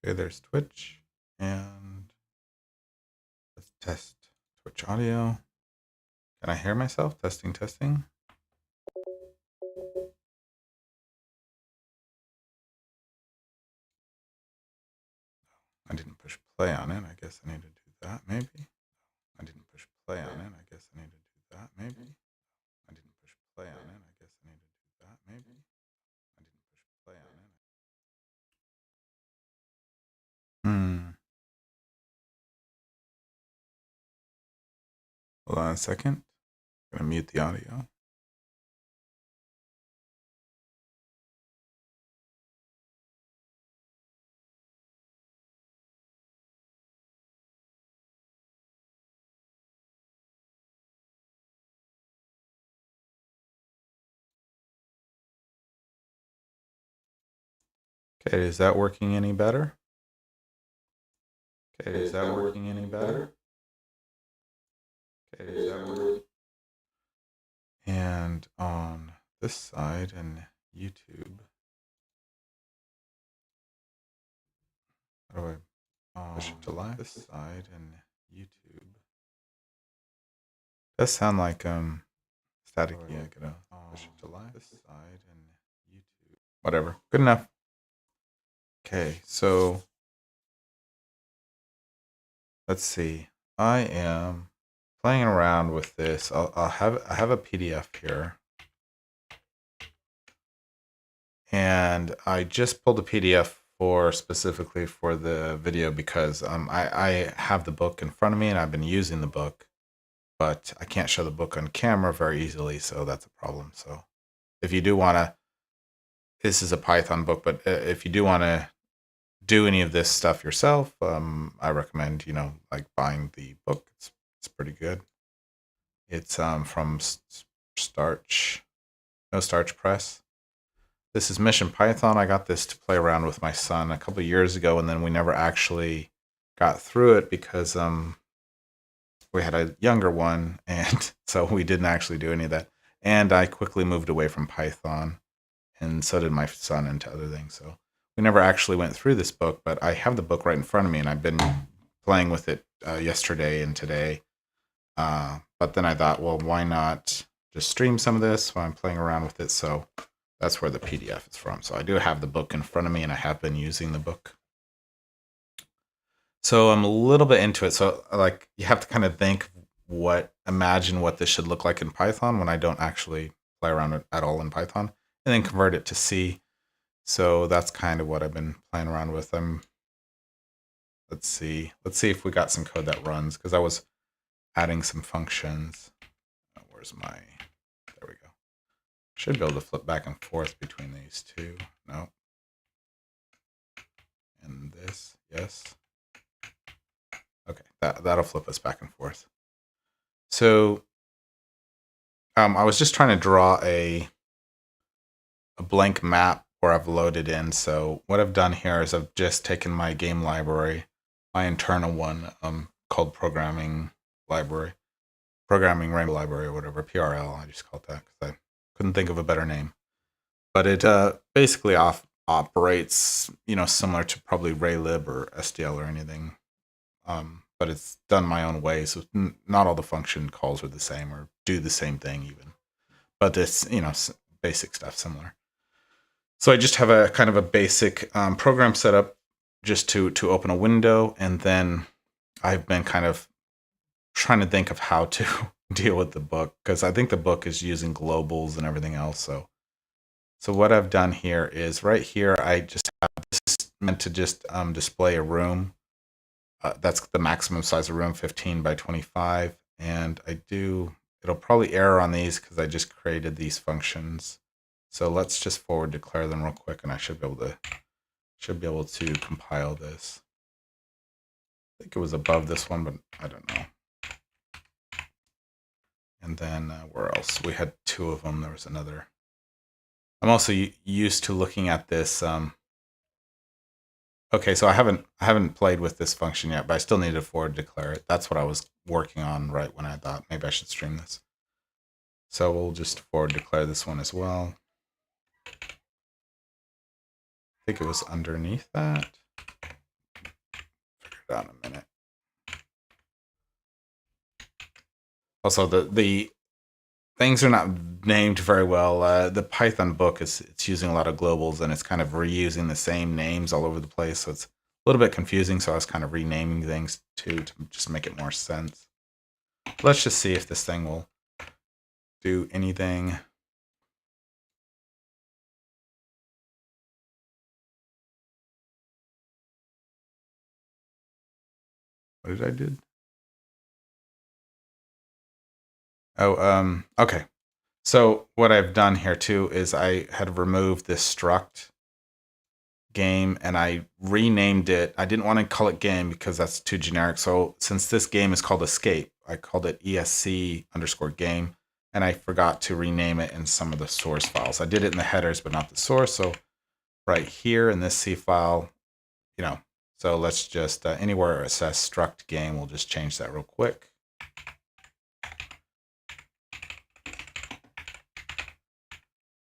Okay, there's Twitch, and let's test Twitch audio. Can I hear myself? Testing, testing. I didn't push play on it. I guess I need to do that, maybe. I didn't push play on it. I guess I need to do that, maybe. I didn't push play on it. I guess I need to do that, maybe. I didn't push play on it. Hold on a second. I'm gonna mute the audio. Okay, is that working any better? Okay, is that working any better? Okay, is that working? And on this side in YouTube, how do I push it to live? This side in YouTube. Does sound like static. Yeah, I gotta push it to live. This side in YouTube. Whatever. Good enough. Okay, so let's see. I am playing around with this. I have a PDF here, and I just pulled a PDF specifically for the video because I have the book in front of me and I've been using the book, but I can't show the book on camera very easily, so that's a problem. So if you do want to, this is a Python book, but if you do want to do any of this stuff yourself, I recommend, like buying the book. It's pretty good. It's from No Starch Press. This is Mission Python. I got this to play around with my son a couple of years ago, and then we never actually got through it because we had a younger one, and so we didn't actually do any of that. And I quickly moved away from Python, and so did my son into other things. So we never actually went through this book, but I have the book right in front of me, and I've been playing with it yesterday and today. But then I thought, well, why not just stream some of this while I'm playing around with it? So that's where the PDF is from. So I do have the book in front of me, and I have been using the book. So I'm a little bit into it. So like you have to kind of imagine what this should look like in Python when I don't actually play around it at all in Python, and then convert it to C. So that's kind of what I've been playing around with. Let's see if we got some code that runs, because I was adding some functions. There we go. Should be able to flip back and forth between these two. No. And this, yes. Okay, that'll flip us back and forth. So I was just trying to draw a blank map where I've loaded in. So what I've done here is I've just taken my game library, my internal one called Programming Rainbow Library or whatever, PRL, I just called that because I couldn't think of a better name. But it basically operates, similar to probably Raylib or SDL or anything. But it's done my own way, so not all the function calls are the same or do the same thing even. But it's, basic stuff similar. So I just have a kind of a basic program set up just to open a window, and then I've been kind of trying to think of how to deal with the book, because I think the book is using globals and everything else. So what I've done here is right here, I just have this is meant to just display a room. That's the maximum size of room, 15 by 25. And it'll probably error on these because I just created these functions. So let's just forward declare them real quick, and I should be able to compile this. I think it was above this one, but I don't know. And then where else? We had two of them. There was another. I'm also used to looking at this. Okay, so I haven't played with this function yet, but I still need to forward declare it. That's what I was working on right when I thought maybe I should stream this. So we'll just forward declare this one as well. I think it was underneath that. on a minute. Also, the things are not named very well. The Python book it's using a lot of globals, and it's kind of reusing the same names all over the place. So it's a little bit confusing. So I was kind of renaming things to just make it more sense. Let's just see if this thing will do anything. What did I do? Oh, okay. So what I've done here too is I had removed this struct game and I renamed it. I didn't want to call it game because that's too generic. So since this game is called escape, I called it esc_game, and I forgot to rename it in some of the source files. I did it in the headers, but not the source. So right here in this C file, so let's just, anywhere it says struct game, we'll just change that real quick.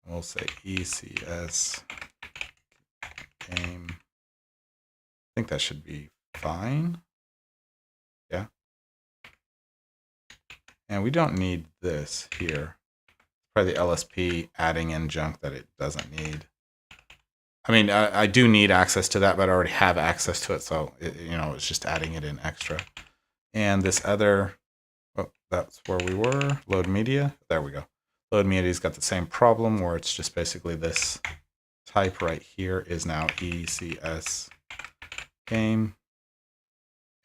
We'll say ECS game. I think that should be fine. Yeah. And we don't need this here. Probably the LSP adding in junk that it doesn't need. I mean, I do need access to that, but I already have access to it. So, it's just adding it in extra. And this other, that's where we were, load media. There we go. Load media's got the same problem where it's just basically this type right here is now ECS game.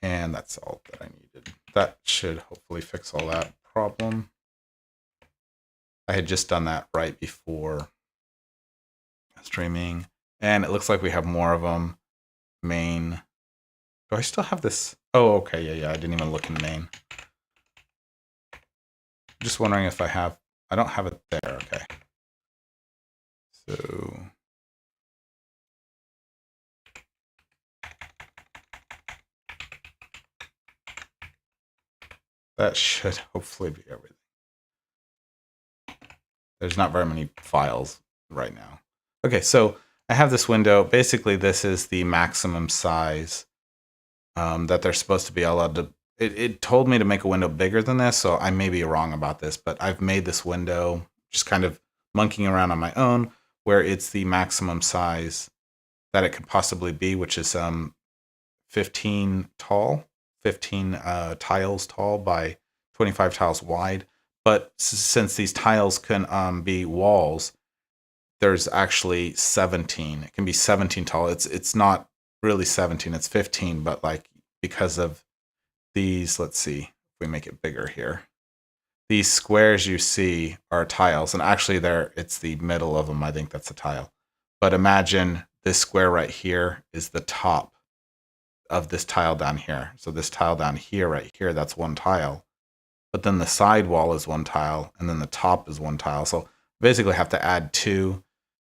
And that's all that I needed. That should hopefully fix all that problem. I had just done that right before streaming. And it looks like we have more of them. Main. Do I still have this? Oh, okay. Yeah. I didn't even look in main. Just wondering if I don't have it there. Okay. So that should hopefully be everything. There's not very many files right now. Okay, so I have this window. Basically, this is the maximum size that they're supposed to be allowed to. It told me to make a window bigger than this, so I may be wrong about this, but I've made this window just kind of monkeying around on my own, where it's the maximum size that it could possibly be, which is 15 tall, 15 tiles tall by 25 tiles wide. But since these tiles can be walls, there's actually 17. It can be 17 tall. It's not really 17, it's 15, but like because of these, let's see if we make it bigger here. These squares you see are tiles, and actually it's the middle of them. I think that's a tile. But imagine this square right here is the top of this tile down here. So this tile down here, right here, that's one tile. But then the side wall is one tile, and then the top is one tile. So basically have to add 2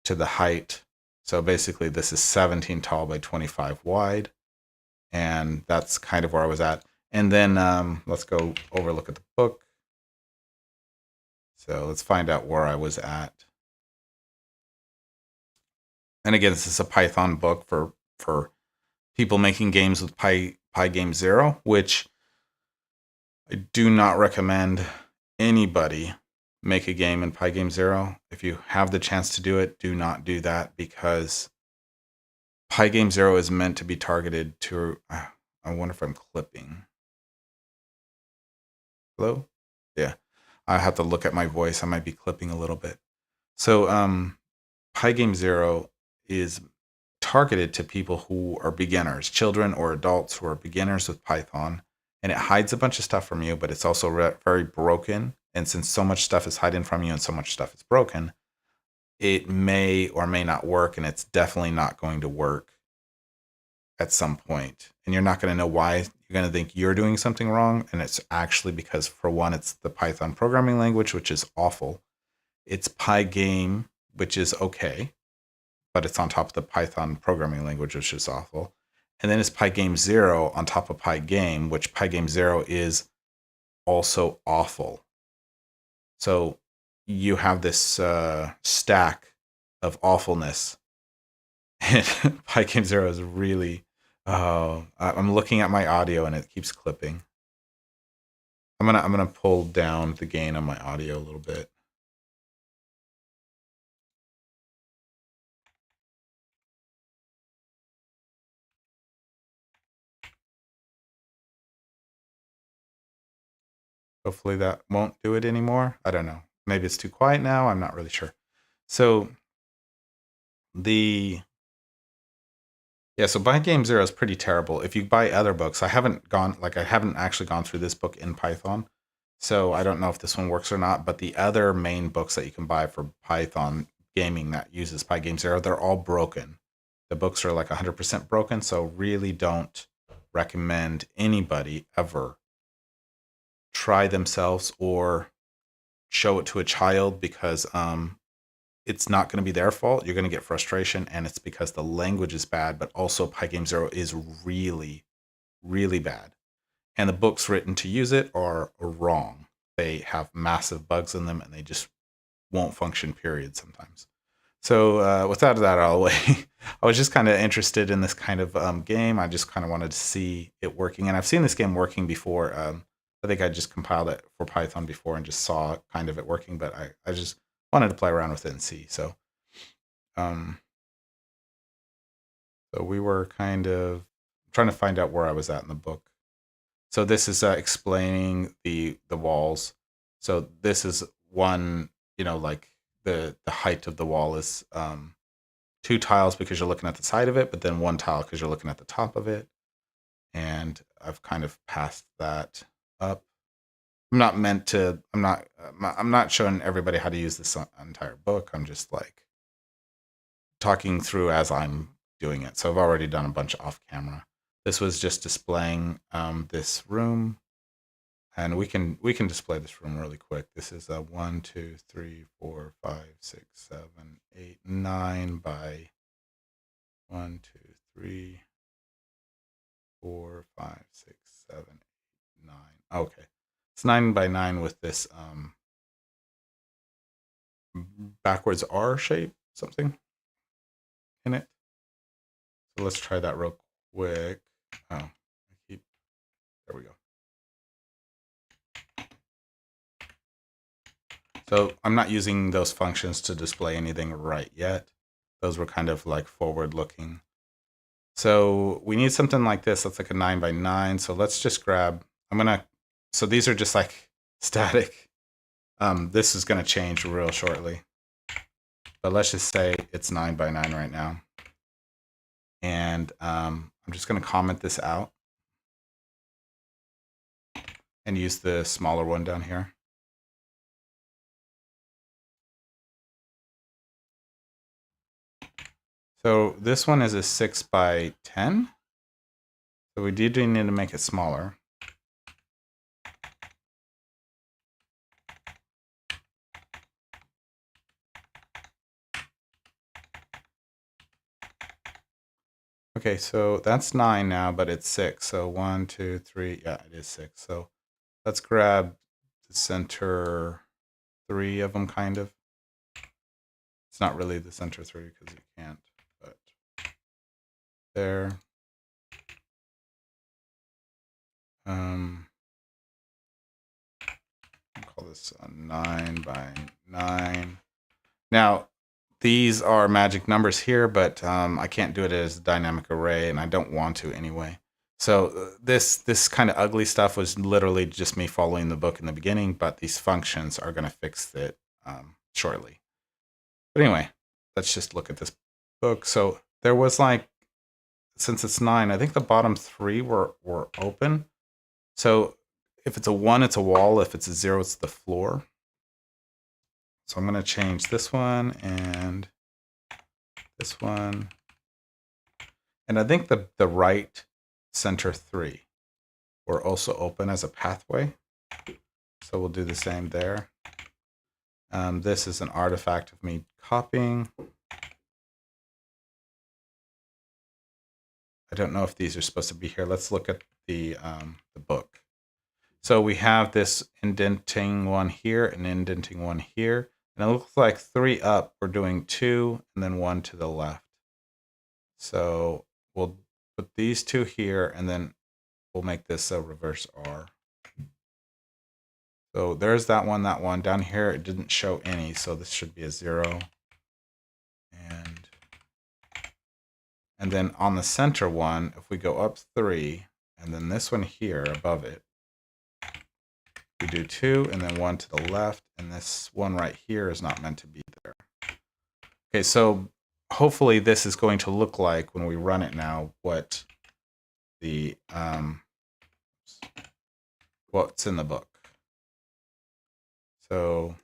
to the height. So basically this is 17 tall by 25 wide. And that's kind of where I was at. And then let's go look at the book. So let's find out where I was at. And again, this is a Python book for people making games with Pygame 0, which I do not recommend anybody make a game in Pygame 0. If you have the chance to do it, do not do that, because Pygame 0 is meant to be targeted to, I wonder if I'm clipping. Hello? Yeah. I have to look at my voice. I might be clipping a little bit. So Pygame 0 is targeted to people who are beginners, children or adults who are beginners with Python. And it hides a bunch of stuff from you, but it's also very broken. And since so much stuff is hidden from you and so much stuff is broken, it may or may not work, and it's definitely not going to work at some point. And you're not going to know why. You're going to think you're doing something wrong, and it's actually because, for one, it's the Python programming language, which is awful. It's Pygame, which is okay, but it's on top of the Python programming language, which is awful. And then it's Pygame 0 on top of Pygame, which Pygame 0 is also awful. So you have this stack of awfulness. And Pygame 0 is really Oh, I'm looking at my audio and it keeps clipping. I'm gonna pull down the gain on my audio a little bit. Hopefully that won't do it anymore. I don't know. Maybe it's too quiet now. I'm not really sure. So the yeah, so buying Game Zero is pretty terrible. If you buy other books, I haven't actually gone through this book in Python. So I don't know if this one works or not, but the other main books that you can buy for Python gaming that uses Pygame Zero, they're all broken. The books are like 100% broken, so really don't recommend anybody ever try themselves or show it to a child because it's not going to be their fault. You're going to get frustration, and it's because the language is bad, but also Pygame Zero is really, really bad. And the books written to use it are wrong. They have massive bugs in them, and they just won't function, period, sometimes. So with that out of the way, I was just kind of interested in this kind of game. I just kind of wanted to see it working. And I've seen this game working before. I think I just compiled it for Python before and just saw kind of it working, but I just wanted to play around with it and see. Um, so we were kind of trying to find out where I was at in the book. So this is explaining the walls. So this is one, like the height of the wall is 2 tiles because you're looking at the side of it, but then 1 tile because you're looking at the top of it. And I've kind of passed that up. I'm not meant to. I'm not showing everybody how to use this entire book. I'm just like talking through as I'm doing it. So I've already done a bunch off camera. This was just displaying this room, and we can display this room really quick. This is a 1, 2, 3, 4, 5, 6, 7, 8, 9 by 1, 2, 3, 4, 5, 6, 7, 8, 9. Okay, it's 9 by 9 with this backwards R shape something in it. So let's try that real quick. Oh, there we go. So I'm not using those functions to display anything right yet. Those were kind of like forward looking. So we need something like this. That's like a 9 by 9. So let's just grab, so these are just like static. This is going to change real shortly. But let's just say it's 9 by 9 right now. And I'm just going to comment this out and use the smaller one down here. So this one is a 6 by 10. So we do need to make it smaller. Okay, so that's 9 now, but it's 6. So 1, 2, 3. Yeah, it is 6. So let's grab the center 3 of them, kind of. It's not really the center 3 because you can't, but there. I'll call this a 9 by 9. Now, these are magic numbers here, but I can't do it as a dynamic array, and I don't want to anyway. So this kind of ugly stuff was literally just me following the book in the beginning, but these functions are going to fix it shortly. But anyway, let's just look at this book. So there was like, since it's 9, I think the bottom 3 were open. So if it's a 1, it's a wall. If it's a 0, it's the floor. So I'm going to change this one and this one. And I think the right center 3 were also open as a pathway. So we'll do the same there. This is an artifact of me copying. I don't know if these are supposed to be here. Let's look at the book. So we have this indenting one here and indenting one here. And it looks like 3 up, we're doing 2 and then 1 to the left. So we'll put these two here, and then we'll make this a reverse R. So there's that one, that one. Down here, it didn't show any, so this should be a 0. And then on the center one, if we go up 3, and then this one here above it, we do 2, and then 1 to the left, and this one right here is not meant to be there. Okay, so hopefully this is going to look like, when we run it now, what the what's in the book. So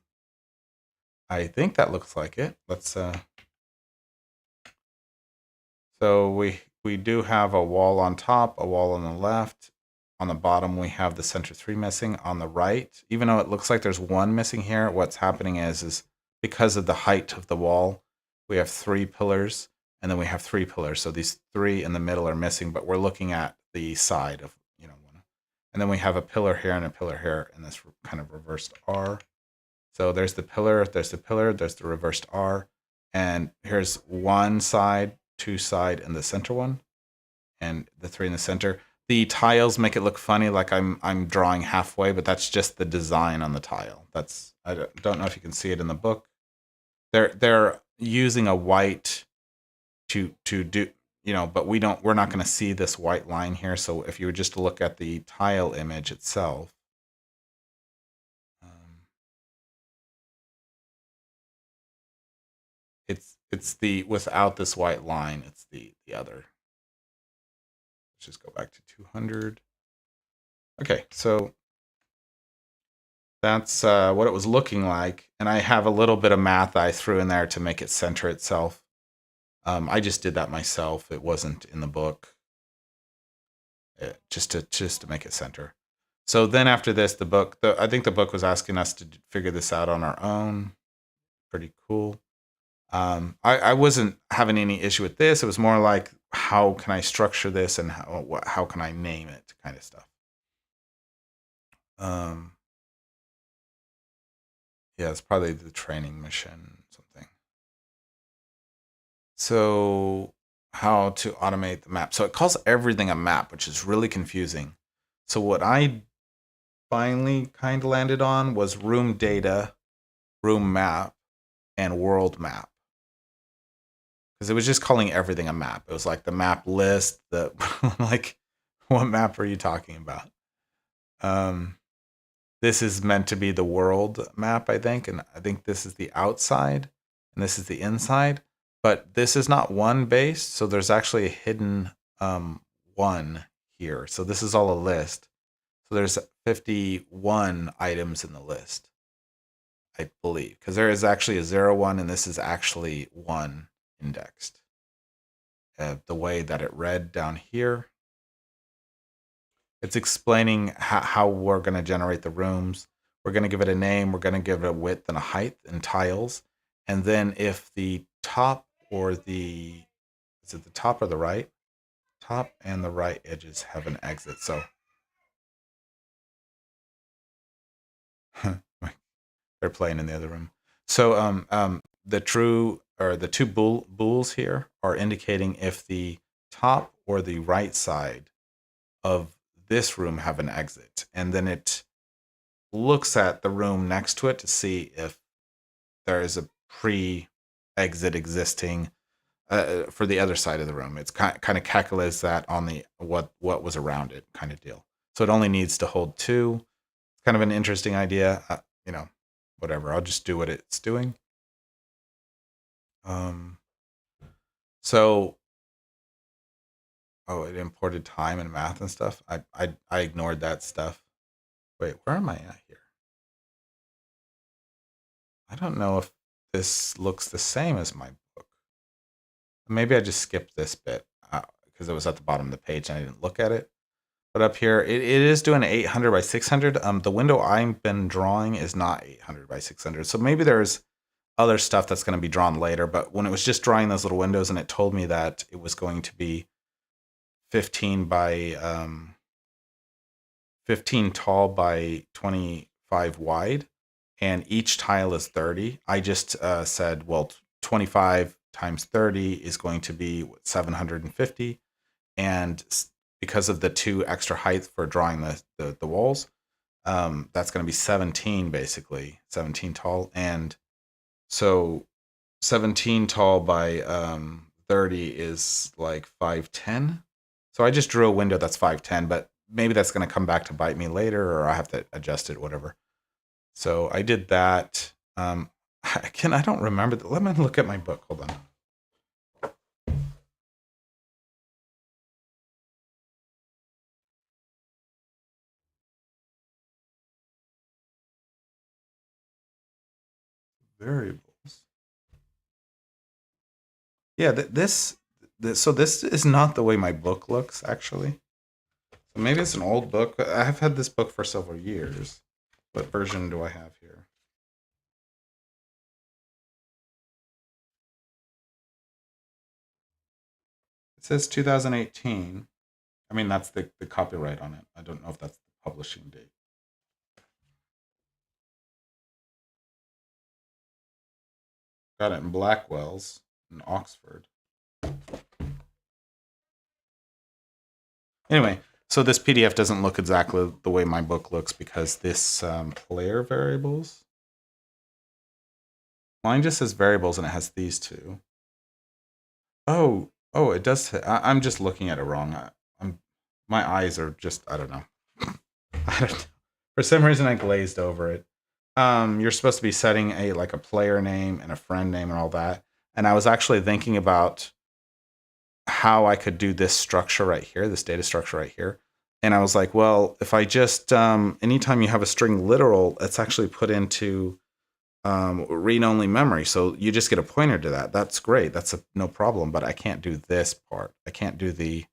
I think that looks like it. Let's so we do have a wall on top, a wall on the left. On the bottom, we have the center 3 missing. On the right, even though it looks like there's 1 missing here, what's happening is because of the height of the wall, we have 3 pillars, and then we have 3 pillars. So these 3 in the middle are missing, but we're looking at the side of, one. And then we have a pillar here and a pillar here in this kind of reversed R. So there's the pillar, there's the pillar, there's the reversed R, and here's 1 side, 2 side, and the center one, and the 3 in the center. The tiles make it look funny, like I'm drawing halfway, but that's just the design on the tile. That's, I don't know if you can see it in the book. They're using a white to do, but we're not going to see this white line here. So if you were just to look at the tile image itself, it's the, without this white line, it's the other. Let's just go back to 200. Okay, so that's what it was looking like. And I have a little bit of math I threw in there to make it center itself. I just did that myself. It wasn't in the book. Just to make it center. So then after this, I think the book was asking us to figure this out on our own. Pretty cool. I wasn't having any issue with this. It was more like, how can I structure this and how can I name it, kind of stuff. Yeah, it's probably the training mission, something. So how to automate the map. So it calls everything a map, which is really confusing. So what I finally kind of landed on was room data, room map, and world map. Because it was just calling everything a map. It was like the map list, like, what map are you talking about? This is meant to be the world map, I think, and I think this is the outside, and this is the inside. But this is not 1 base, so there's actually a hidden 1 here. So this is all a list. So there's 51 items in the list, I believe, because there is actually a 0, 1, and this is actually 1 indexed. The way that it read down here, it's explaining how we're going to generate the rooms. We're going to give it a name. We're going to give it a width and a height and tiles. And then if the top or is it the top or the right? Top and the right edges have an exit. So they're playing in the other room. So the true, or the 2 bools here are indicating if the top or the right side of this room have an exit, and then it looks at the room next to it to see if there is a pre-exit existing for the other side of the room. It's kind of calculates that on the what was around it, kind of deal. So it only needs to hold 2. It's kind of an interesting idea. Whatever. I'll just do what it's doing. So. Oh, it imported time and math and stuff. I ignored that stuff. Wait, where am I at here? I don't know if this looks the same as my book. Maybe I just skipped this bit because it was at the bottom of the page and I didn't look at it. But up here, it is doing 800 by 600. The window I've been drawing is not 800 by 600. So maybe there's other stuff that's going to be drawn later. But when it was just drawing those little windows and it told me that it was going to be 15 by 15 tall by 25 wide, and each tile is 30. I just said, well, 25 times 30 is going to be 750, and because of the 2 extra height for drawing the walls, that's going to be 17 basically, 17 tall. And so 17 tall by 30 is like 5'10". So I just drew a window that's 5'10", but maybe that's going to come back to bite me later, or I have to adjust it, whatever. So I did that. Again, I don't remember. Let me look at my book. Hold on. Variables. Yeah, so this is not the way my book looks, actually. So maybe it's an old book. I have had this book for several years. What version do I have here? It says 2018. I mean, that's the copyright on it. I don't know if that's the publishing date. Got it in Blackwell's in Oxford. Anyway, so this PDF doesn't look exactly the way my book looks because this player variables. Mine just says variables and it has these 2. Oh, it does. I'm just looking at it wrong. My eyes are just, I don't know. I don't know. For some reason, I glazed over it. You're supposed to be setting a player name and a friend name and all that. And I was actually thinking about how I could do this structure right here, this data structure right here. And I was like, well, if I just, anytime you have a string literal, it's actually put into read-only memory. So you just get a pointer to that. That's great. That's no problem. But I can't do this part. I can't do the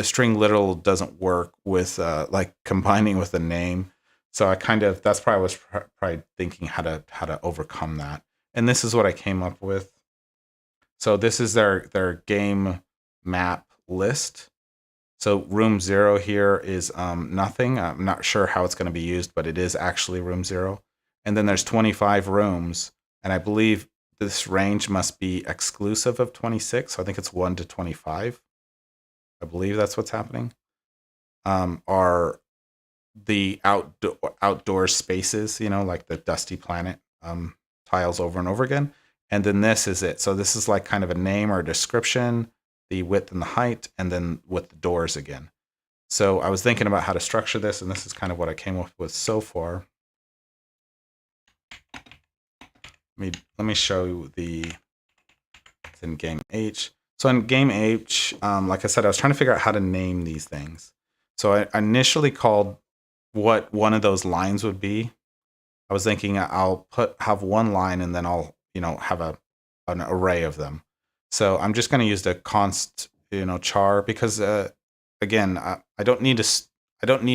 string literal doesn't work with like combining with a name. So I that's probably was probably thinking how to overcome that. And this is what I came up with. So this is their game map list. So room 0 here is nothing. I'm not sure how it's going to be used, but it is actually room 0. And then there's 25 rooms, and I believe this range must be exclusive of 26. So I think it's 1 to 25. I believe that's what's happening. Are the outdoor spaces, like the Dusty Planet tiles over and over again. And then this is it. So this is like kind of a name or a description, the width and the height, and then with the doors again. So I was thinking about how to structure this, and this is kind of what I came up with so far. Let me show you it's in game H. So in game H, like I said, I was trying to figure out how to name these things. So I initially called what one of those lines would be. I was thinking I'll have one line and then I'll have an array of them. So I'm just going to use the const char because again I don't need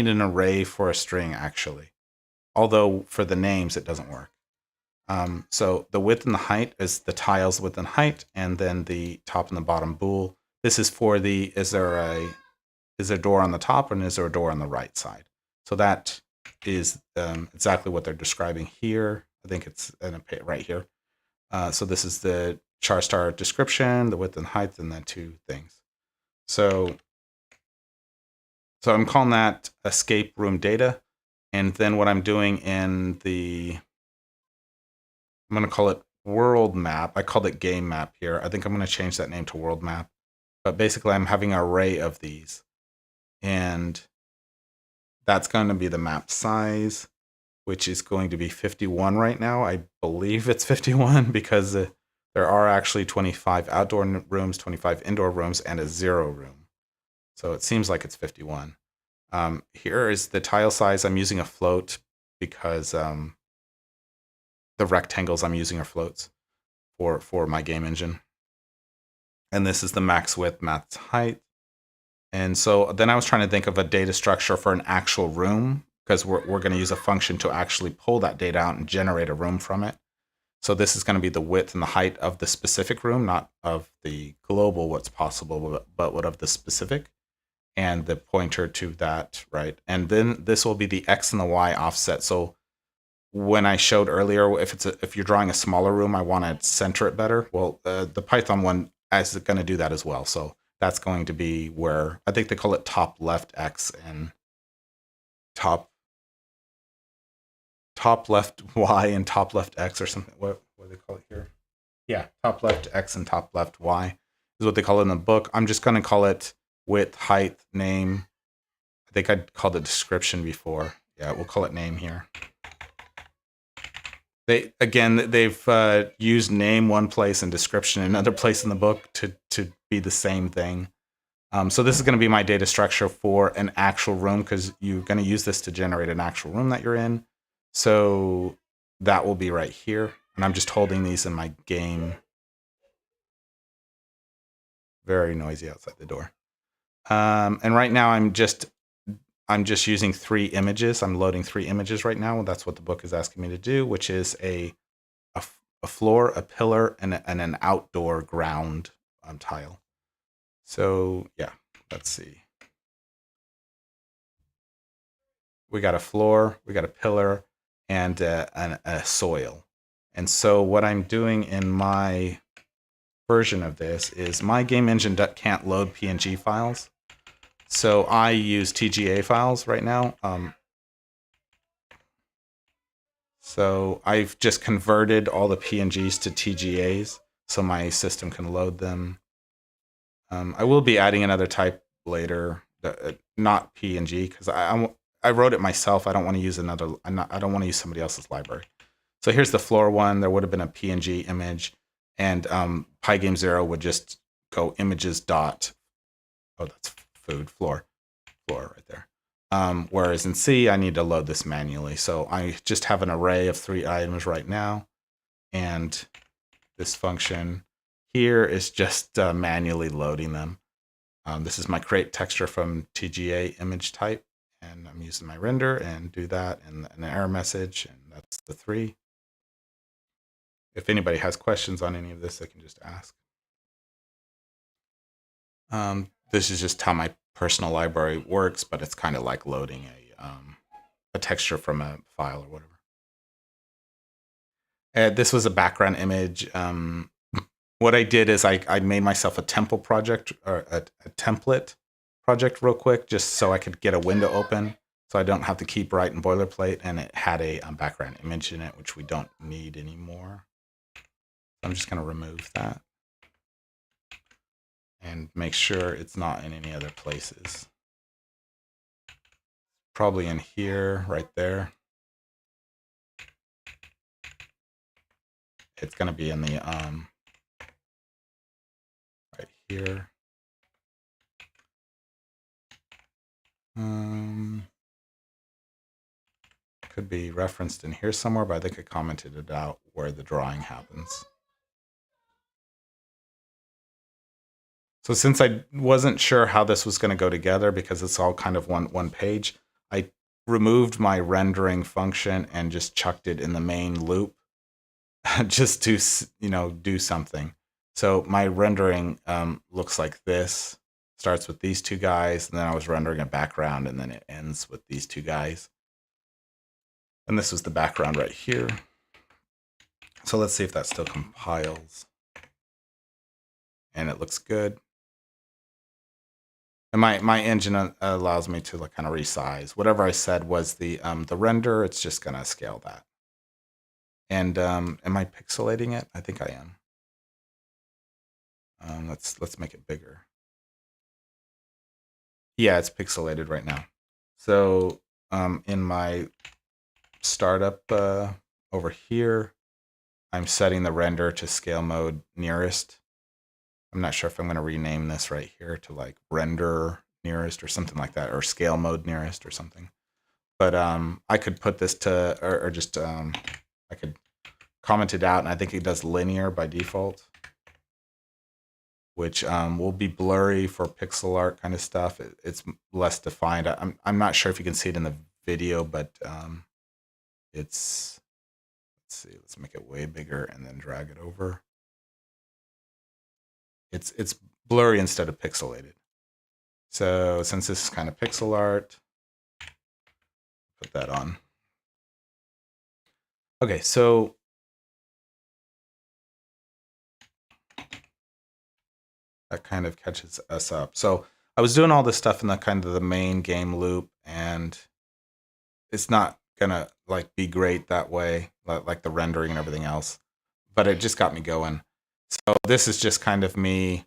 an array for a string actually. Although for the names it doesn't work. So the width and the height is the tiles width and height, and then the top and the bottom bool. This is for is there a door on the top and is there a door on the right side? So that is exactly what they're describing here. I think it's right here. So this is the char star description, the width and height, and then 2 things. So I'm calling that escape room data. And then what I'm doing in I'm going to call it world map. I called it game map here. I think I'm going to change that name to world map. But basically, I'm having an array of these. And that's going to be the map size, which is going to be 51 right now. I believe it's 51 because there are actually 25 outdoor rooms, 25 indoor rooms, and a 0 room. So it seems like it's 51. Here is the tile size. I'm using a float because the rectangles I'm using are floats for my game engine. And this is the max width, max height. And so then I was trying to think of a data structure for an actual room because we're going to use a function to actually pull that data out and generate a room from it. So this is going to be the width and the height of the specific room, not of the global what's possible, but what of the specific, and the pointer to that, right? And then this will be the X and the Y offset. So when I showed earlier, if you're drawing a smaller room, I want to center it better. Well, the Python one is going to do that as well. So that's going to be where, I think they call it top left X and top left Y and top left X or something. What do they call it here? Yeah, top left X and top left Y is what they call it in the book. I'm just going to call it width, height, name. I think I called it description before. Yeah, we'll call it name here. They've used name one place and description another place in the book to be the same thing. So this is going to be my data structure for an actual room, because you're going to use this to generate an actual room that you're in. So that will be right here. And I'm just holding these in my game. Very noisy outside the door. And right now I'm just using 3 images. I'm loading 3 images right now. That's what the book is asking me to do, which is a floor, a pillar, and an outdoor ground tile. So yeah, let's see. We got a floor, we got a pillar, and a soil. And so what I'm doing in my version of this is my game engine can't load PNG files. So I use TGA files right now. So I've just converted all the PNGs to TGAs so my system can load them. I will be adding another type later, not PNG, because I wrote it myself. I don't want to use I don't want to use somebody else's library. So here's the floor one. There would have been a PNG image, and Pygame 0 would just go images dot. Oh, that's food floor right there. Whereas in C, I need to load this manually. So I just have an array of 3 items right now, and this function here is just manually loading them. This is my create texture from TGA image type, and I'm using my render and do that, and an error message, and that's the 3. If anybody has questions on any of this, they can just ask. This is just how my personal library works, but it's kind of like loading a texture from a file or whatever. This was a background image. What I did is I made myself a temple project, or a template project real quick, just so I could get a window open, so I don't have to keep writing boilerplate, and it had a background image in it, which we don't need anymore. I'm just going to remove that and make sure it's not in any other places. Probably in here, right there. It's going to be in the right here. Could be referenced in here somewhere, but I think I commented it out where the drawing happens. So since I wasn't sure how this was going to go together, because it's all kind of one page, I removed my rendering function and just chucked it in the main loop just to, do something. So my rendering looks like this. Starts with these 2 guys, and then I was rendering a background, and then it ends with these 2 guys. And this was the background right here. So let's see if that still compiles. And it looks good. And my engine allows me to kind of resize. Whatever I said was the render, it's just going to scale that. And am I pixelating it? I think I am. Let's make it bigger. Yeah, it's pixelated right now. So in my startup over here, I'm setting the render to scale mode nearest. I'm not sure if I'm going to rename this right here to render nearest or something like that, or scale mode nearest or something. But I could put this to, or just I could comment it out, and I think it does linear by default, which will be blurry for pixel art kind of stuff. It's less defined. I'm not sure if you can see it in the video, but it's, let's see, let's make it way bigger and then drag it over. It's blurry instead of pixelated. So since this is kind of pixel art, put that on. Okay, so that kind of catches us up. So I was doing all this stuff in the kind of the main game loop, and it's not gonna like be great that way, like the rendering and everything else. But it just got me going. So this is just kind of me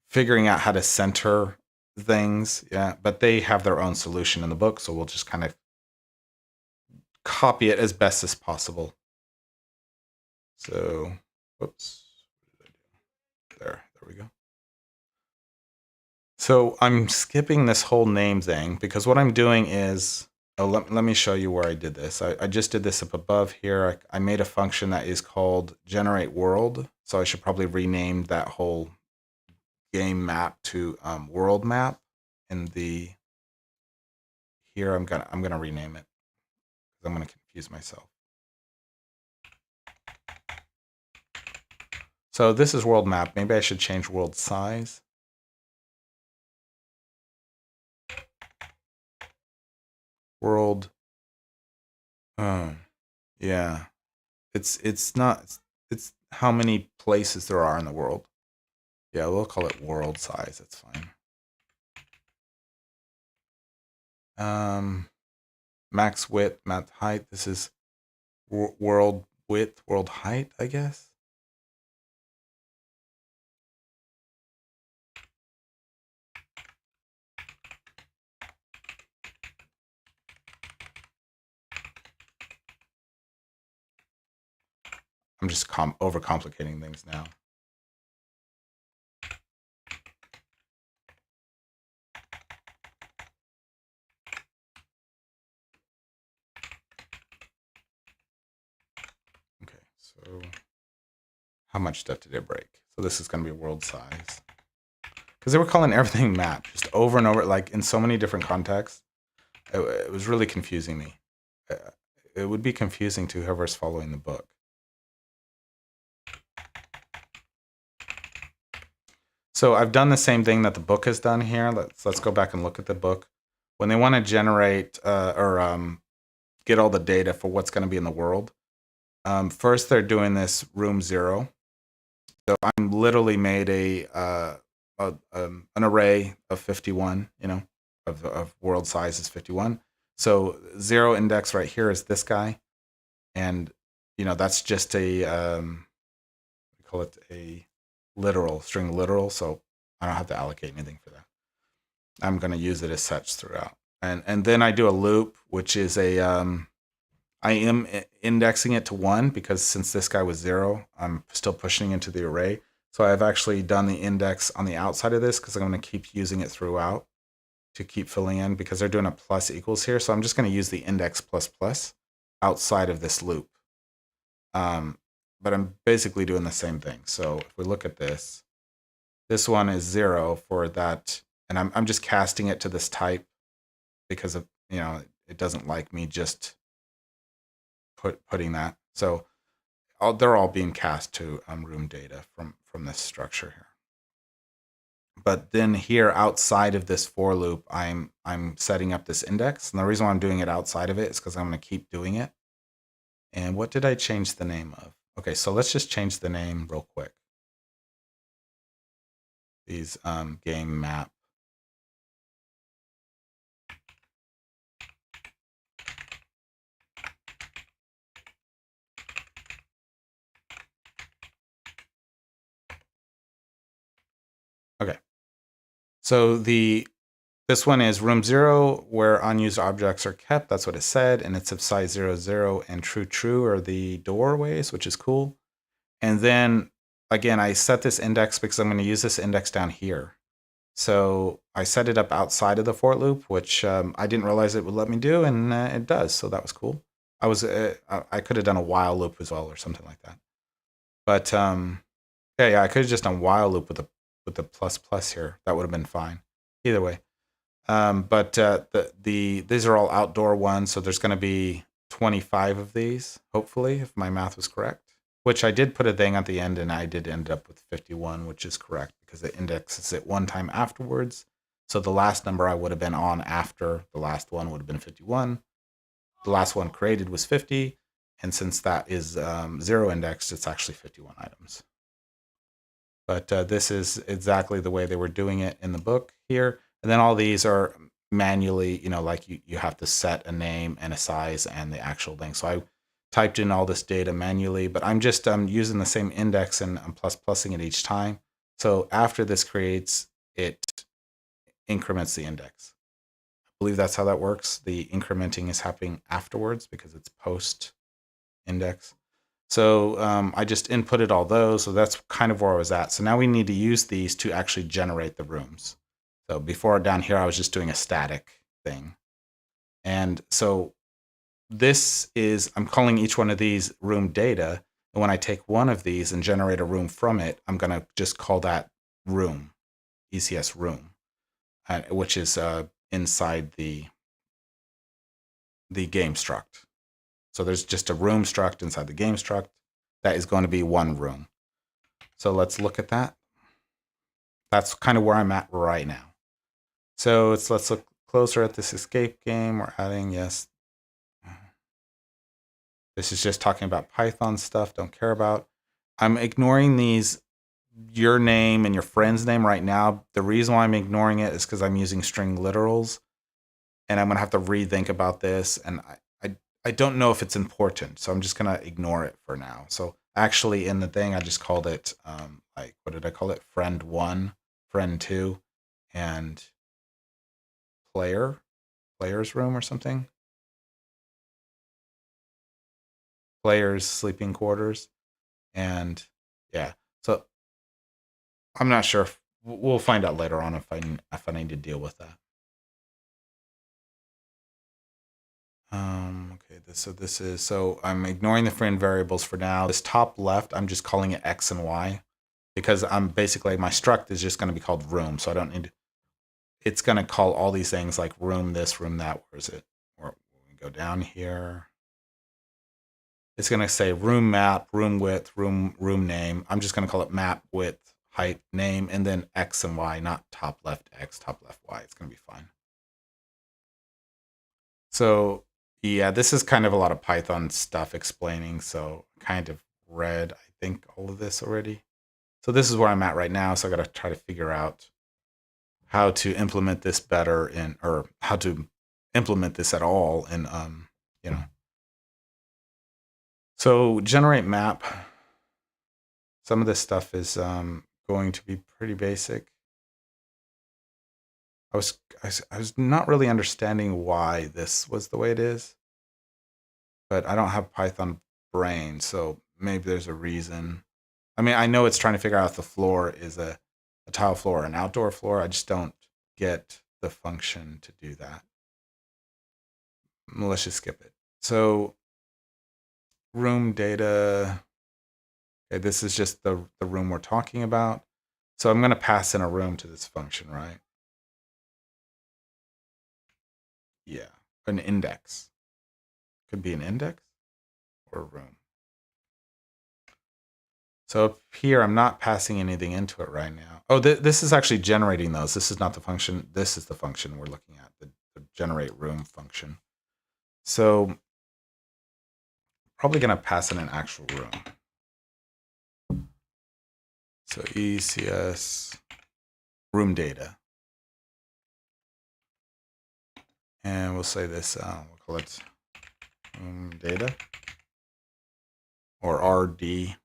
figuring out how to center things. Yeah, but they have their own solution in the book, so we'll just kind of copy it as best as possible. So, whoops. There we go. So I'm skipping this whole name thing because what I'm doing is, let me show you where I did this. I just did this up above here. I made a function that is called generate world. So I should probably rename that whole game map to world map. In the here, I'm gonna rename it because I'm gonna confuse myself. So this is world map. Maybe I should change world size. World. Yeah. It's not. It's how many places there are in the world. Yeah, we'll call it world size. That's fine. Max width, max height. This is world width, world height, I guess. I'm just overcomplicating things now. Okay, so how much stuff did it break? So this is going to be world size. Because they were calling everything map, just over and over, like in so many different contexts. It was really confusing me. It would be confusing to whoever's following the book. So I've done the same thing that the book has done here. Let's go back and look at the book. When they want to generate or get all the data for what's going to be in the world, first they're doing this room 0. So I'm literally made an array of 51, of world size is 51. So 0 index right here is this guy. And, that's just we call it a string literal. So I don't have to allocate anything for that. I'm going to use it as such throughout. And then I do a loop, which is I am indexing it to 1 because since this guy was 0, I'm still pushing into the array. So I've actually done the index on the outside of this because I'm going to keep using it throughout to keep filling in because they're doing a plus equals here. So I'm just going to use the index plus plus outside of this loop. But I'm basically doing the same thing. So if we look at this one is 0 for that. And I'm just casting it to this type because of, it doesn't like me just putting that. So they're all being cast to room data from this structure here. But then here outside of this for loop, I'm setting up this index. And the reason why I'm doing it outside of it is because I'm going to keep doing it. And what did I change the name of? Okay, so let's just change the name real quick. These game map. Okay. So this one is room 0 where unused objects are kept. That's what it said. And it's of size 0, 0 and true, true are the doorways, which is cool. And then again, I set this index because I'm going to use this index down here. So I set it up outside of the for loop, which I didn't realize it would let me do, and it does. So that was cool. I could have done a while loop as well or something like that. But yeah, I could have just done while loop with the plus plus here. That would have been fine. Either way. But these are all outdoor ones, so there's going to be 25 of these, hopefully, if my math was correct. Which I did put a thing at the end, and I did end up with 51, which is correct because it indexes it one time afterwards. So the last number I would have been on after the last one would have been 51. The last one created was 50, and since that is 0 indexed, it's actually 51 items. but this is exactly the way they were doing it in the book here. And then all these are manually, like you have to set a name and a size and the actual thing. So I typed in all this data manually, but I'm just using the same index and I'm plussing it each time. So after this creates, it increments the index. I believe that's how that works. The incrementing is happening afterwards because it's post index. So I just inputted all those. So that's kind of where I was at. So now we need to use these to actually generate the rooms. So before down here, I was just doing a static thing. And so this is, I'm calling each one of these room data. And when I take one of these and generate a room from it, I'm going to just call that room, ECS room, which is inside the game struct. So there's just a room struct inside the game struct that is going to be one room. So let's look at that. That's kind of where I'm at right now. So let's look closer at this escape game. We're adding, yes. This is just talking about Python stuff, don't care about. I'm ignoring these, your name and your friend's name right now. The reason why I'm ignoring it is because I'm using string literals. And I'm going to have to rethink about this. And I don't know if it's important. So I'm just going to ignore it for now. So actually in the thing, I just called it, like, what did I call it? Friend 1, friend 2, and player's room or something. Player's sleeping quarters. And yeah, so I'm not sure. We'll find out later on if I need to deal with that. Okay, so I'm ignoring the friend variables for now. This top left, I'm just calling it X and Y because I'm basically, my struct is just going to be called room. So I don't need to, it's going to call all these things like room this, room that. Where is it? Or we go down here. It's going to say room map, room width, room name. I'm just going to call it map width, height, name, and then X and Y, not top left X, top left Y. It's going to be fine. So yeah, this is kind of a lot of Python stuff explaining. So kind of read, I think, all of this already. So this is where I'm at right now. So I got to try to figure out how to implement this better or how to implement this at all in, So generate map. Some of this stuff is going to be pretty basic. I was not really understanding why this was the way it is, but I don't have Python brain, so maybe there's a reason. I mean, I know it's trying to figure out if the floor is a tile floor or an outdoor floor. I just don't get the function to do that. Let's just skip it. So room data. Okay, this is just the room we're talking about. So I'm going to pass in a room to this function, right? Yeah, an index. Could be an index or a room. So up here, I'm not passing anything into it right now. Oh, this is actually generating those. This is not the function. This is the function we're looking at, the generate room function. So probably going to pass in an actual room. So ECS room data. And we'll say this, we'll call it room data or RD.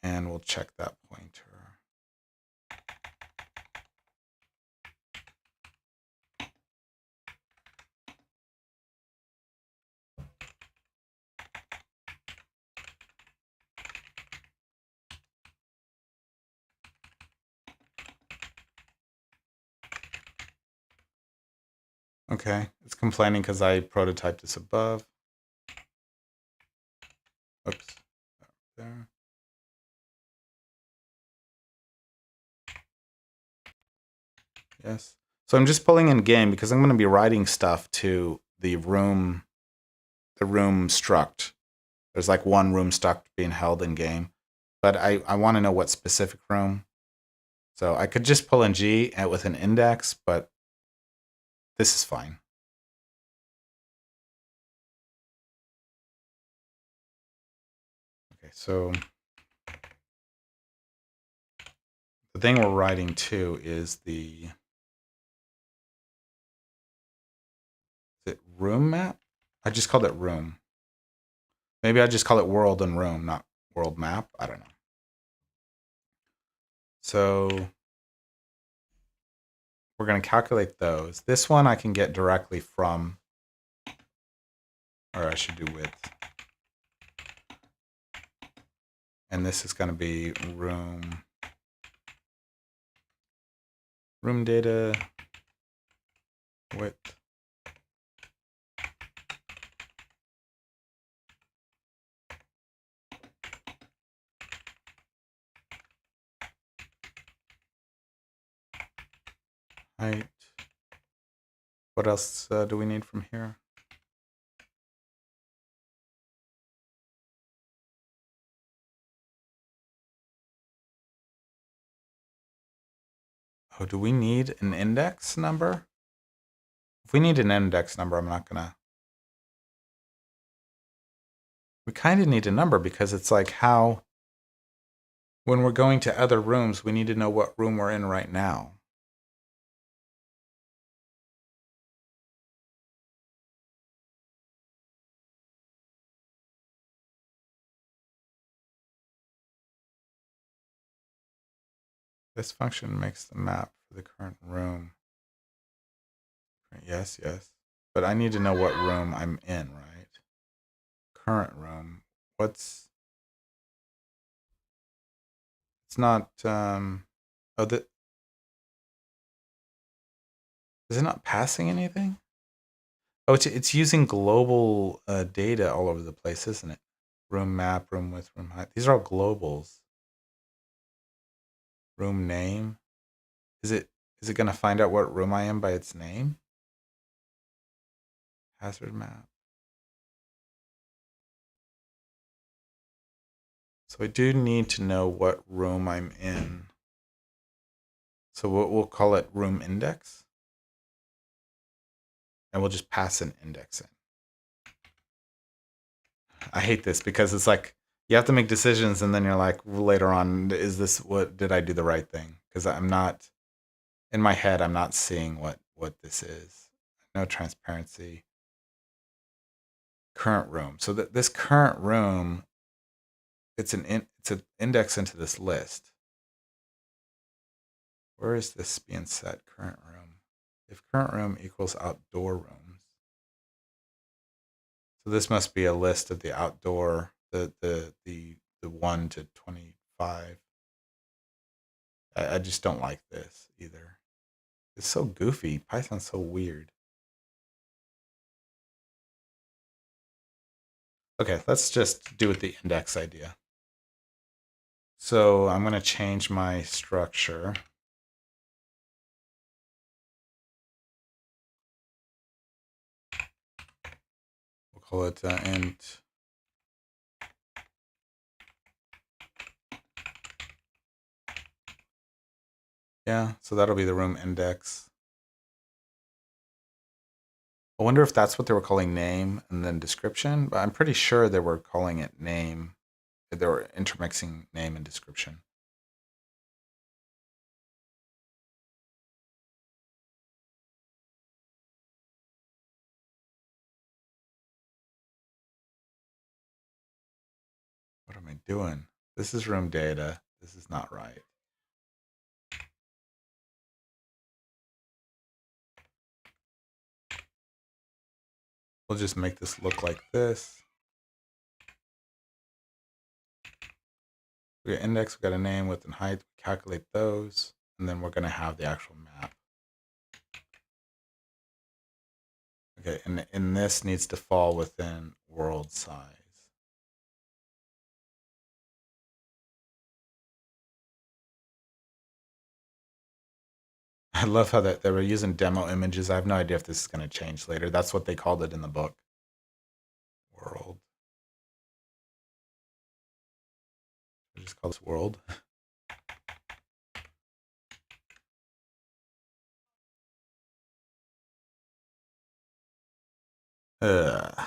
And we'll check that pointer. Okay, it's complaining because I prototyped this above. Oops, there. Yes. So I'm just pulling in game because I'm going to be writing stuff to the room struct. There's like one room struct being held in game, but I want to know what specific room. So I could just pull in G with an index, but this is fine. Okay, so the thing we're writing to is the is it room map? I just called it room. Maybe I just call it world and room, not world map. I don't know. So we're going to calculate those. This one I can get directly from, or I should do width. And this is going to be room data width. Height. What else do we need from here? Oh, do we need an index number? If we need an index number, I'm not gonna. We kind of need a number because it's like how, when we're going to other rooms, we need to know what room we're in right now. This function makes the map for the current room. Yes, yes. But I need to know what room I'm in, right? Current room. It's not, oh, is it not passing anything? Oh, it's using global data all over the place, isn't it? Room map, room width, room height. These are all globals. Room name. Is it going to find out what room I am by its name? Hazard map. So I do need to know what room I'm in. So we'll call it room index. And we'll just pass an index in. I hate this because it's like you have to make decisions and then you're like later on, did I do the right thing? Because I'm not, in my head, I'm not seeing what this is. No transparency. Current room. So this current room, it's an index into this list. Where is this being set? Current room. If current room equals outdoor rooms. So this must be a list of the outdoor, the 1 to 25. I just don't like this either. It's so goofy. Python's so weird. Okay, let's just do with the index idea. So I'm going to change my structure. We'll call it int. Yeah, so that'll be the room index. I wonder if that's what they were calling name and then description, but I'm pretty sure they were calling it name. They were intermixing name and description. What am I doing? This is room data. This is not right. We'll just make this look like this. We got index, we got a name, width, and height. We calculate those, and then we're going to have the actual map. Okay, and this needs to fall within world size. I love how they were using demo images. I have no idea if this is going to change later. That's what they called it in the book. World. I just call this world. Ugh.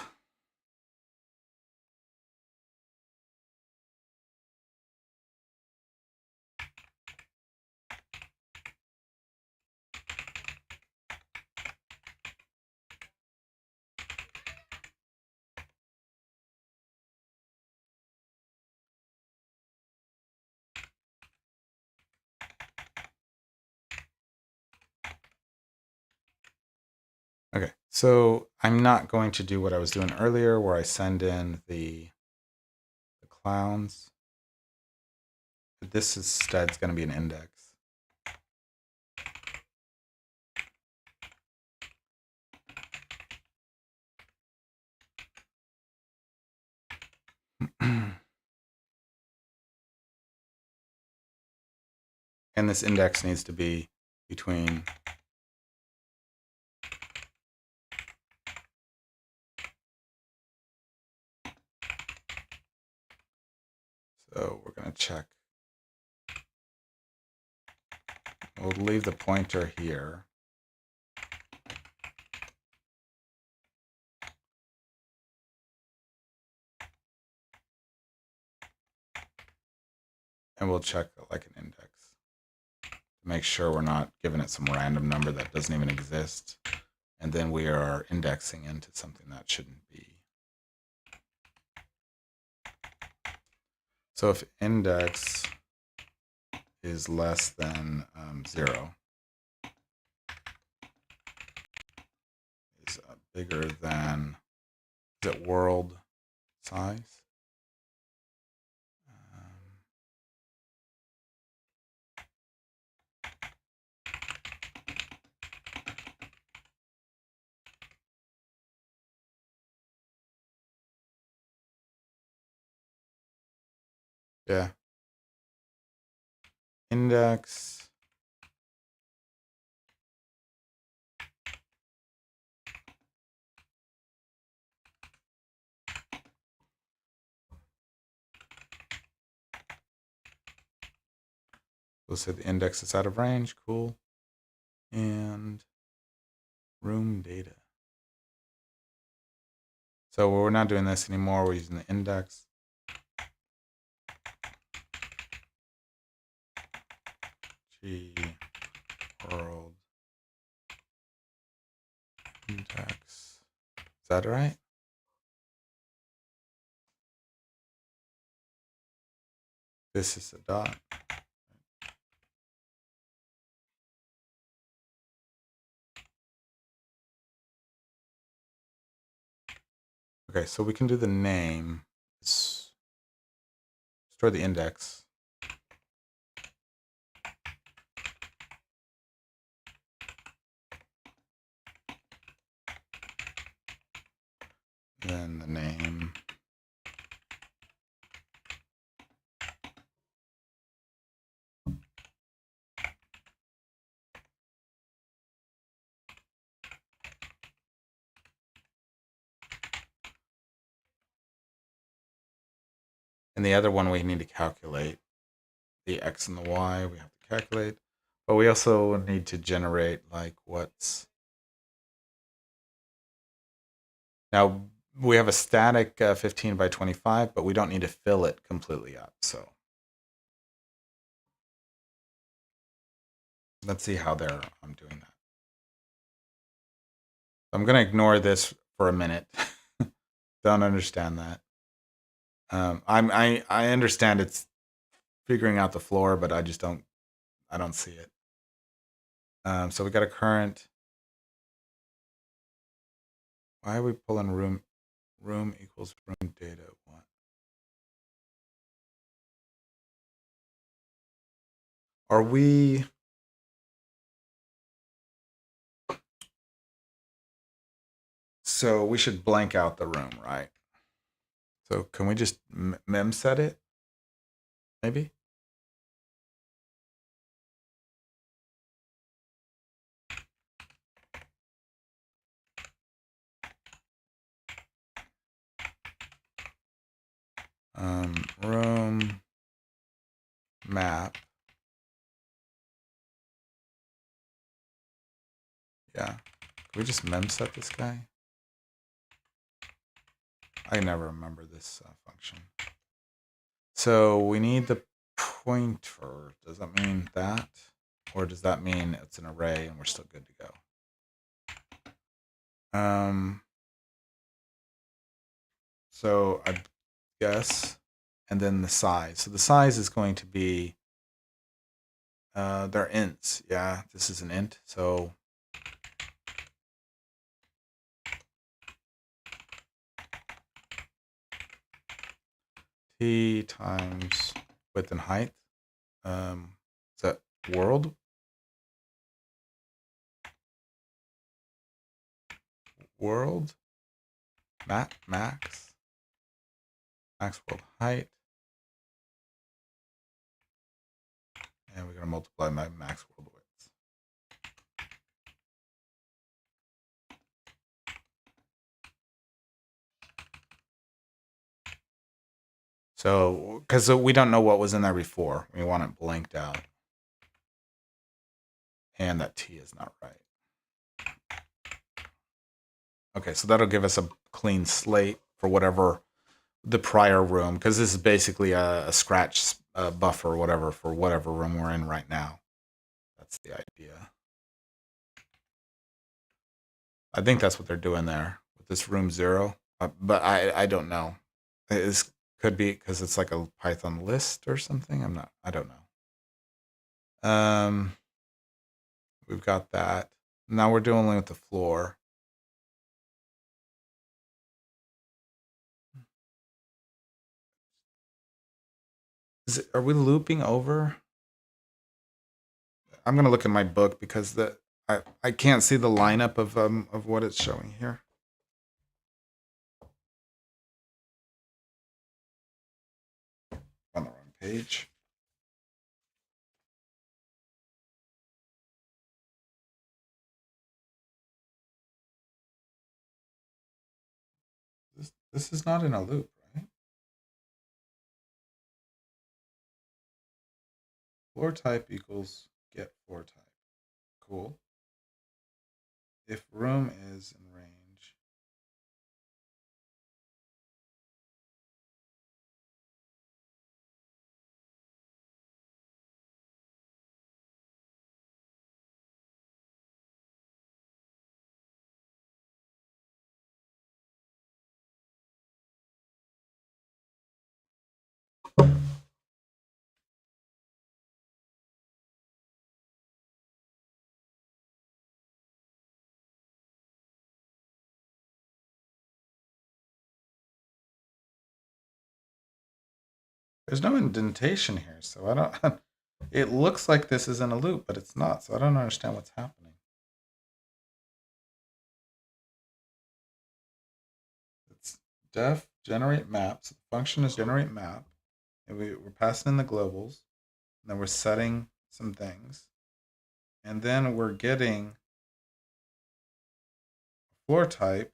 So I'm not going to do what I was doing earlier where I send in the clowns. This instead is going to be an index. And this index needs to be between so we're going to check. We'll leave the pointer here. And we'll check like an index to make sure we're not giving it some random number that doesn't even exist. And then we are indexing into something that shouldn't be. So if index is less than 0, is bigger than, is it world size? Yeah. Index we'll say the index is out of range. Cool. And room data. So we're not doing this anymore. We're using the index. G world index. Is that right? This is a dot. Okay, so we can do the name. Store the index. Then the name. And the other one we need to calculate. The X and the Y we have to calculate. But we also need to generate like what's. Now we have a static 15 by 25, but we don't need to fill it completely up. So let's see how I'm doing that. I'm going to ignore this for a minute. Don't understand that. I understand it's figuring out the floor, but I don't see it. So we got a current. Why are we pulling room equals room data? What? Are we? So we should blank out the room, right? So can we just mem set it? Maybe? Room map. Yeah. Can we just mem set this guy? I never remember this function. So we need the pointer. Does that mean that? Or does that mean it's an array and we're still good to go? So I guess, and then the size. So the size is going to be, they're ints. Yeah, this is an int. So P times width and height. Is that world? World? Max world height. And we're going to multiply my max world width. So, because we don't know what was in there before, we want it blanked out. And that T is not right. Okay, so that'll give us a clean slate for whatever the prior room, because this is basically a scratch buffer or whatever for whatever room we're in right now. That's the idea. I think that's what they're doing there with this room 0, but I don't know. It could be because it's like a Python list or something. I don't know. We've got that. Now we're dealing with the floor. Are we looping over? I'm gonna look at my book because I can't see the lineup of what it's showing here. On the wrong page. This is not in a loop, right? Floor type equals get floor type. Cool. If room is in range, there's no indentation here, so I don't. It looks like this is in a loop, but it's not, so I don't understand what's happening. It's def generate map. So the function is generate map, and we're passing in the globals, and then we're setting some things, and then we're getting floor type.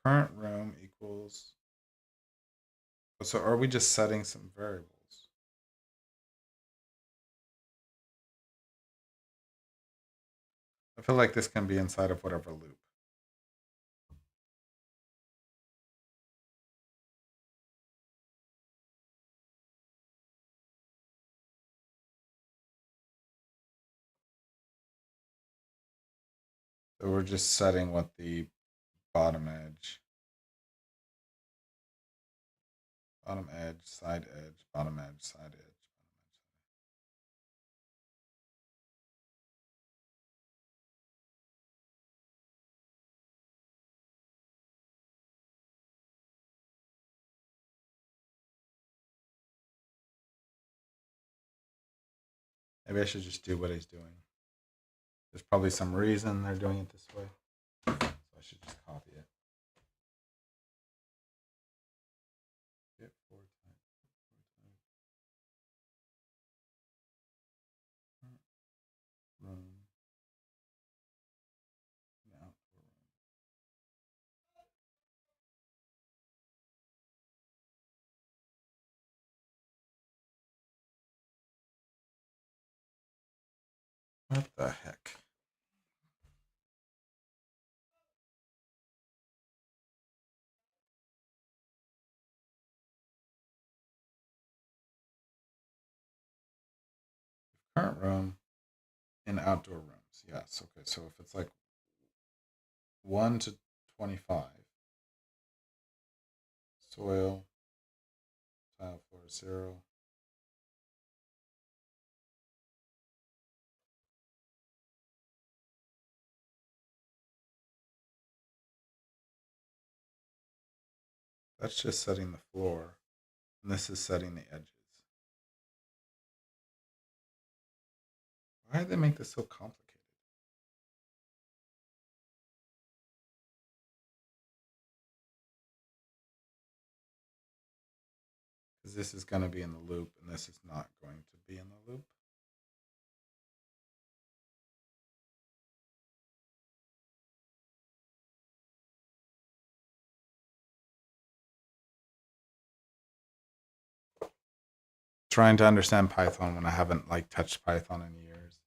Current room equals. So are we just setting some variables? I feel like this can be inside of whatever loop. So we're just setting what the bottom edge, side edge, bottom edge, side edge. Maybe I should just do what he's doing. There's probably some reason they're doing it this way. So I should just copy it. Get floor type. Room. Outdoor room. What the heck? Current room in outdoor rooms. Yes. Okay. So if it's like 1 to 25, soil, tile floor 0. That's just setting the floor, and this is setting the edges. Why did they make this so complicated? Because this is going to be in the loop, and this is not going to be in the loop. Trying to understand Python when I haven't like touched Python in years.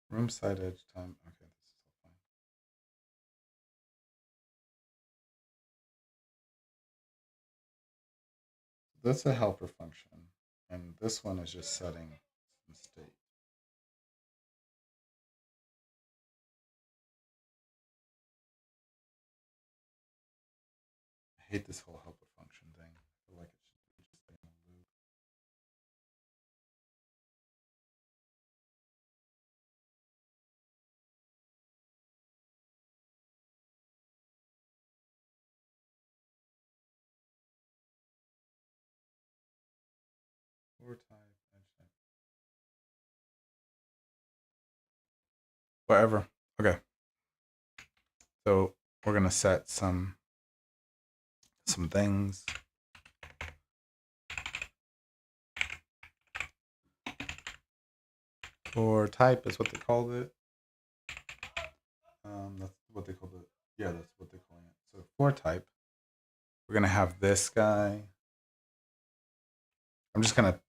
Room side edge time. Okay, this is all fine. That's a helper function, and this one is just setting some state. I hate this whole helper function thing. I feel like it should be just in a loop. Floor type, edge type. Whatever. Okay. So we're gonna set some things. Floor type is what they called it. That's what they called it. Yeah, that's what they're calling it. So floor type. We're gonna have this guy. I'm just gonna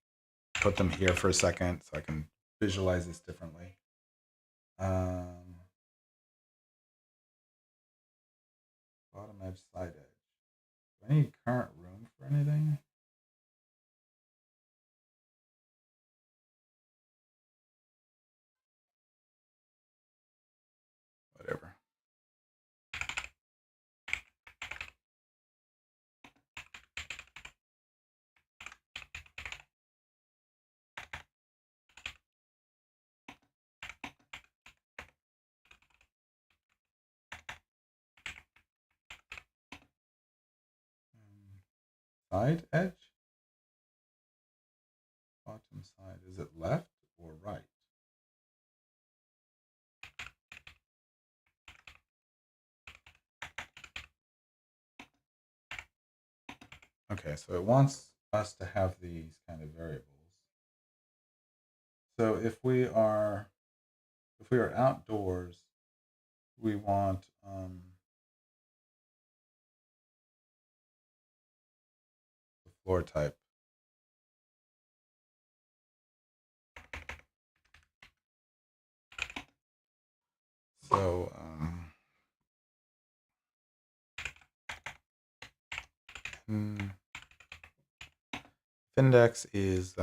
put them here for a second so I can visualize this differently. Bottom edge, side edge. Do I need current room for anything? Whatever. Side edge? Bottom side. Is it left or right? Okay, so it wants us to have these kind of variables. So if we are outdoors, we want the floor type. So index is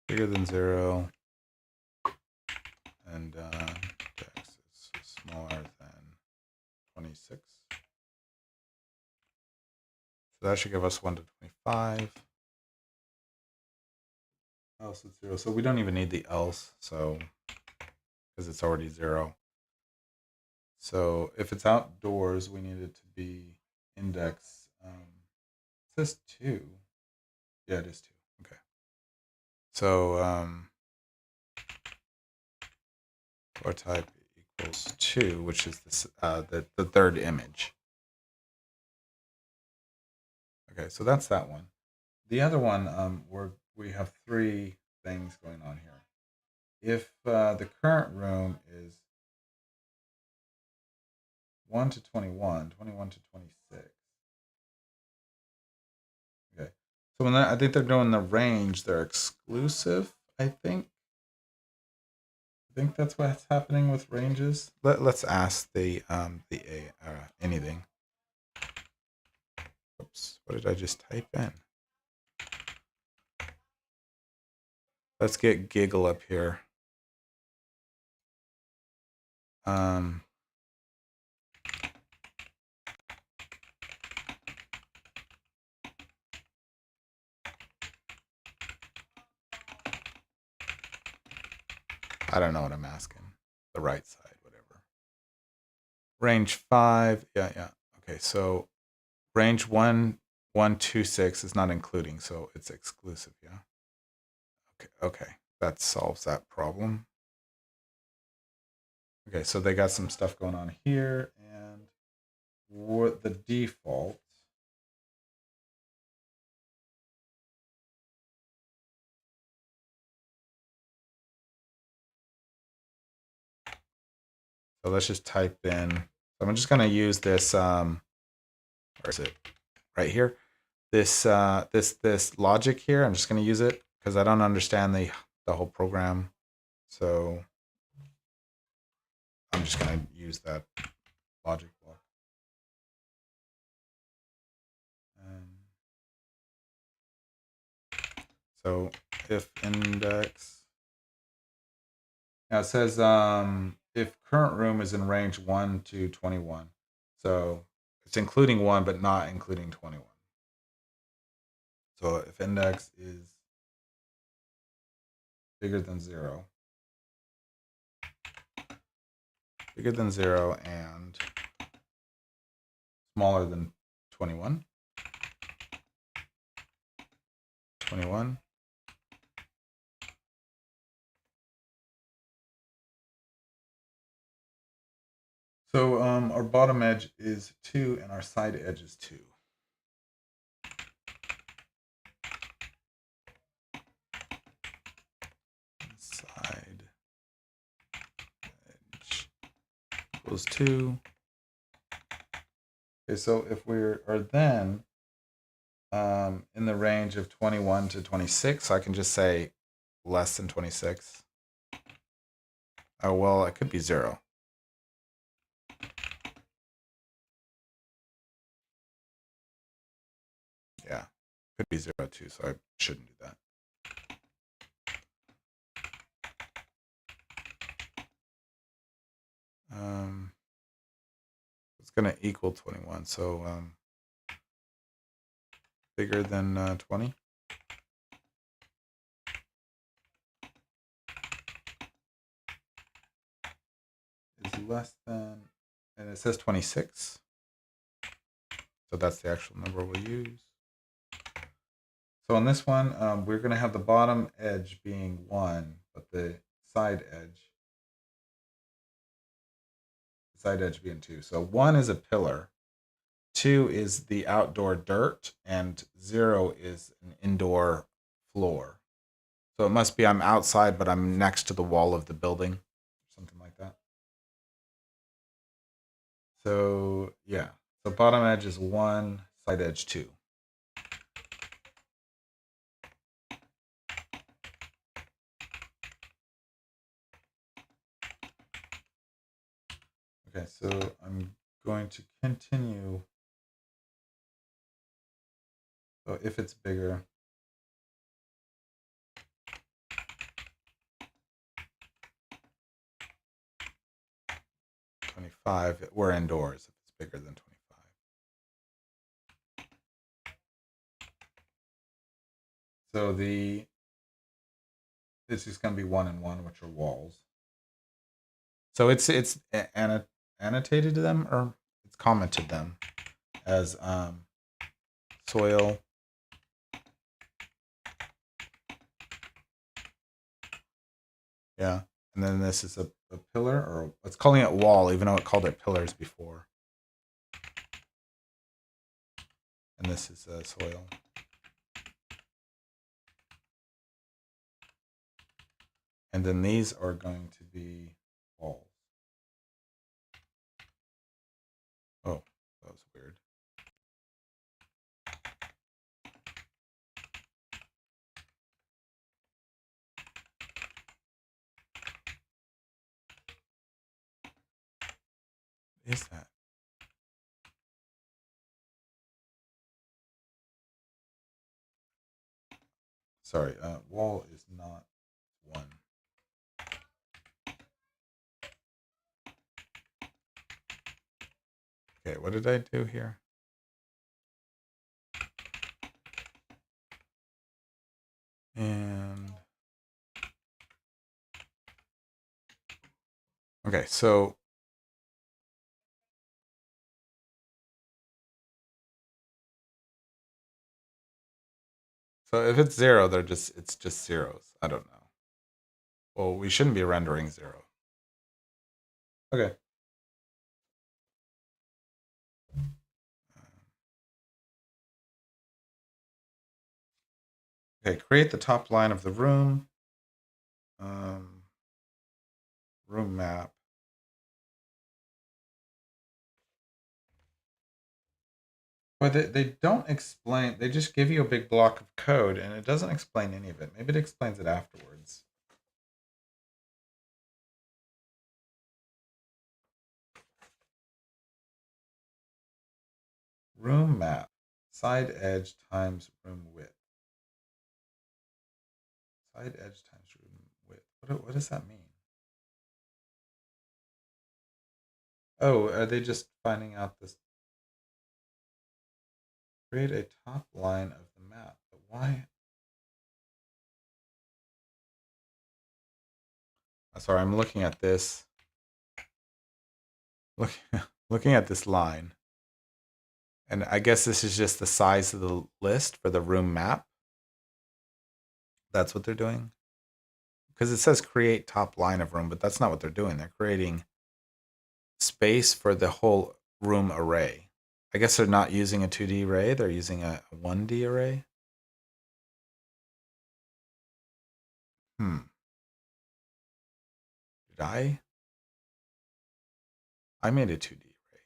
bigger than 0, and index is smaller than 26. So that should give us 1 to 25. Else it's 0. So we don't even need the else, so because it's already 0. So if it's outdoors, we need it to be index. It says 2. Yeah, it is 2. Okay. So floor type equals 2, which is this, the third image. Okay, so that's that one. The other one, we have 3 things going on here. If the current room is 1 to 21, 21 to 26. Okay. So when I think they're doing the range, they're exclusive, I think. I think that's what's happening with ranges. Let's ask the anything. Oops, what did I just type in? Let's get Giggle up here. I don't know what I'm asking. The right side, whatever. Range 5. Yeah. Okay, so range 126 is not including, so it's exclusive, yeah? Okay. That solves that problem. Okay, so they got some stuff going on here, and what the default. So let's just type in. So I'm just going to use this. Where is it? Right here. This this logic here. I'm just going to use it because I don't understand the whole program. So I'm just going to use that logic block. So if index. Now it says if current room is in range 1 to 21. So it's including 1, but not including 21. So if index is bigger than 0, and smaller than 21, 21. So our bottom edge is 2 and our side edge is 2. Side edge equals 2. Okay, so if we are then in the range of 21 to 26, I can just say less than 26. Oh, well, it could be 0. Yeah, could be 0 too, so I shouldn't do that. It's going to equal 21, so bigger than 20. Is less than, and it says 26. So that's the actual number we'll use. So on this one, we're going to have the bottom edge being 1, but the side edge being 2. So 1 is a pillar, 2 is the outdoor dirt, and 0 is an indoor floor. So it must be I'm outside, but I'm next to the wall of the building, something like that. So yeah, so bottom edge is 1, side edge 2. Okay, so I'm going to continue. So if it's bigger, 25, we're indoors if it's bigger than 25. So this is going to be 1 and 1, which are walls. So it's annotated them, or it's commented them as soil Yeah. And then this is a pillar, or it's calling it wall, even though it called it pillars before. And this is soil. And then these are going to be walls. Oh, that was weird. What is that? Sorry, wall is not 1. Okay, what did I do here? And okay, so if it's 0, it's just zeros. I don't know. Well, we shouldn't be rendering 0. Okay. Okay, create the top line of the room. Room map. But they don't explain. They just give you a big block of code, and it doesn't explain any of it. Maybe it explains it afterwards. Room map. Side edge times room width. Side edge times room width. What does that mean? Oh, are they just finding out this? Create a top line of the map. But why? Sorry, I'm looking at this. Looking at this line. And I guess this is just the size of the list for the room map. That's what they're doing. Because it says create top line of room, but that's not what they're doing. They're creating space for the whole room array. I guess they're not using a 2D array. They're using a 1D array. Did I? I made a 2D array.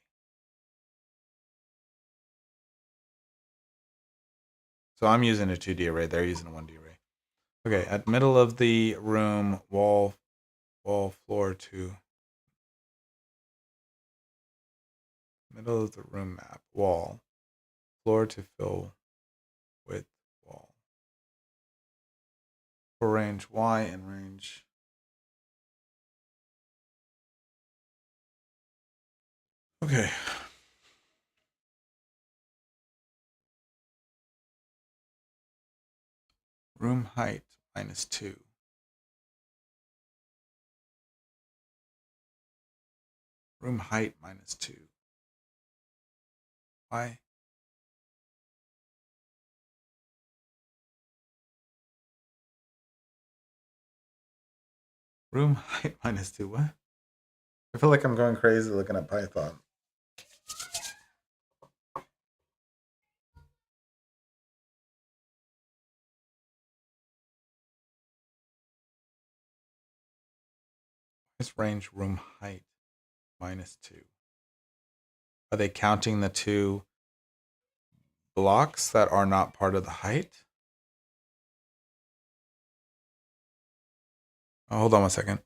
So I'm using a 2D array. They're using a 1D array. Okay, at middle of the room, wall, floor to middle of the room map, wall, floor to fill with wall. For range Y and range. Okay. Room height -2. Room height -2. Why? Room height -2. What? I feel like I'm going crazy looking at Python. Is range room height -2? Are they counting the 2 blocks that are not part of the height? Oh, hold on 1 second.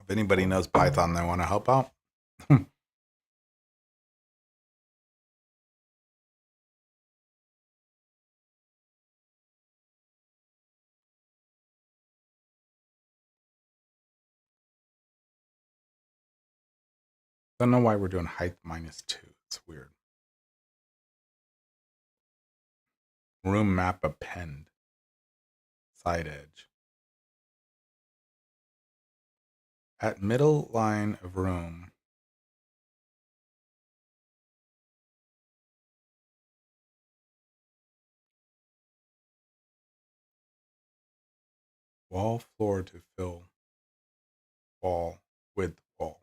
If anybody knows Python, they want to help out. Don't know why we're doing height -2. It's weird. Room map append. Side edge. At middle line of room. Wall floor to fill. Wall with wall.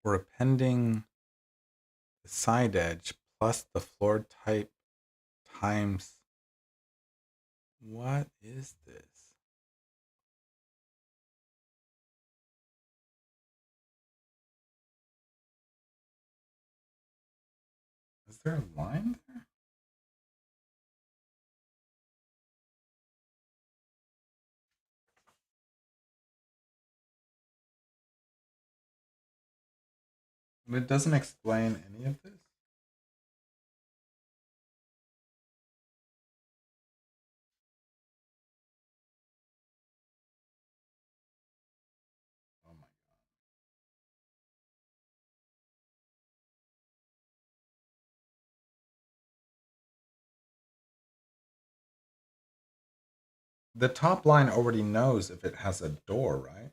We're appending the side edge plus the floor type times. What is this? Is there a line there? But it doesn't explain any of this. Oh my god. The top line already knows if it has a door, right?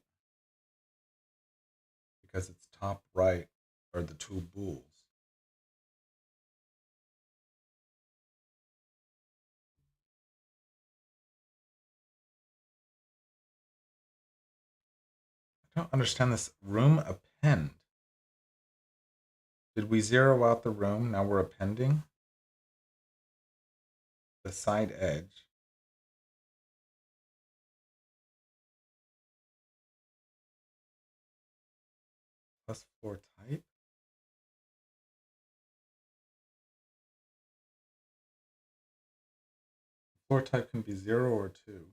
Because it's top right are the two bools. I don't understand this room append. Did we zero out the room? Now we're appending the side edge. Plus floor type. Floor type can be 0 or 2.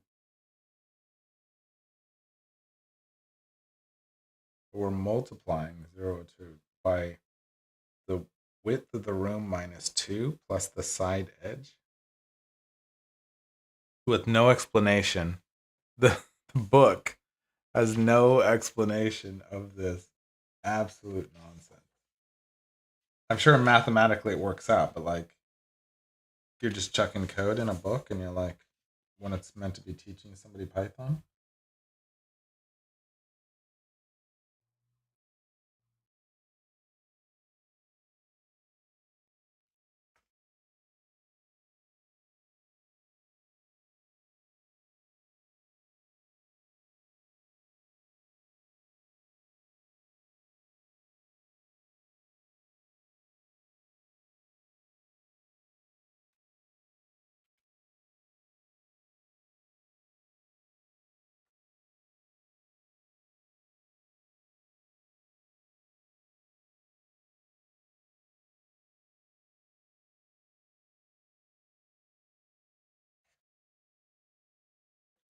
We're multiplying 0 or 2 by the width of the room minus 2 plus the side edge. With no explanation. The book has no explanation of this absolute nonsense. I'm sure mathematically it works out, but like you're just chucking code in a book and you're like, when it's meant to be teaching somebody Python.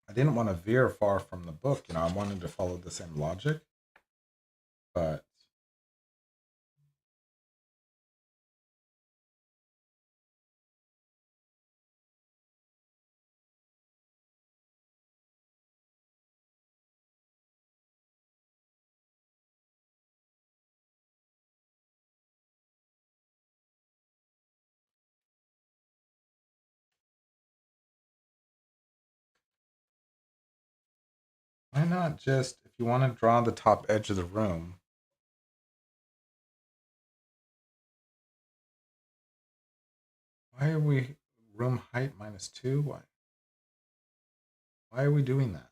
I didn't want to veer far from the book, I wanted to follow the same logic, but why not just, if you want to draw the top edge of the room, why are we room height minus 2? Why are we doing that?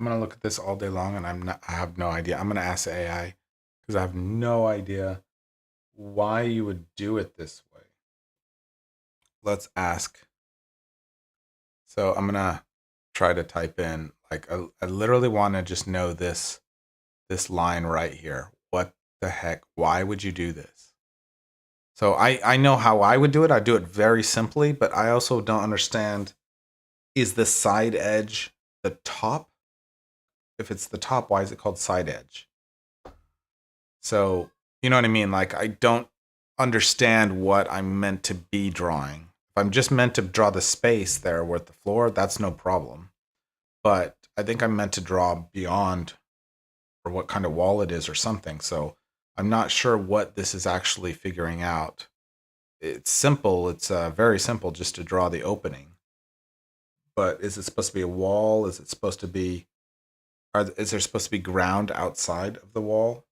I'm gonna look at this all day long, and I have no idea. I'm gonna ask AI because I have no idea why you would do it this way. Let's ask. So I'm gonna try to type in like I literally want to just know this line right here. What the heck? Why would you do this? So I know how I would do it. I do it very simply, but I also don't understand, is the side edge the top? If it's the top, why is it called side edge? So, you know what I mean? Like, I don't understand what I'm meant to be drawing. If I'm just meant to draw the space there with the floor, that's no problem. But I think I'm meant to draw beyond, or what kind of wall it is or something. So I'm not sure what this is actually figuring out. It's simple. It's very simple just to draw the opening. But is it supposed to be a wall? Is it supposed to be, is there supposed to be ground outside of the wall?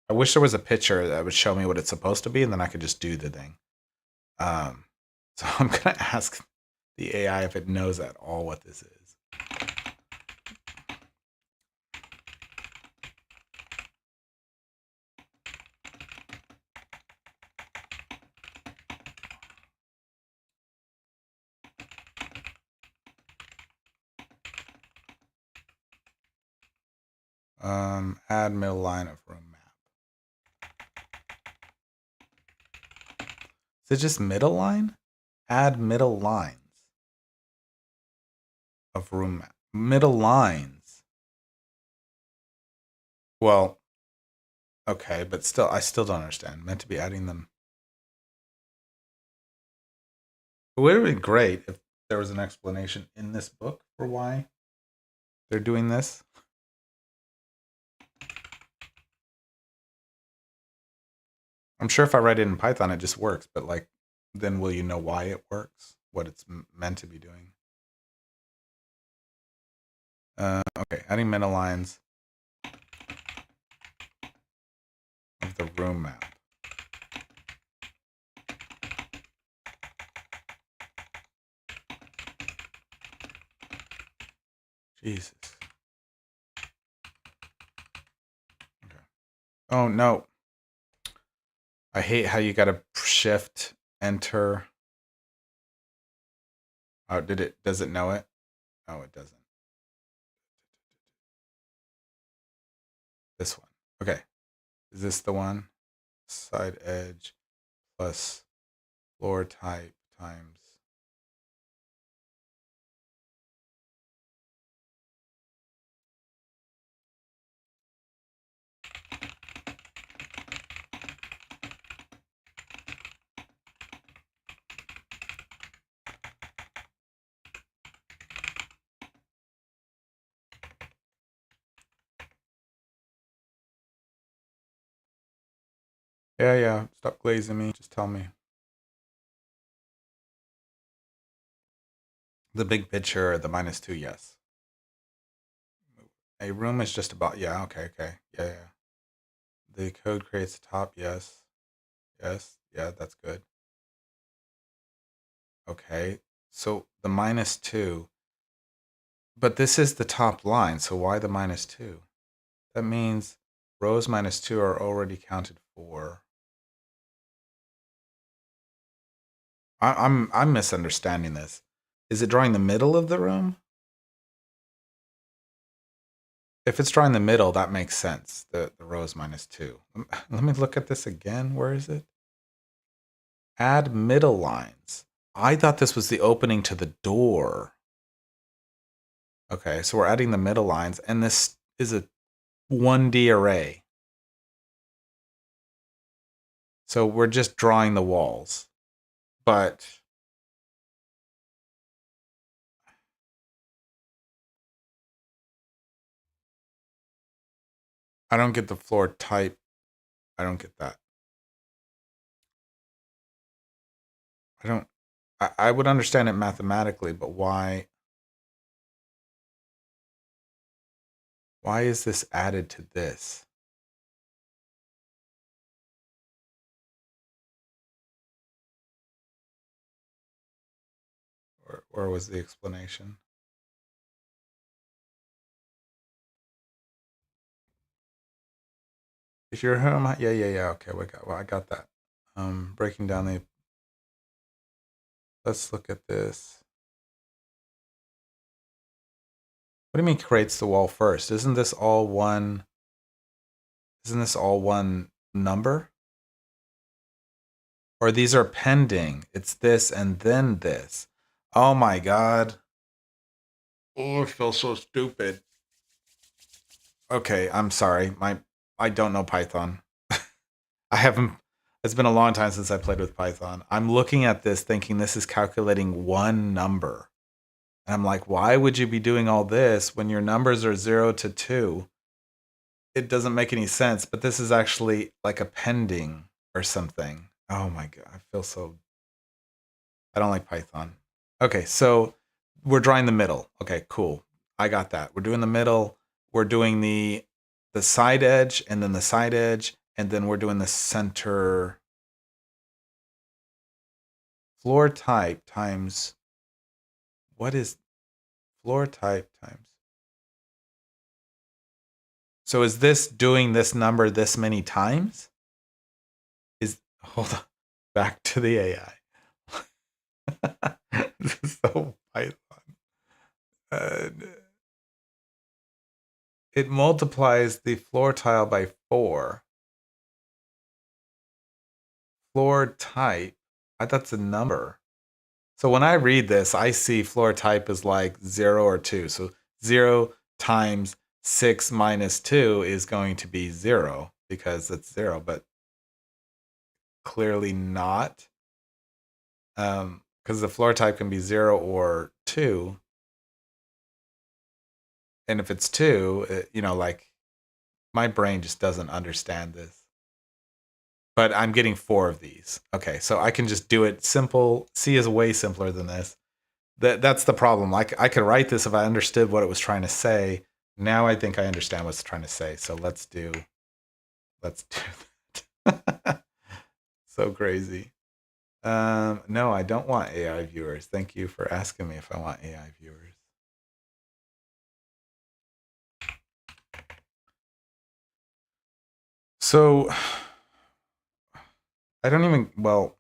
I wish there was a picture that would show me what it's supposed to be, and then I could just do the thing. Um, so I'm gonna ask the AI if it knows at all what this is. Add middle line of room map. Is it just middle line? Add middle lines of room map. Middle lines. Well, okay, but still, I still don't understand. Meant to be adding them. It would have been great if there was an explanation in this book for why they're doing this. I'm sure if I write it in Python, it just works, but like, then will you know why it works? What it's meant to be doing? Okay, adding meta lines of the room map. Jesus. Okay. Oh no. I hate how you gotta shift, enter. Oh, does it know it? Oh, it doesn't. This one. Okay. Is this the one? Side edge plus floor type times. Yeah. Stop glazing me. Just tell me. The big picture, the -2, yes. A room is just about, yeah, okay. Yeah. The code creates the top, yes. Yeah, that's good. Okay, so the -2, but this is the top line, so why the -2? That means rows -2 are already counted for. I'm misunderstanding this. Is it drawing the middle of the room? If it's drawing the middle, that makes sense. The rows -2. Let me look at this again. Where is it? Add middle lines. I thought this was the opening to the door. Okay, so we're adding the middle lines, and this is a 1D array. So we're just drawing the walls. But I don't get the floor type. I don't get that. I don't. I would understand it mathematically, but why? Why is this added to this? Or was the explanation? If you're home, yeah. Okay, I got that. Breaking down the. Let's look at this. What do you mean creates the wall first? Isn't this all one? Isn't this all one number? Or these are pending. It's this and then this. Oh my god. Oh, I feel so stupid. Okay, I'm sorry. I don't know Python. I haven't. It's been a long time since I played with Python. I'm looking at this thinking this is calculating one number. And I'm like, why would you be doing all this when your numbers are 0 to 2? It doesn't make any sense, but this is actually like a pending or something. Oh my god, I feel so. I don't like Python. Okay, so we're drawing the middle. Okay, cool. I got that. We're doing the middle. We're doing the side edge and then the side edge, and then we're doing the center floor type times. What is floor type times? So is this doing this number this many times? Hold on. Back to the AI. This is so Python. It multiplies the floor tile by 4. Floor type. That's a number. So when I read this, I see floor type as like 0 or 2. So 0 times 6 minus 2 is going to be 0 because it's 0, but clearly not. Because the floor type can be 0 or 2. And if it's 2, like my brain just doesn't understand this. But I'm getting 4 of these. Okay, so I can just do it simple. C is way simpler than this. That's the problem. Like I could write this if I understood what it was trying to say. Now I think I understand what it's trying to say. So let's do that. So crazy. No, I don't want AI viewers. Thank you for asking me if I want AI viewers. So I don't even, well,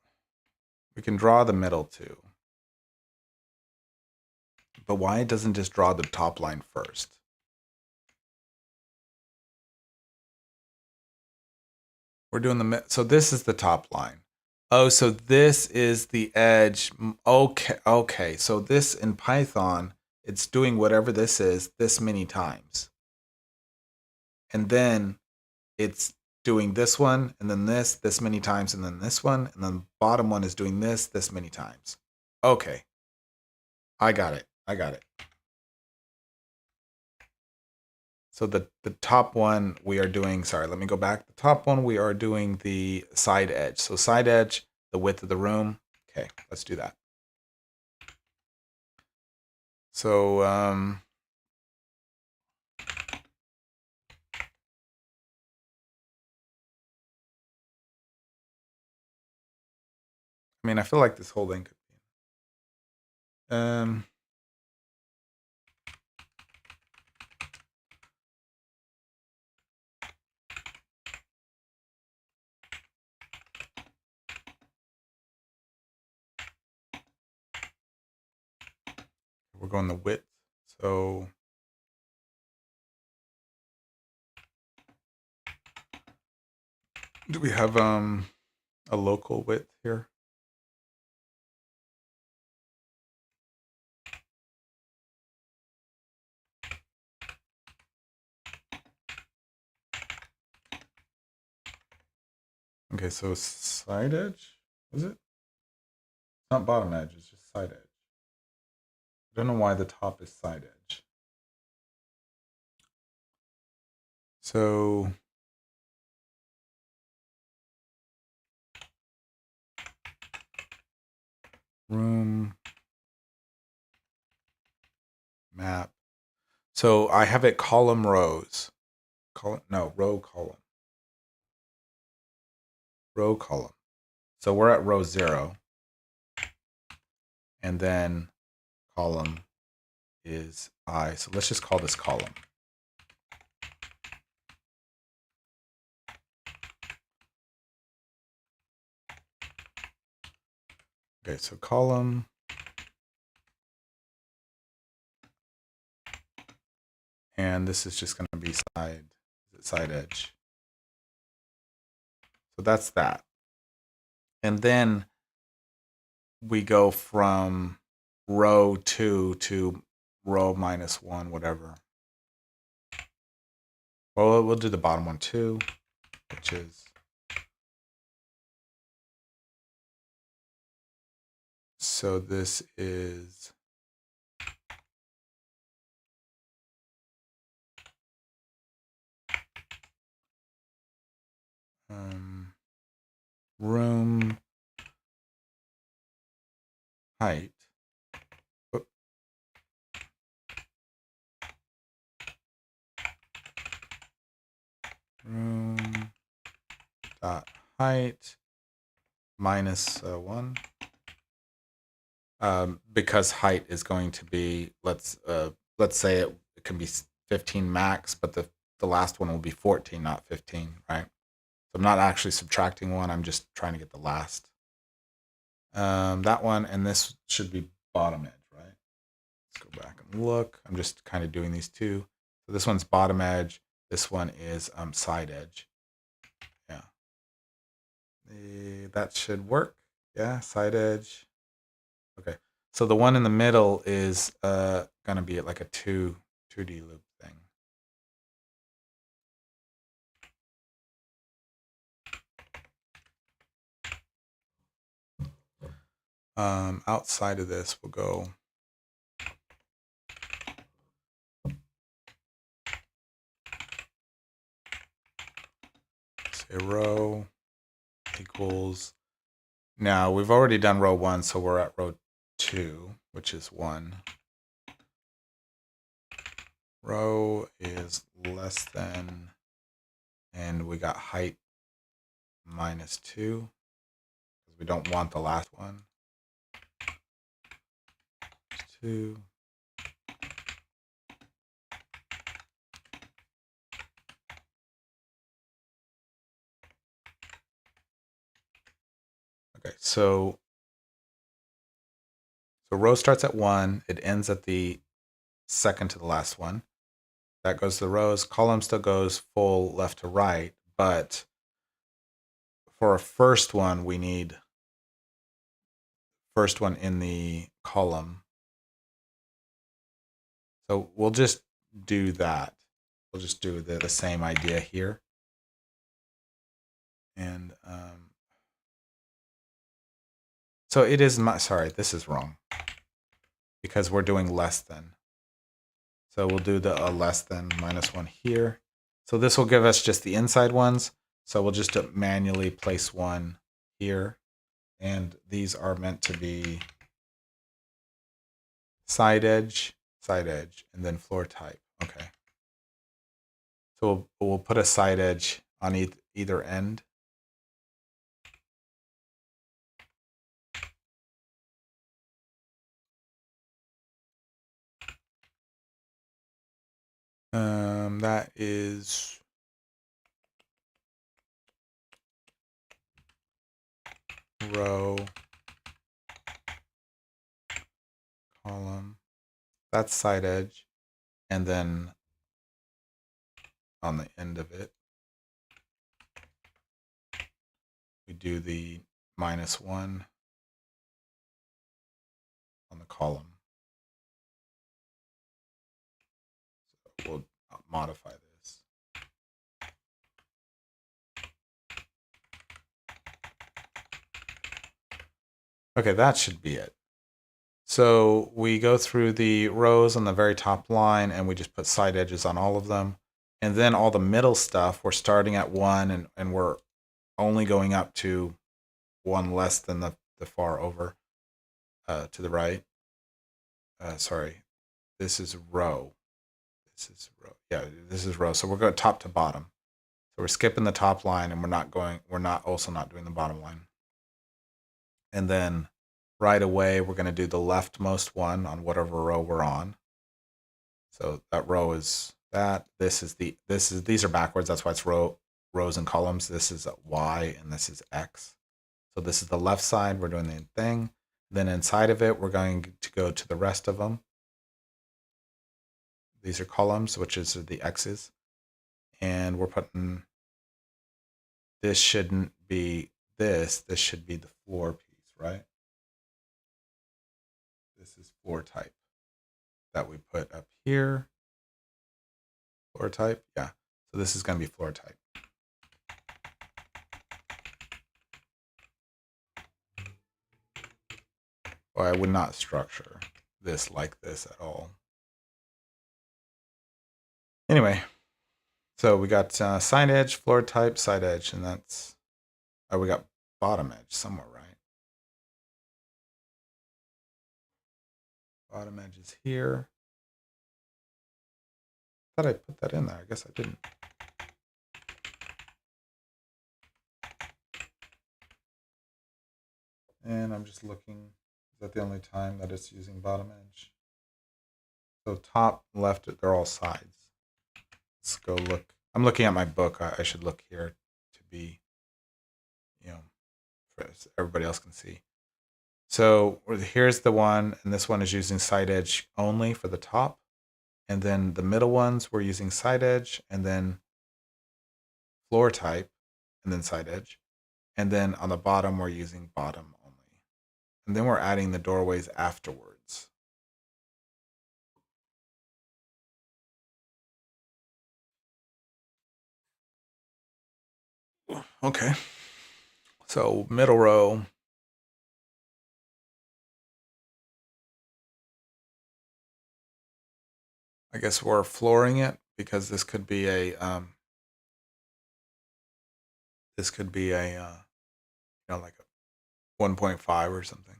we can draw the middle too. But why it doesn't just draw the top line first? We're doing so this is the top line. Oh, so this is the edge. Okay. So this in Python, it's doing whatever this is this many times. And then it's doing this one, and then this many times, and then this one, and then the bottom one is doing this many times. Okay. I got it. So the top one we are doing, sorry, let me go back. The top one we are doing the side edge. So side edge, the width of the room. Okay, let's do that. So I mean, I feel like this whole thing could be. We're going the width. So do we have a local width here? Okay, so side edge, is it? It's not bottom edge, it's just side edge. I don't know why the top is side edge. So room map. So I have it column rows. Row column. Row column. So we're at row 0. And then column is I. So let's just call this column. Okay, so column. And this is just going to be side edge. So that's that. And then we go from row 2 to row -1, whatever. Well, we'll do the bottom one too, which is so this is room height. Whoop. Room dot height -1. Because height is going to be, let's say it can be 15 max, but the last one will be 14, not 15, right? So I'm not actually subtracting one. I'm just trying to get the last. That one, and this should be bottom edge, right? Let's go back and look. I'm just kind of doing these two. So this one's bottom edge. This one is side edge. Yeah. That should work. Yeah, side edge. Okay. So the one in the middle is going to be like a 2D loop thing. Outside of this, we'll go say row equals. Now we've already done row 1, so we're at row 2, which is 1. Row is less than, and we got height -2 because we don't want the last one. 2. Okay, so row starts at 1, it ends at the second to the last one. That goes to the rows. Column still goes full left to right, but for a first one, we need first one in the column. So we'll just do that. We'll just do the same idea here. And so it is sorry, this is wrong because we're doing less than. So we'll do the less than -1 here. So this will give us just the inside ones. So we'll just manually place one here. And these are meant to be side edge, and then floor type. Okay. So we'll put a side edge on either end. That is row, column. That's side edge. And then on the end of it, we do the -1 on the column. So we'll modify this. Okay, that should be it. So we go through the rows on the very top line and we just put side edges on all of them. And then all the middle stuff, we're starting at 1 and we're only going up to 1 less than the far over to the right. Sorry, this is row. This is row. Yeah, this is row. So we're going top to bottom. So we're skipping the top line and we're also not doing the bottom line. And then right away, we're going to do the leftmost one on whatever row we're on. So that row is that. These are backwards. That's why it's rows and columns. This is Y and this is X. So this is the left side. We're doing the thing. Then inside of it, we're going to go to the rest of them. These are columns, which is the X's. And we're putting, this shouldn't be this should be the floor piece, right? This is floor type that we put up here. Floor type, yeah. So this is going to be floor type. Well, I would not structure this like this at all. Anyway, so we got side edge, floor type, side edge, and that's, oh, we got bottom edge somewhere, right? Bottom edge is here. I thought I put that in there. I guess I didn't. And I'm just looking, is that the only time that it's using bottom edge? So top, left, they're all sides. Let's go look. I'm looking at my book. I should look here to be, you know, so everybody else can see. So here's the one, and this one is using side edge only for the top. And then the middle ones, we're using side edge, and then floor type, and then side edge. And then on the bottom, we're using bottom only. And then we're adding the doorways afterwards. Okay. So middle row. I guess we're flooring it because this could be a you know, like a 1.5 or something.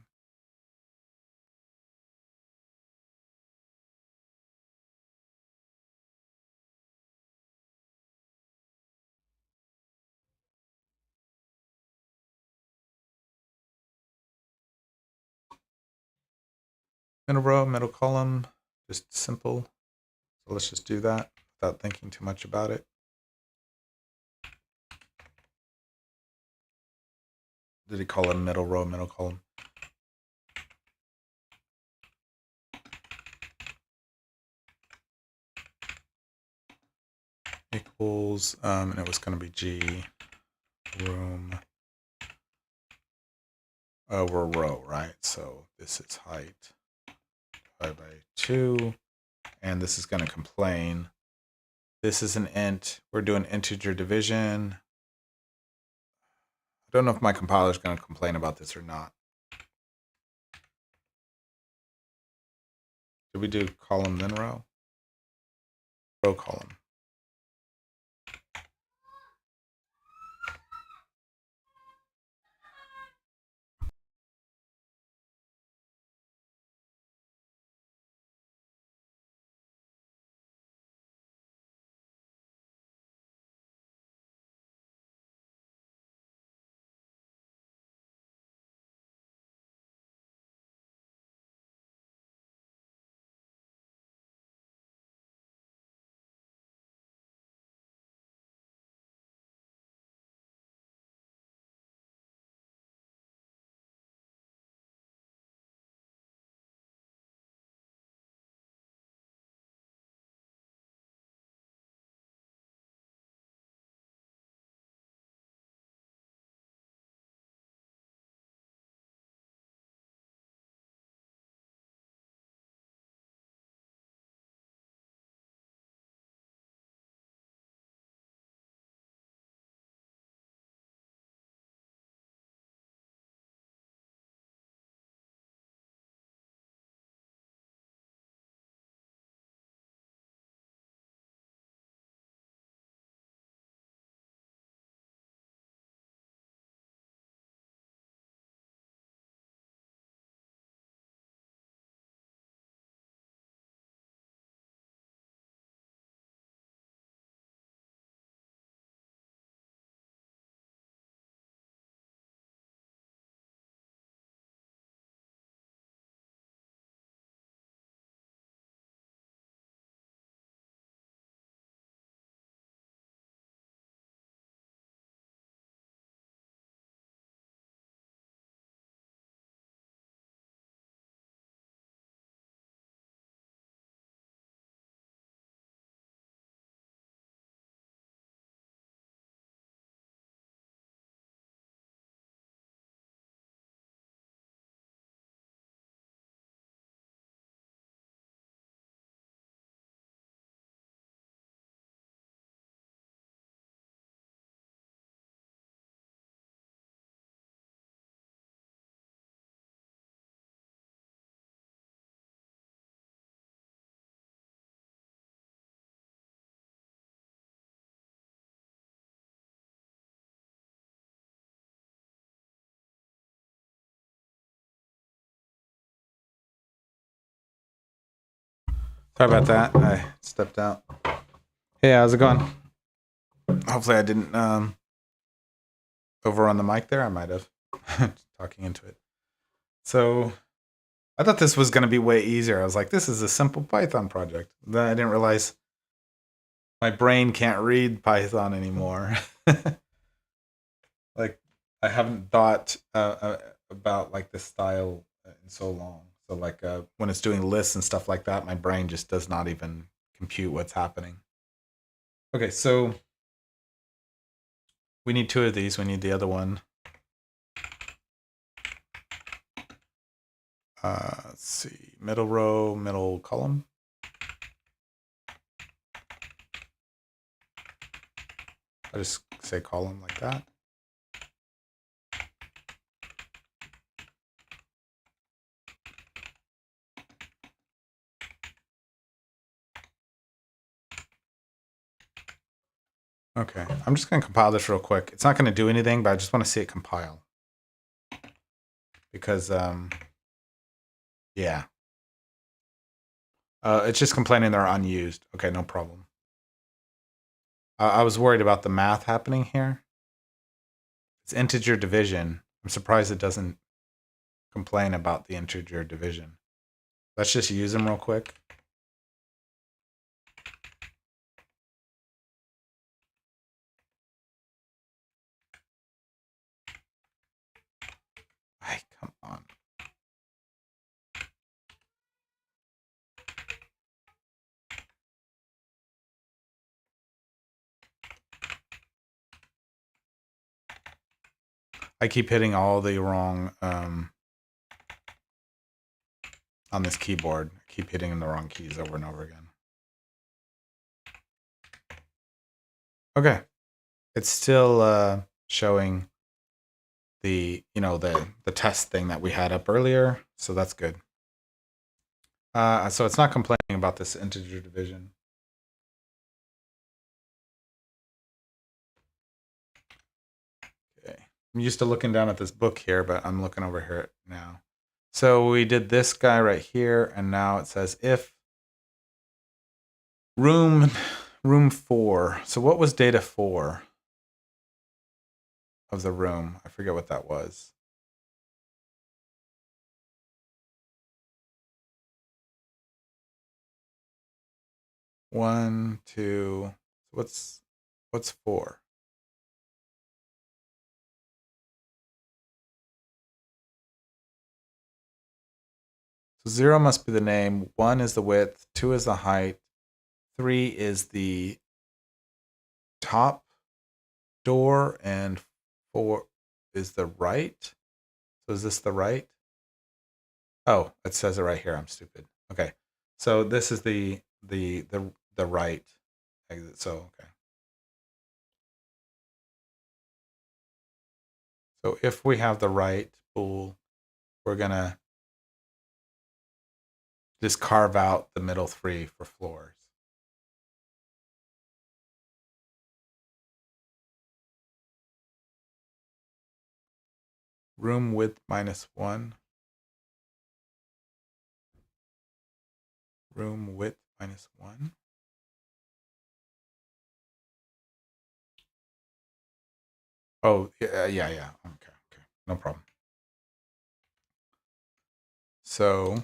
Middle row, middle column, just simple. So let's just do that without thinking too much about it. Did he call it middle row, middle column? Equals, and it was going to be G room over row, right? So this is height divided by 2, and this is going to complain. This is an int. We're doing integer division. I don't know if my compiler is going to complain about this or not. Did we do column then row? Row column. Sorry about that. I stepped out. Hey, how's it going? Hopefully I didn't overrun the mic there. I might have. Talking into it. So I thought this was going to be way easier. I was like, this is a simple Python project. Then I didn't realize my brain can't read Python anymore. Like I haven't thought about like this style in so long. So like when it's doing lists and stuff like that, my brain just does not even compute what's happening. Okay, so we need two of these. We need the other one. Let's see, middle row, middle column. I just say column like that. Okay, I'm just going to compile this real quick. It's not going to do anything, but I just want to see it compile. Because, yeah. It's just complaining they're unused. Okay, no problem. I was worried about the math happening here. It's integer division. I'm surprised it doesn't complain about the integer division. Let's just use them real quick. Ay, come on. I keep hitting all the wrong on this keyboard. I keep hitting the wrong keys over and over again. Okay, it's still showing the the test thing that we had up earlier, so that's good. So it's not complaining about this integer division. Okay, I'm used to looking down at this book here, but I'm looking over here now. So we did this guy right here, and now it says if room 4. So what was data 4 of the room? I forget what that was. One, two. What's 4? So 0 must be the name, 1 is the width, 2 is the height, 3 is the top door, and 4 is the right. So is this the right? Oh, it says it right here. I'm stupid. Okay. So this is the right exit. So okay. So if we have the right bool, we're gonna just carve out the middle 3 for floors. Room width -1. Room width -1. Oh, yeah. Okay. No problem. So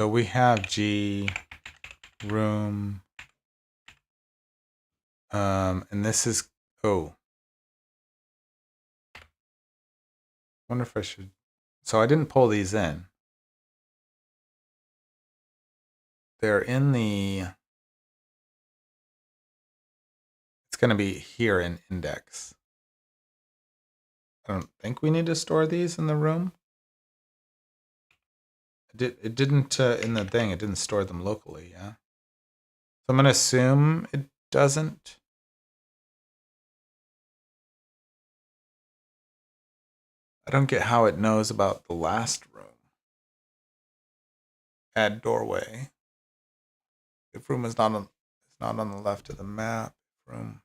we have G room, and this is, oh, wonder if I should, so I didn't pull these in. They're in the, it's going to be here in index. I don't think we need to store these in the room. It didn't, in the thing, it didn't store them locally, yeah? So I'm going to assume it doesn't. I don't get how it knows about the last room. Add doorway. If room is not not on the left of the map. Room.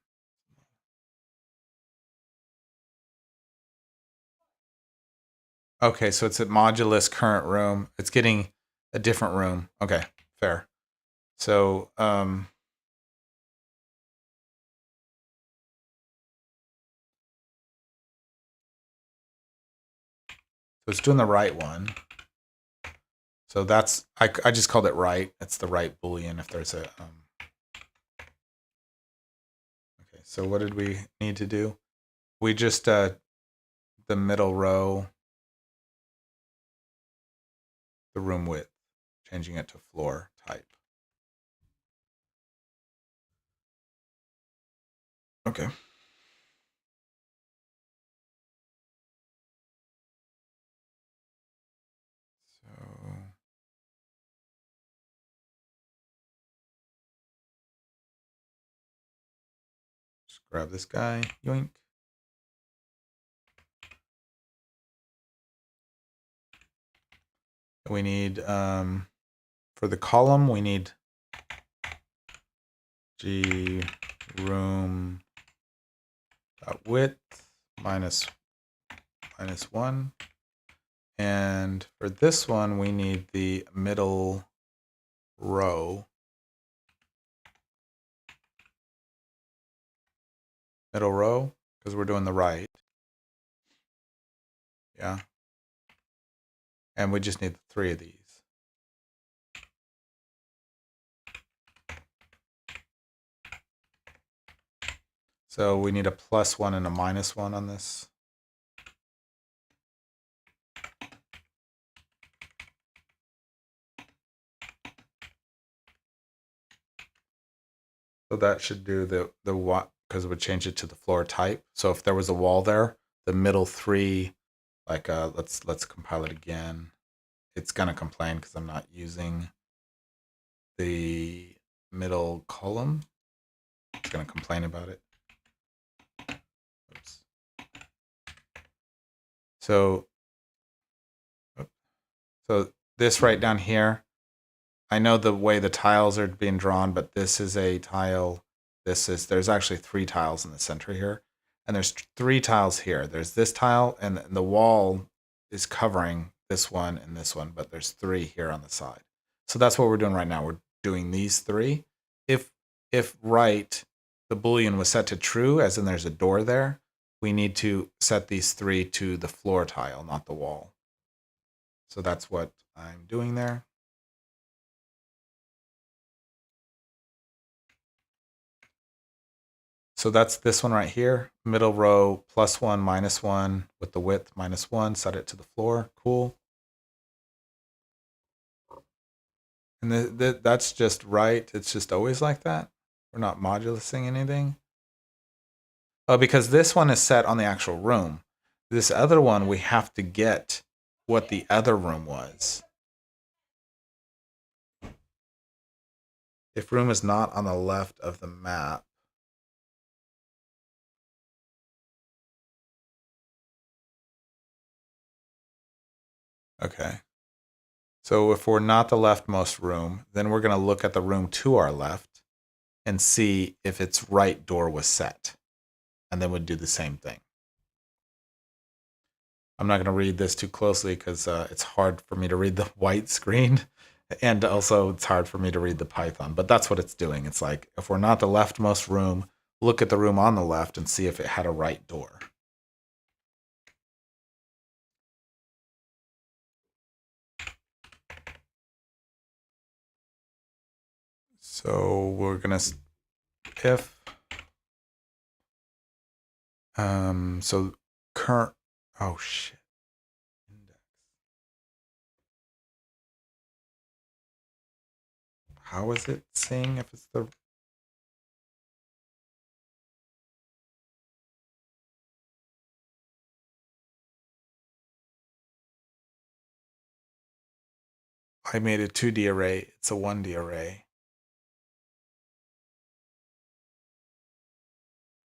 Okay, so it's at modulus current room. It's getting a different room. Okay, fair. So, so it's doing the right one. So that's, I just called it right. It's the right Boolean if there's a, okay, so what did we need to do? We just, the middle row, the room width, changing it to floor type. Okay. So just grab this guy, yoink. We need, for the column, we need g room width minus 1. And for this one, we need the middle row. Middle row, because we're doing the right. Yeah. And we just need 3 of these. So we need a +1 and a -1 on this. So that should do the what, because it would change it to the floor type. So if there was a wall there, the middle 3, like let's compile it again. It's gonna complain because I'm not using the middle column. It's gonna complain about it. Oops. So this right down here, I know the way the tiles are being drawn, but this is a tile. There's actually 3 tiles in the center here. And there's 3 tiles here. There's this tile, and the wall is covering this one and this one, but there's 3 here on the side. So that's what we're doing right now. We're doing these 3. If right, the Boolean was set to true, as in there's a door there, we need to set these 3 to the floor tile, not the wall. So that's what I'm doing there. So that's this one right here, middle row, +1, -1, with the width -1, set it to the floor, cool. And that's just right, it's just always like that? We're not modulusing anything? Oh, because this one is set on the actual room. This other one, we have to get what the other room was. If room is not on the left of the map, okay. So if we're not the leftmost room, then we're going to look at the room to our left and see if its right door was set. And then we'd do the same thing. I'm not going to read this too closely because it's hard for me to read the white screen. And also it's hard for me to read the Python. But that's what it's doing. It's like, if we're not the leftmost room, look at the room on the left and see if it had a right door. So we're going to, if, so current, oh shit. Index. How is it saying if it's the, I made a 2D array, it's a 1D array.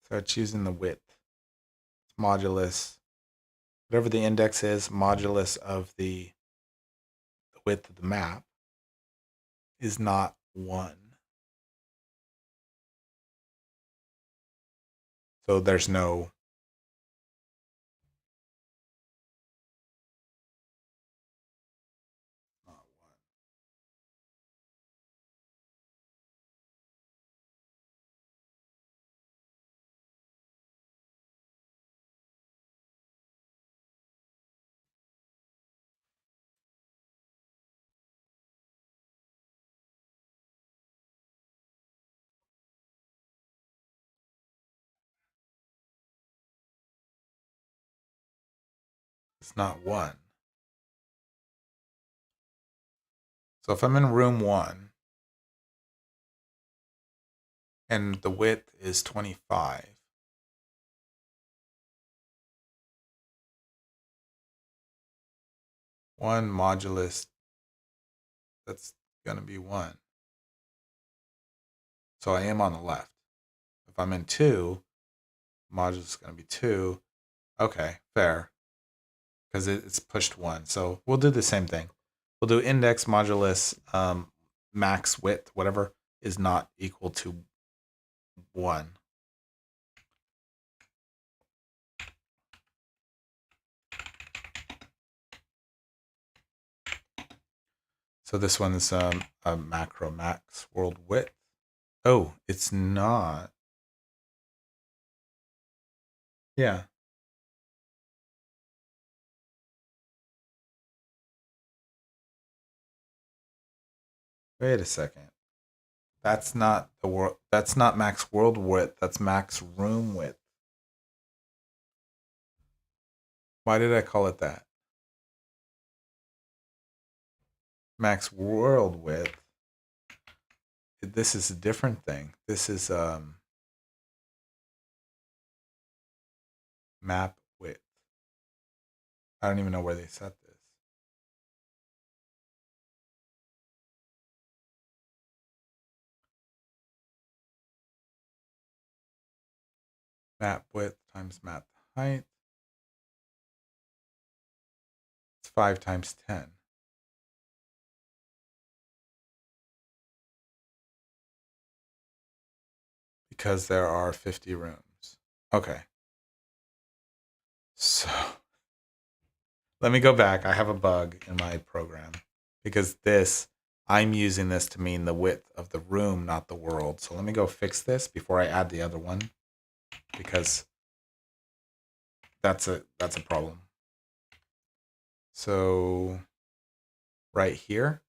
So it's using the width. It's modulus, whatever the index is, modulus of the width of the map is not 1. So there's no it's not 1. So if I'm in room 1 and the width is 25, one modulus, that's going to be 1. So I am on the left. If I'm in 2, modulus is going to be 2. Okay, fair. Because it's pushed 1. So we'll do the same thing. We'll do index modulus max width, whatever, is not equal to 1. So this one is a macro max world width. Oh, it's not. Yeah. Wait a second. That's not the world. That's not max world width. That's max room width. Why did I call it that? Max world width. This is a different thing. This is map width. I don't even know where they set this. Map width times map height. It's 5 times 10. Because there are 50 rooms. Okay. So let me go back. I have a bug in my program because I'm using this to mean the width of the room, not the world. So let me go fix this before I add the other one because that's a problem. So right here,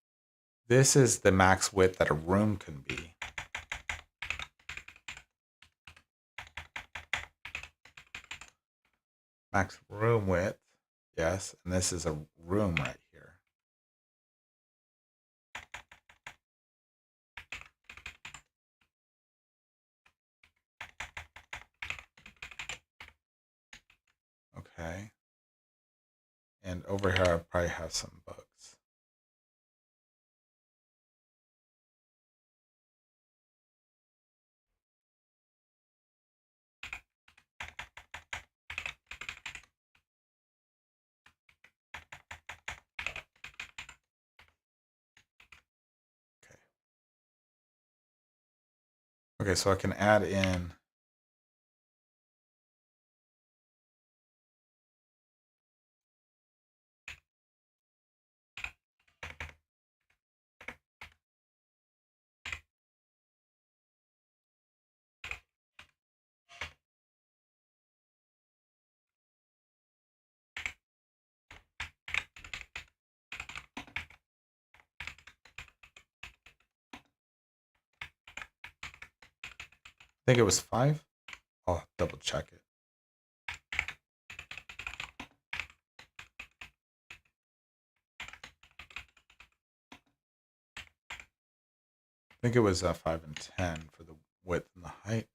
this is the max width that a room can be. Max room width, yes, and this is a room right here. Okay. And over here, I probably have some bugs. Okay, so I can add in I think it was 5. I'll double check it. I think it was 5 and 10 for the width and the height.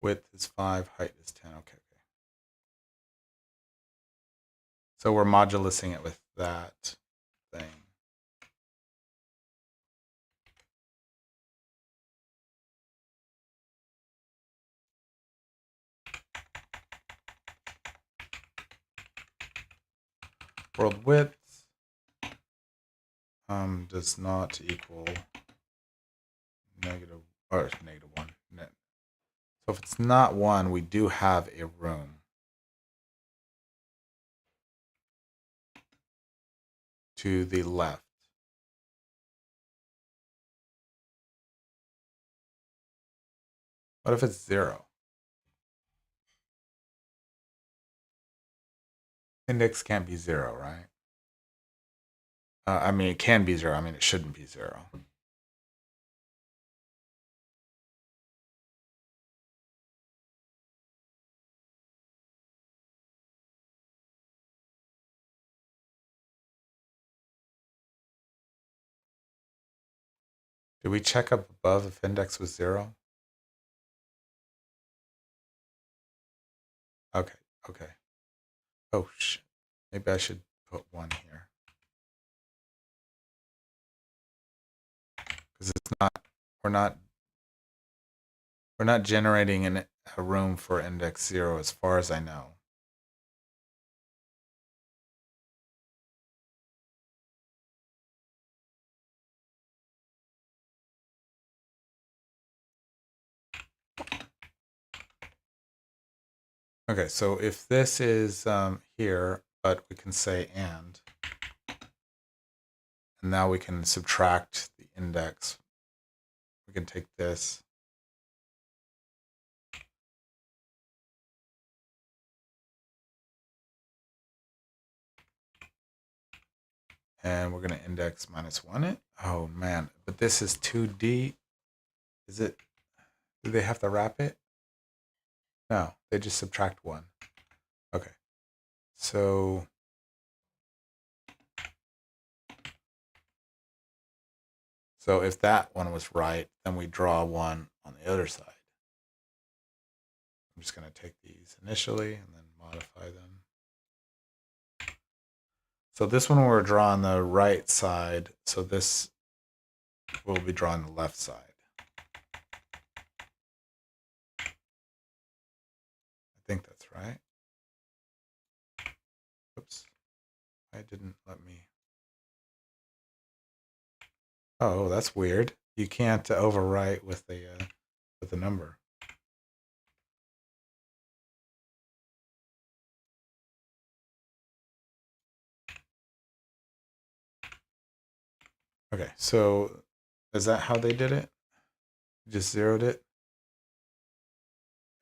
Width is 5, height is 10. Okay. So we're modulusing it with that thing. World width does not equal negative, or negative 1. So if it's not 1, we do have a room. To the left. What if it's 0? Index can't be 0, right? I mean, it can be 0. I mean, it shouldn't be 0. Did we check up above if index was 0? Okay, okay. Oh, shit. Maybe I should put 1 here. Because it's not, we're not generating a room for index 0 as far as I know. Okay, so if this is here, but we can say and now we can subtract the index. We can take this. And we're going to index -1 it. Oh, man. But this is 2D. Is it? Do they have to wrap it? No, they just subtract 1. Okay. So if that one was right, then we draw 1 on the other side. I'm just going to take these initially and then modify them. So this one we're drawing the right side. So this will be drawing the left side. I think that's right. Oops. I didn't let me. Oh, that's weird. You can't overwrite with the number. Okay, so is that how they did it? Just zeroed it?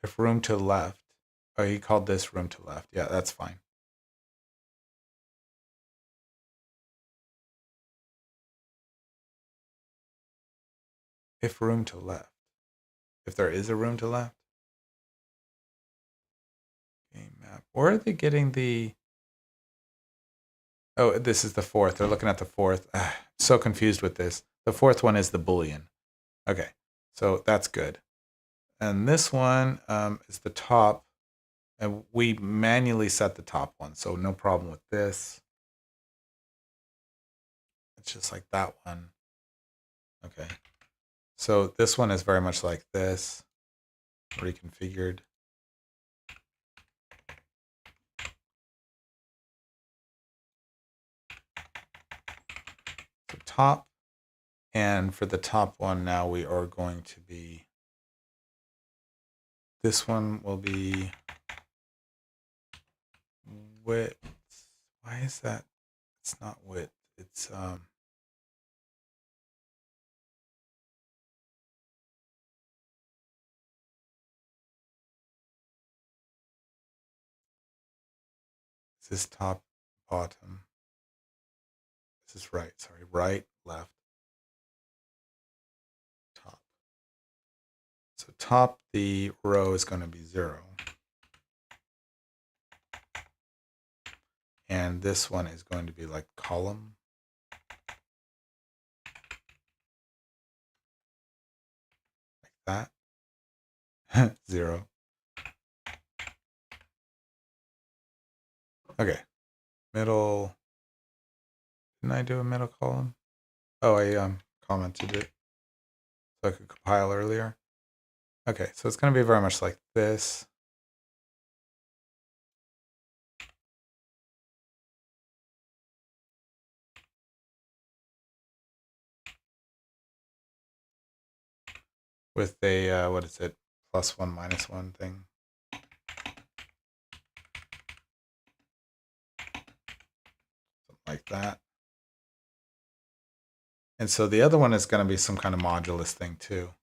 If room to left. Oh, he called this room to left. Yeah, that's fine. If room to left. If there is a room to left. Game map. Where are they getting the... Oh, this is the fourth. They're looking at the fourth. So confused with this. The fourth one is the Boolean. Okay, so that's good. And this one is the top. And we manually set the top one, so no problem with this. It's just like that one. Okay. So this one is very much like this, reconfigured. So top. And for the top one now we are going to be, this one will be width. Why is that? It's not width. It's this is top, bottom. This is right, sorry, right, left, top. So top, the row is going to be 0. And this one is going to be like column. Like that. 0. Okay. Middle. Didn't I do a middle column? Oh, I commented it so I could compile earlier. Okay, so it's going to be very much like this. with a, what is it, +1, -1 thing. Something like that. And so the other one is going to be some kind of modulus thing too.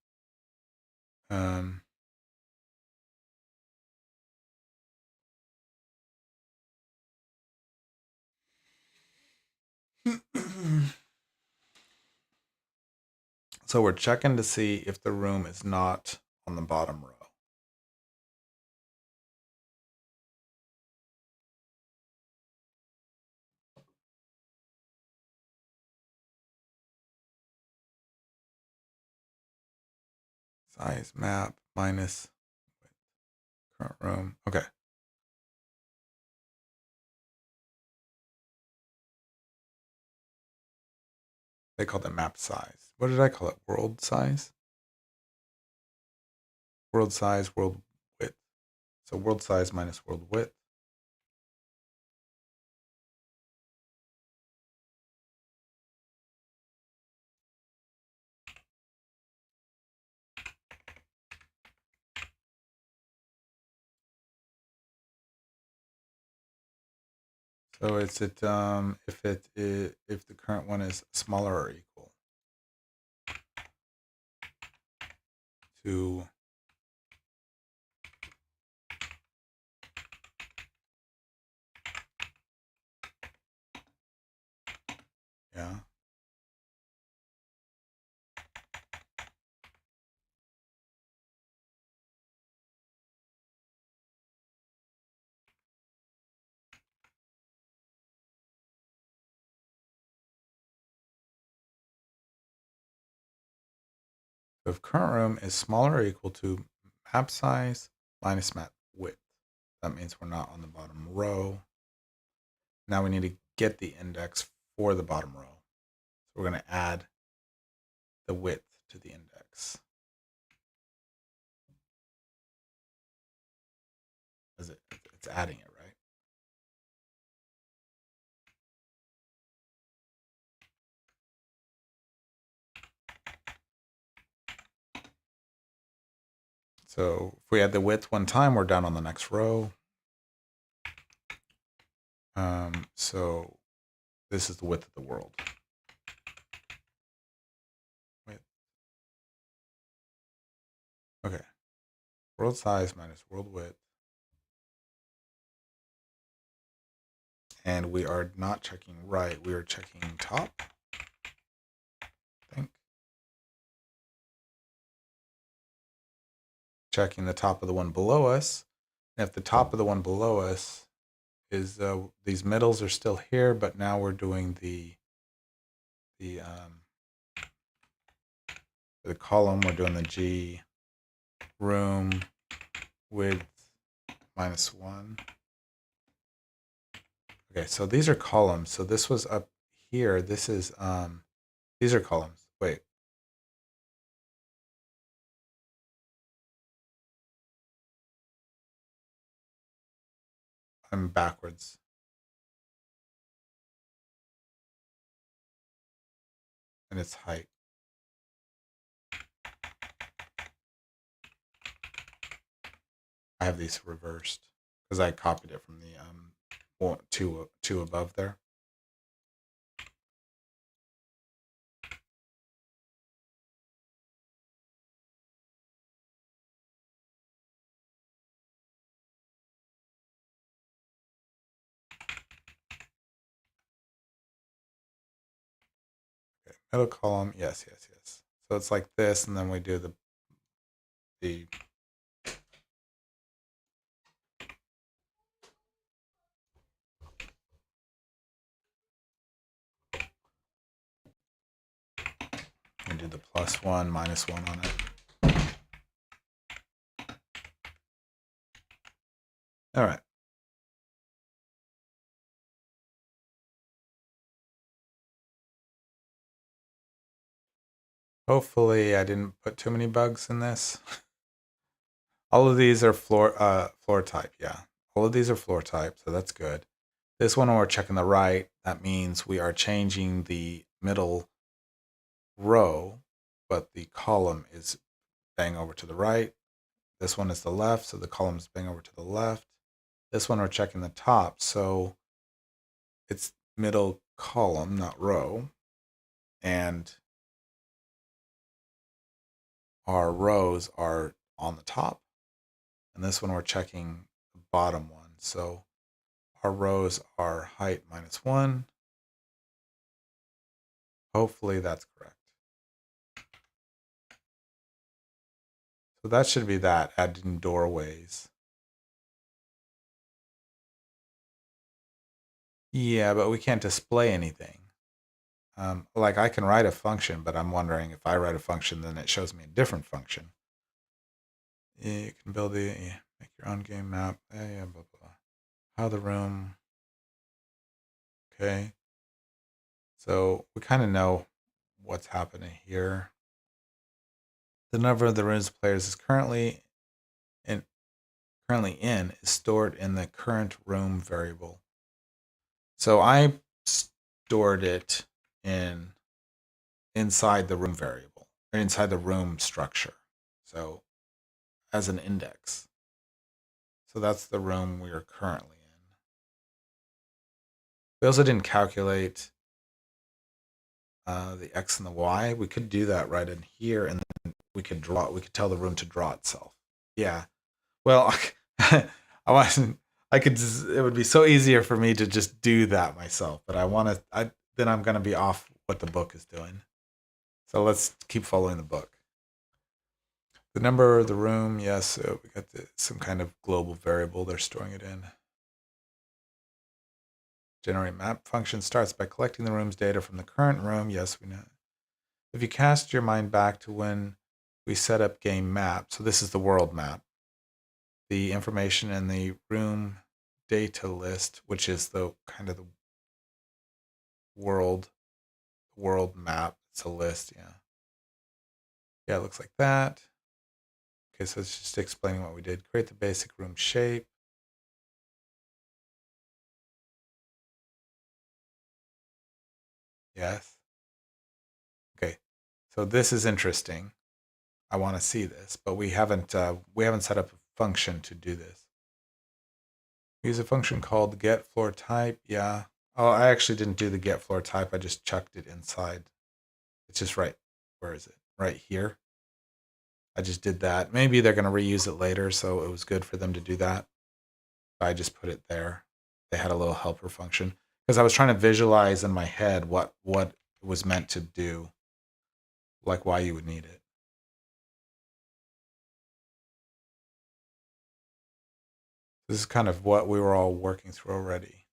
So we're checking to see if the room is not on the bottom row. Size map minus current room. Okay. They call it map size. What did I call it? World size? World size, world width. So world size minus world width. So it's if the current one is smaller or equal to yeah. So if current room is smaller or equal to map size minus map width, that means we're not on the bottom row. Now we need to get the index for the bottom row. So we're going to add the width to the index. It's adding it, right? So if we add the width one time, we're down on the next row. So this is the width of the world. Width. Okay. World size minus world width. And we are not checking right. We are checking top. I think. Checking the top of the one below us. And if the top of the one below us is these middles are still here, but now we're doing the column, we're doing the G room width -1. Okay, so these are columns. So this was up here. This is these are columns. Wait. I'm backwards. And it's height. I have these reversed because I copied it from the two above there. Okay, middle column, yes. So it's like this, and then we do the and do the +1, -1 on it. All right. Hopefully I didn't put too many bugs in this. All of these are floor type, yeah. All of these are floor type, so that's good. This one, when we're checking the right, that means we are changing the middle row, but the column is bang over to the right. This one is the left, so the columns bang over to the left. This one we're checking the top, so it's middle column, not row. And our rows are on the top. And this one we're checking the bottom one. So our rows are height -1. Hopefully that's correct. So that should be that, adding doorways. Yeah, but we can't display anything. Like I can write a function, but I'm wondering if I write a function, then it shows me a different function. You can build make your own game map. Yeah, blah, blah. How the room. Okay. So we kind of know what's happening here. The number of the rooms players is currently in is stored in the current room variable. So I stored it inside the room variable, or inside the room structure. So as an index. So that's the room we are currently in. We also didn't calculate the X and the Y. We could do that right in here, and then we could tell the room to draw itself. Yeah. Well, I wasn't. I could. It would be so easier for me to just do that myself, but I want to. Then I'm going to be off what the book is doing. So let's keep following the book. The number of the room, yes. So we got some kind of global variable they're storing it in. Generate map function starts by collecting the room's data from the current room. Yes, we know. If you cast your mind back to when we set up game map, so this is the world map, the information in the room data list, which is the kind of the world map. It's a list, yeah. Yeah, it looks like that. Okay, so it's just explaining what we did. Create the basic room shape. Yes. Okay, so this is interesting. I want to see this, but we haven't set up a function to do this. Use a function called getFloorType. Yeah. Oh, I actually didn't do the getFloorType. I just chucked it inside. It's just right. Where is it? Right here. I just did that. Maybe they're going to reuse it later, so it was good for them to do that. I just put it there. They had a little helper function because I was trying to visualize in my head what it was meant to do, like why you would need it. This is kind of what we were all working through already.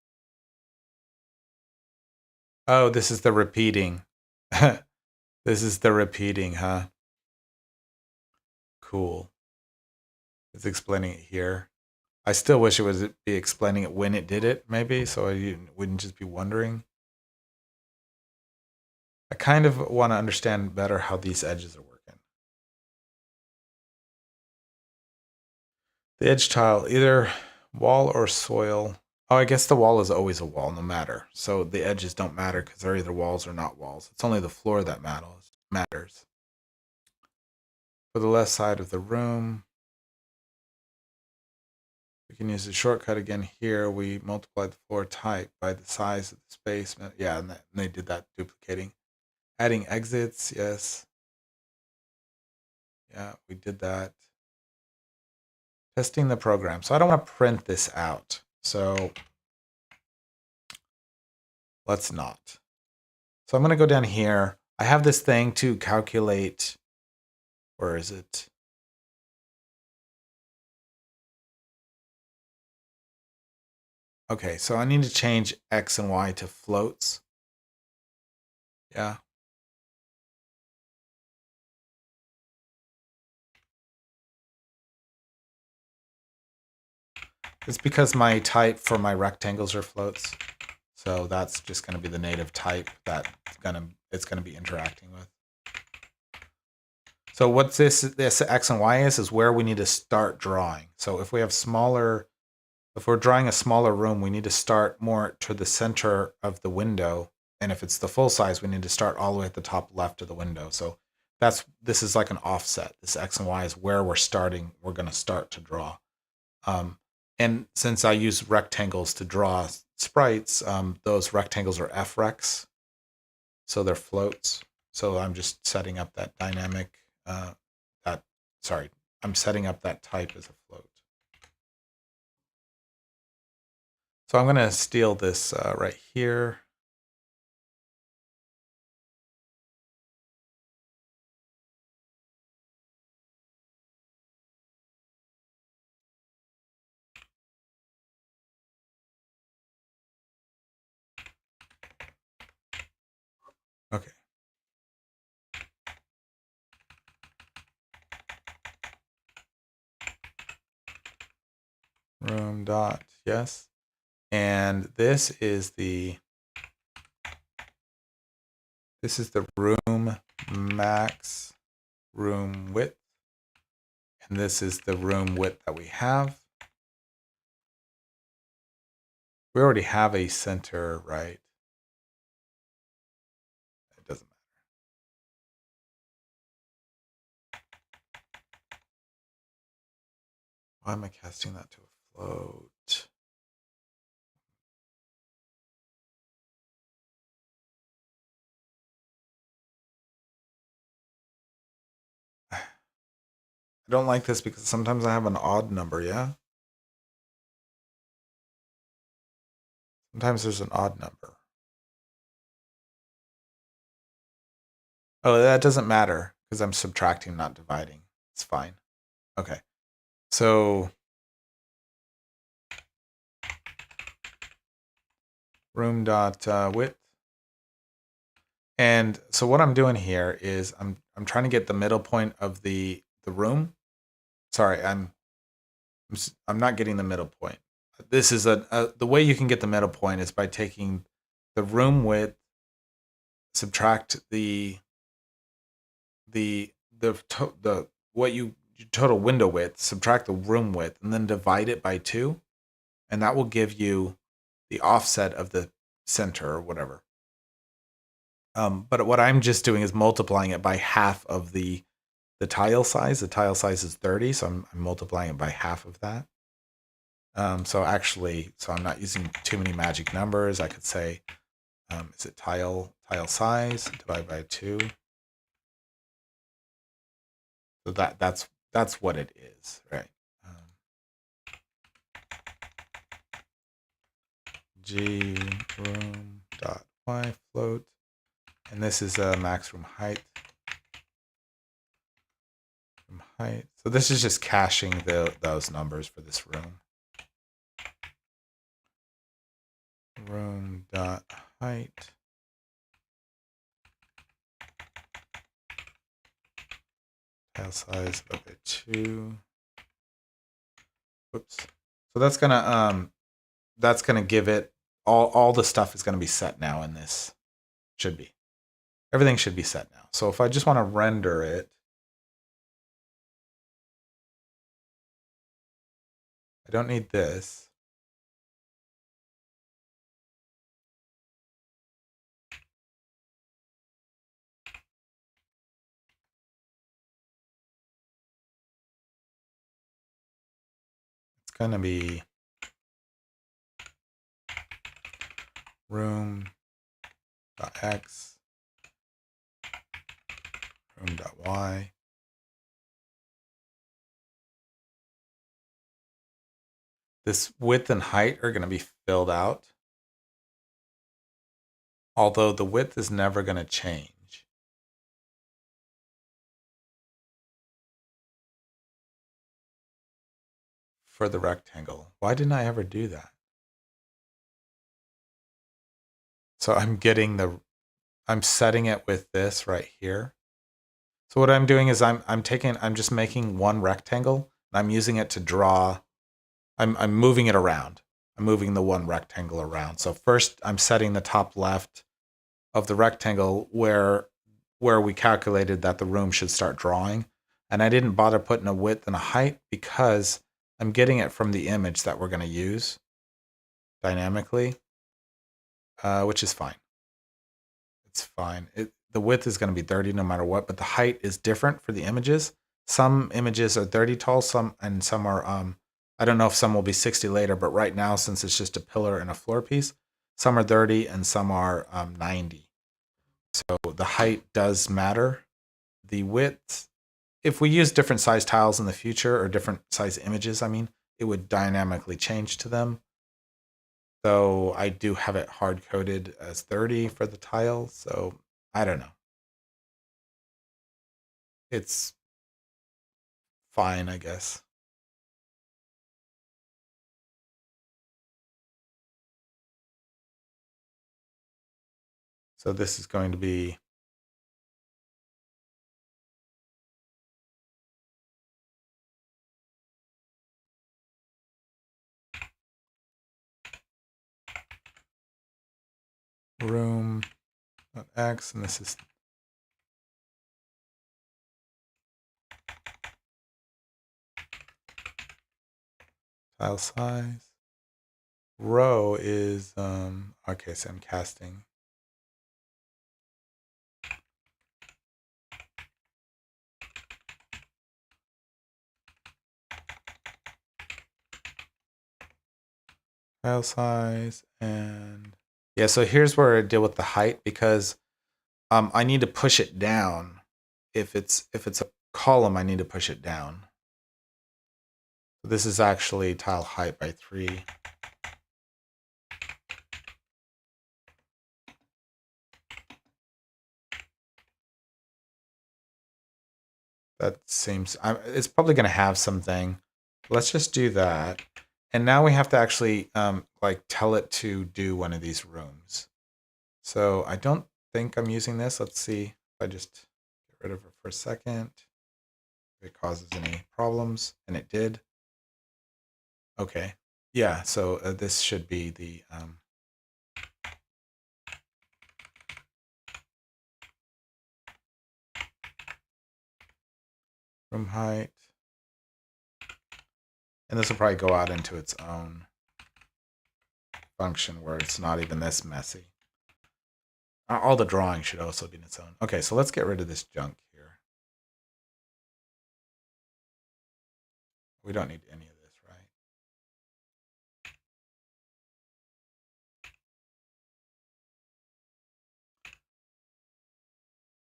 Oh, this is the repeating. This is the repeating, huh? Cool. It's explaining it here. I still wish it was be explaining it when it did it, maybe, so I wouldn't just be wondering. I kind of want to understand better how these edges are working. The edge tile, either wall or soil. Oh, I guess the wall is always a wall, no matter. So the edges don't matter because they're either walls or not walls. It's only the floor that matters. For the left side of the room, we can use the shortcut again here. We multiply the floor type by the size of the space. Yeah, and they did that duplicating. Adding exits, yes. Yeah, we did that. Testing the program. So I don't want to print this out. So let's not. So I'm going to go down here. I have this thing to calculate. Where is it? Okay, so I need to change X and Y to floats. Yeah. It's because my type for my rectangles are floats. So that's just going to be the native type that it's going to be interacting with. So what this X and Y is where we need to start drawing. So if we have if we're drawing a smaller room, we need to start more to the center of the window. And if it's the full size, we need to start all the way at the top left of the window. So this is like an offset. This X and Y is where we're going to start to draw. And since I use rectangles to draw sprites, those rectangles are FRECs, so they're floats. So I'm just setting up that dynamic, I'm setting up that type as a float. So I'm going to steal this right here. Okay. Room dot, yes. And this is the room max room width. And this is the room width that we have. We already have a center, right? It doesn't matter. Why am I casting that to a float? I don't like this because sometimes I have an odd number, yeah? Sometimes there's an odd number. Oh, that doesn't matter because I'm subtracting, not dividing. It's fine. Okay. So room dot width. And so what I'm doing here is I'm trying to get the middle point of the room. Sorry, I'm not getting the middle point. This is the way you can get the middle point is by taking the room width, subtract the total window width, subtract the room width, and then divide it by 2, and that will give you the offset of the center or whatever. But what I'm just doing is multiplying it by half of the tile size. The tile size is 30, so I'm multiplying it by half of that. So I'm not using too many magic numbers. I could say, is it tile size divided by 2? So that's what it is, right? G room dot y float, and this is a max room height. So this is just caching those numbers for this room. Room dot height. Tile size of it 2. Whoops. So that's gonna give it all the stuff is gonna be set now in this. Should be. Everything should be set now. So if I just want to render it, I don't need this. It's gonna be room.x, room.y. This width and height are going to be filled out, although the width is never going to change. For the rectangle. Why didn't I ever do that? So I'm setting it with this right here. So what I'm doing is I'm just making one rectangle and I'm using it to draw. I'm moving it around. I'm moving the one rectangle around. So first I'm setting the top left of the rectangle where we calculated that the room should start drawing. And I didn't bother putting a width and a height because I'm getting it from the image that we're going to use dynamically, which is fine. It's fine. the width is going to be 30 no matter what, but the height is different for the images. Some images are 30 tall, some are I don't know if some will be 60 later, but right now, since it's just a pillar and a floor piece, some are 30 and some are 90. So the height does matter. The width, if we use different size tiles in the future, or different size images, I mean, it would dynamically change to them. So I do have it hard coded as 30 for the tile. So I don't know. It's fine, I guess. So this is going to be room.x, and this is tile size. Row is okay, so I'm casting. Tile size, and yeah, so here's where I deal with the height, because I need to push it down. If it's a column, I need to push it down. This is actually tile height by 3. That seems, it's probably going to have something. Let's just do that. And now we have to actually like tell it to do one of these rooms. So I don't think I'm using this. Let's see if I just get rid of it for a second. If it causes any problems, and it did. Okay. Yeah, so this should be the room height. And this will probably go out into its own function where it's not even this messy. All the drawing should also be in its own. Okay, so let's get rid of this junk here. We don't need any of this, right?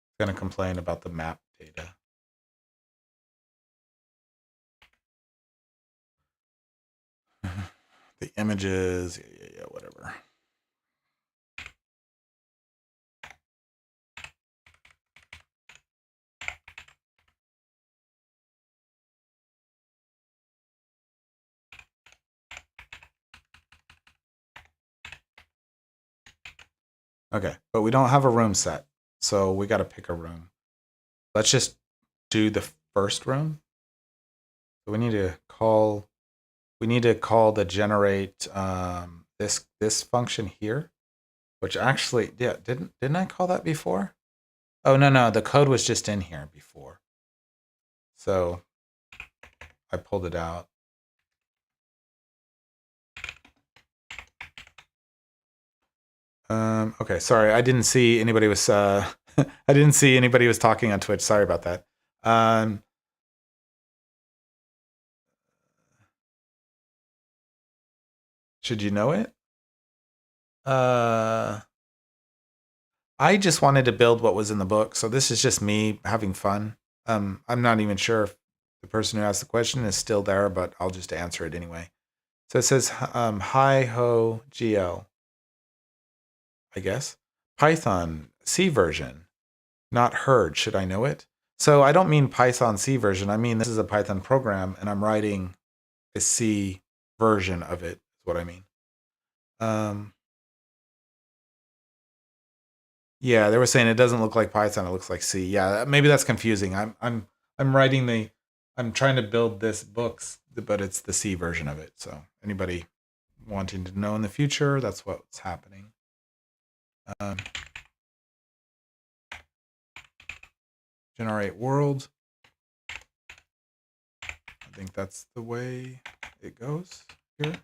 It's going to complain about the map data. The images, yeah, whatever. Okay, but we don't have a room set, so we got to pick a room. Let's just do the first room. So we need to call the generate this function here, which actually, yeah, didn't I call that before? Oh no, the code was just in here before. So I pulled it out. Okay, sorry, I didn't see anybody was I didn't see anybody was talking on Twitch. Sorry about that. Should you know it? I just wanted to build what was in the book, so this is just me having fun. I'm not even sure if the person who asked the question is still there, but I'll just answer it anyway. So it says, hi ho GL, I guess. Python C version, not heard. Should I know it? So I don't mean Python C version. I mean, this is a Python program, and I'm writing a C version of it, is what I mean. Yeah, they were saying it doesn't look like Python; it looks like C. Yeah, maybe that's confusing. I'm writing I'm trying to build this books, but it's the C version of it. So anybody wanting to know in the future, that's what's happening. Generate world. I think that's the way it goes here.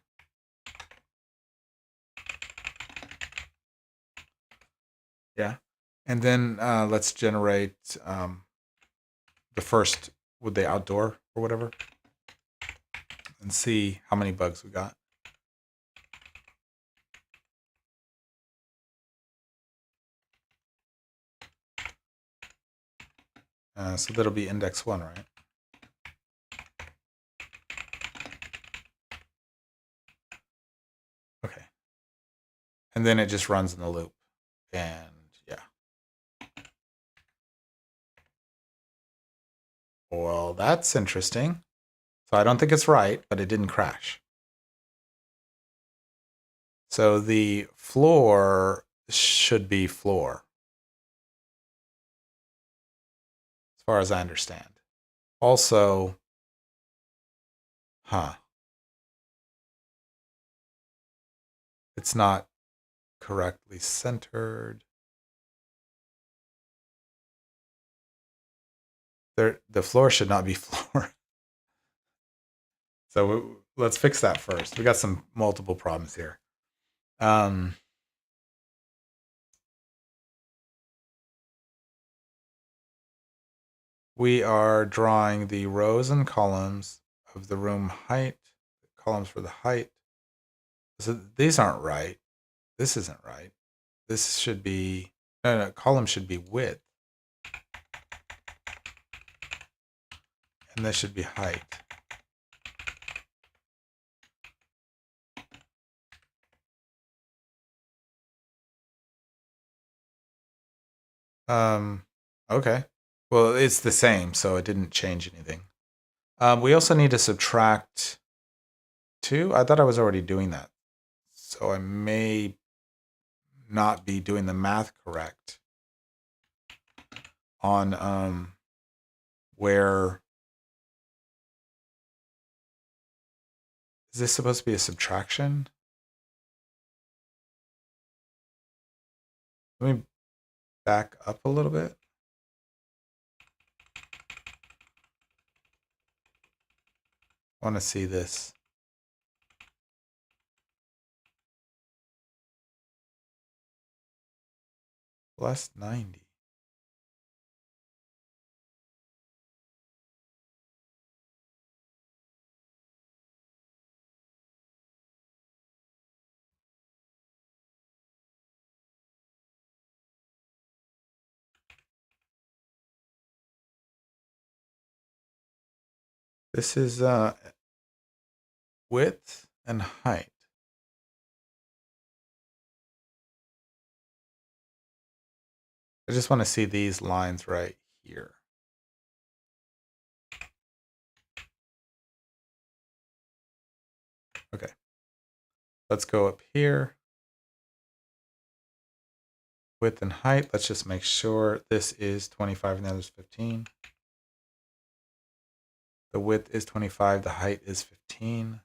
Yeah. And then let's generate the first with the outdoor or whatever and see how many bugs we got. So that'll be index 1, right? Okay. And then it just runs in the loop. And yeah. Well, that's interesting. So I don't think it's right, but it didn't crash. So the floor should be floor, as far as I understand. Also, it's not correctly centered. The floor should not be floor. So let's fix that first. We got some multiple problems here. We are drawing the rows and columns of the room height, columns for the height. So these aren't right. This isn't right. This should be, no, column should be width. And this should be height. Okay. Well, it's the same, so it didn't change anything. We also need to subtract 2. I thought I was already doing that. So I may not be doing the math correct on where is this supposed to be a subtraction? Let me back up a little bit. I want to see this. Plus 90. This is width and height. I just want to see these lines right here. Okay. Let's go up here. Width and height. Let's just make sure this is 25 and the other is 15. The width is 25. The height is 15.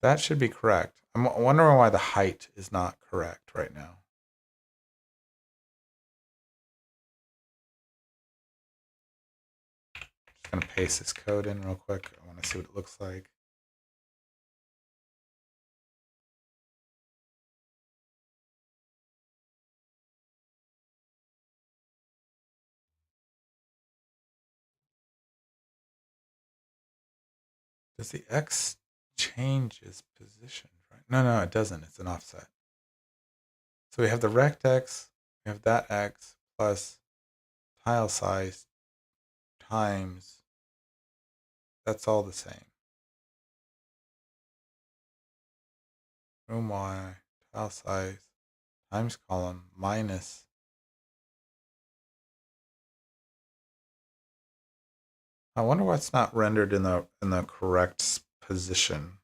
That should be correct. I'm wondering why the height is not correct right now. Just going to paste this code in real quick. I want to see what it looks like. Does the X change its position? Right? No, it doesn't. It's an offset. So we have the rect X, we have that X plus tile size times, that's all the same. Room Y, tile size times column minus. I wonder why it's not rendered in the correct position.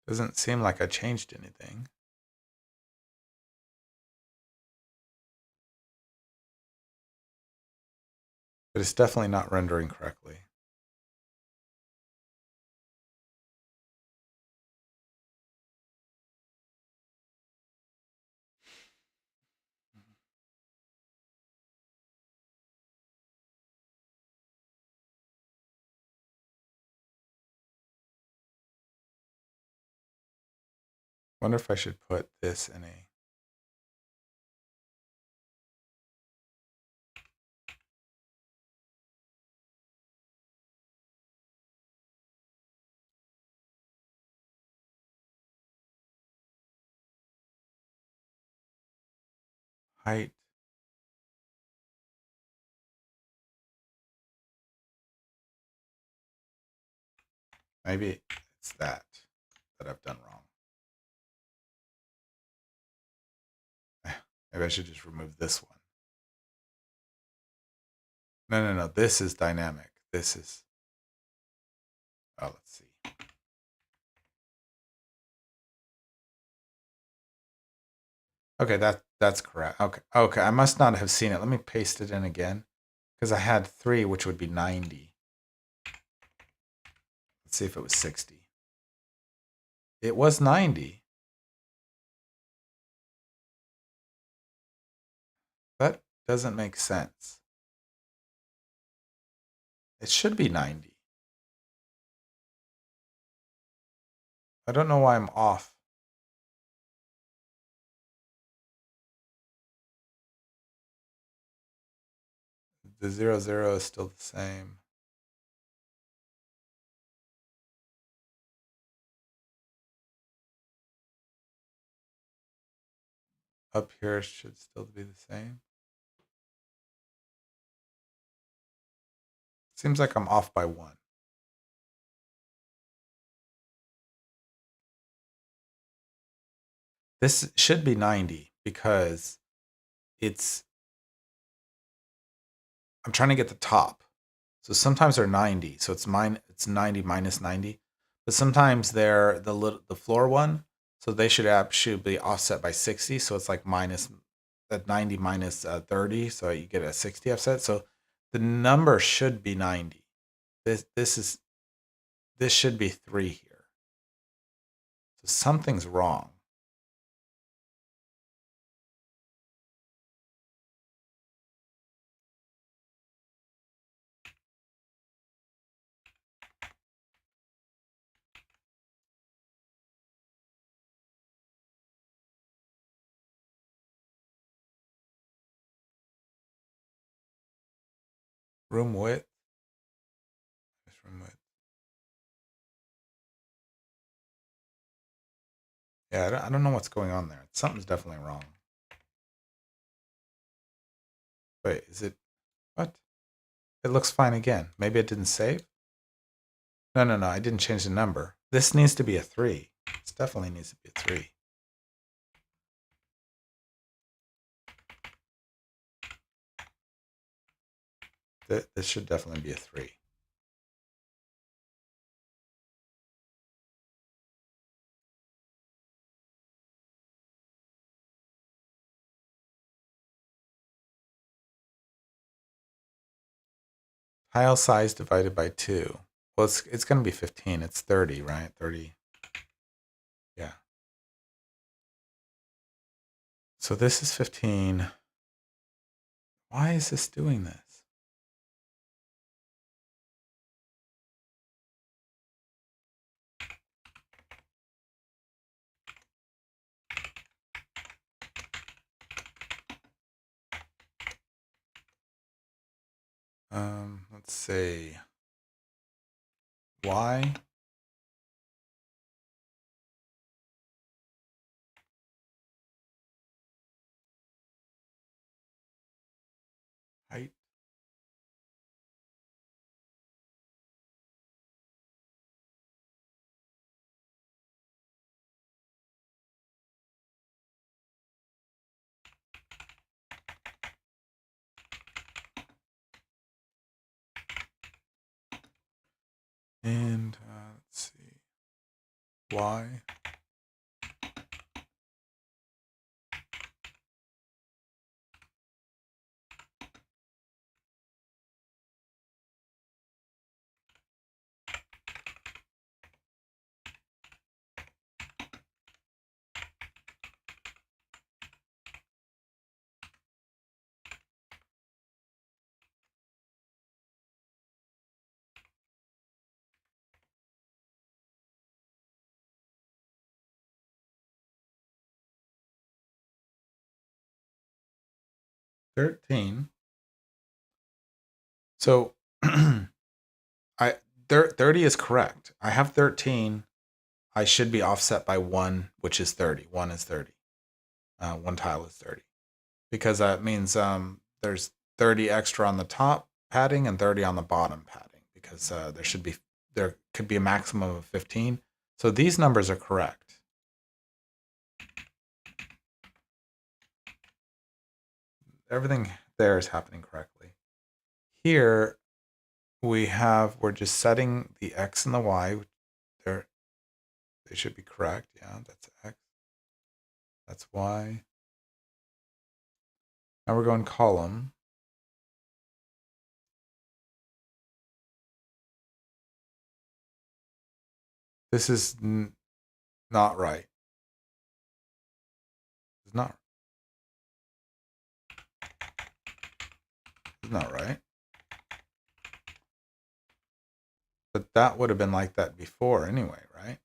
Doesn't seem like I changed anything. But it's definitely not rendering correctly. Wonder if I should put this in a height. Maybe it's that I've done wrong. Maybe I should just remove this one. No. This is dynamic. This is. Oh, let's see. Okay, that's correct. Okay. I must not have seen it. Let me paste it in again, because I had 3, which would be 90. Let's see if it was 60. It was 90. That doesn't make sense. It should be 90. I don't know why I'm off. The 0 is still the same. Up here should still be the same. Seems like I'm off by 1. This should be 90 because I'm trying to get the top. So sometimes they're 90. So it's 90 minus 90. But sometimes they're the floor one. So they should be offset by 60. So it's like minus that 90 minus 30. So you get a 60 offset. So the number should be 90. This should be 3 here. So something's wrong. Room width. Room width. Yeah, I don't know what's going on there. Something's definitely wrong. Wait, is it what? It looks fine again. Maybe it didn't save? No. I didn't change the number. This needs to be a 3. This definitely needs to be a 3. This should definitely be a 3. Tile size divided by 2. Well, it's going to be 15. It's 30, right? 30. Yeah. So this is 15. Why is this doing this? Let's see. Y. Height. And let's see. Y. 13. So I 30 is correct. I have 13. I should be offset by 1, which is 30. 1 is 30. One tile is 30. Because that means there's 30 extra on the top padding and 30 on the bottom padding. Because there could be a maximum of 15. So these numbers are correct. Everything there is happening correctly. Here we're just setting the X and the Y. They should be correct. Yeah, that's X. That's Y. Now we're going column. This is not right. It's not right. But that would have been like that before anyway, right?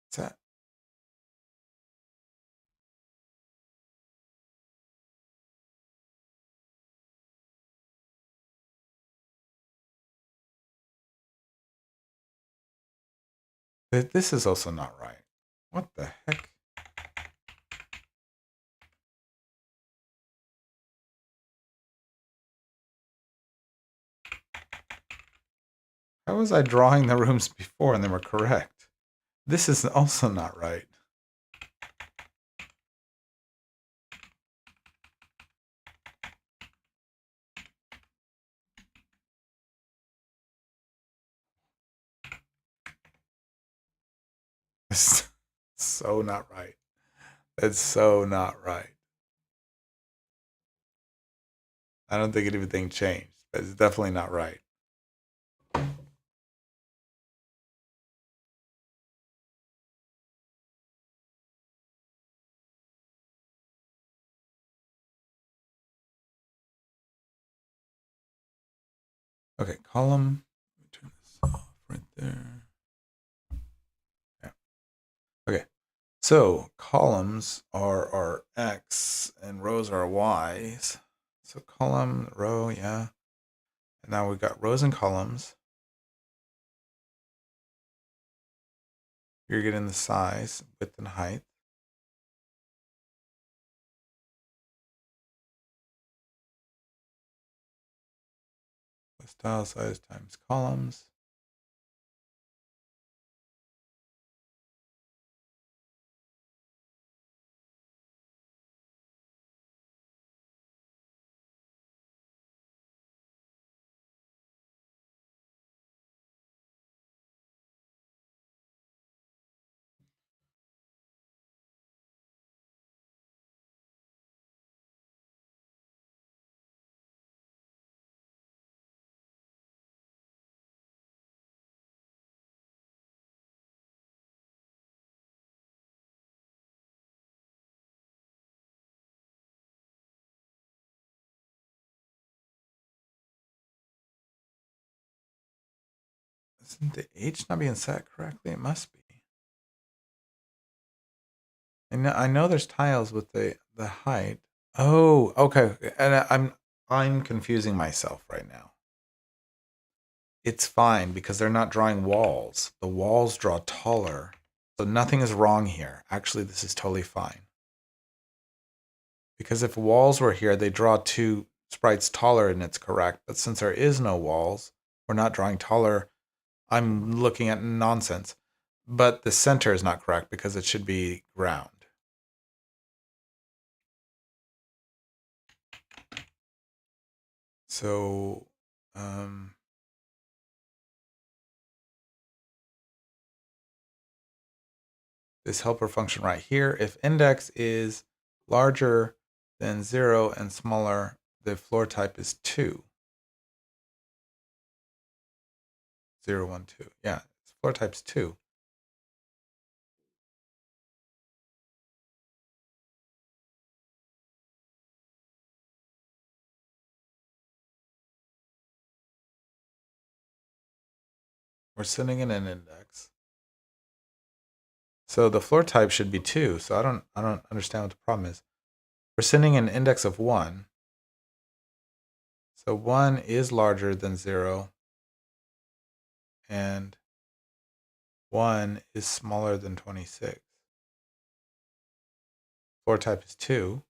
What's that? This is also not right. What the heck? How was I drawing the rooms before and they were correct? This is also not right. It's so not right. It's so not right. I don't think anything changed, but it's definitely not right. Okay, column. Let me turn this off right there. Yeah. Okay. So columns are our X and rows are Y's. So column, row, yeah. And now we've got rows and columns. You're getting the size, width, and height. Style size times columns. Isn't the H not being set correctly? It must be. I know there's tiles with the height. Oh, okay. And I'm confusing myself right now. It's fine because they're not drawing walls. The walls draw taller. So nothing is wrong here. Actually, this is totally fine. Because if walls were here, they draw two sprites taller and it's correct. But since there is no walls, we're not drawing taller. I'm looking at nonsense. But the center is not correct because it should be ground. So, this helper function right here, if index is larger than 0 and smaller, the floor type is 2. 0, 1, 2. Yeah, floor type's 2. We're sending in an index. So the floor type should be 2. So I don't understand what the problem is. We're sending an index of 1. So 1 is larger than 0. And 1 is smaller than 26. Floor type is 2.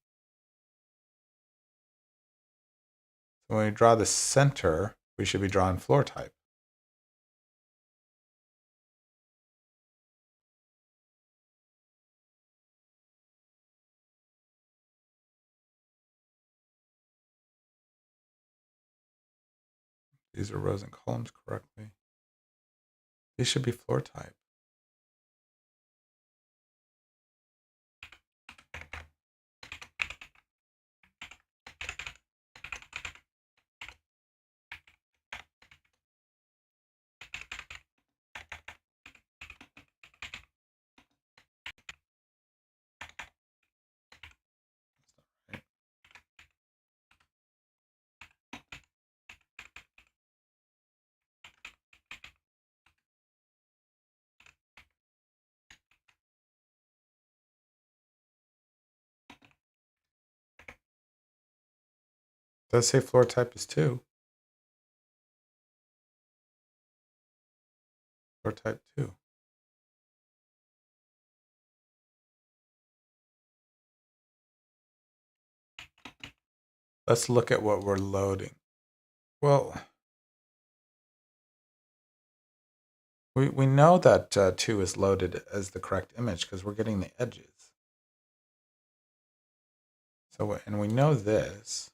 So when we draw the center, we should be drawing floor type. These are rows and columns correctly. These should be floor type. It does say floor type is 2. Floor type 2. Let's look at what we're loading. Well, we know that 2 is loaded as the correct image because we're getting the edges. So, and we know this.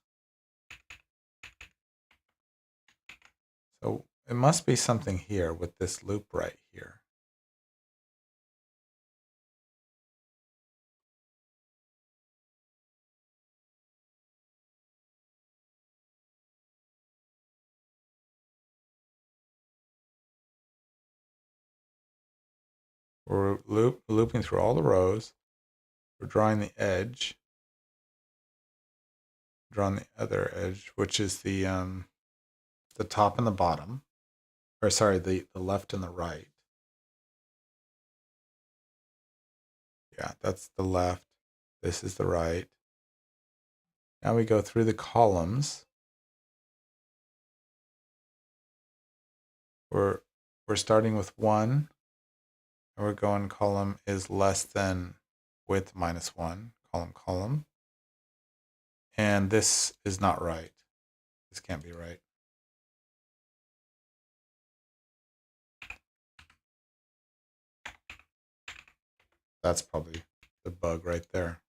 So it must be something here with this loop right here. We're looping through all the rows. We're drawing the edge. Drawing the other edge, which is the top and the bottom. Or sorry, the left and the right. Yeah, that's the left. This is the right. Now we go through the columns. We're starting with 1. And we're going column is less than width minus 1. Column. And this is not right. This can't be right. That's probably the bug right there.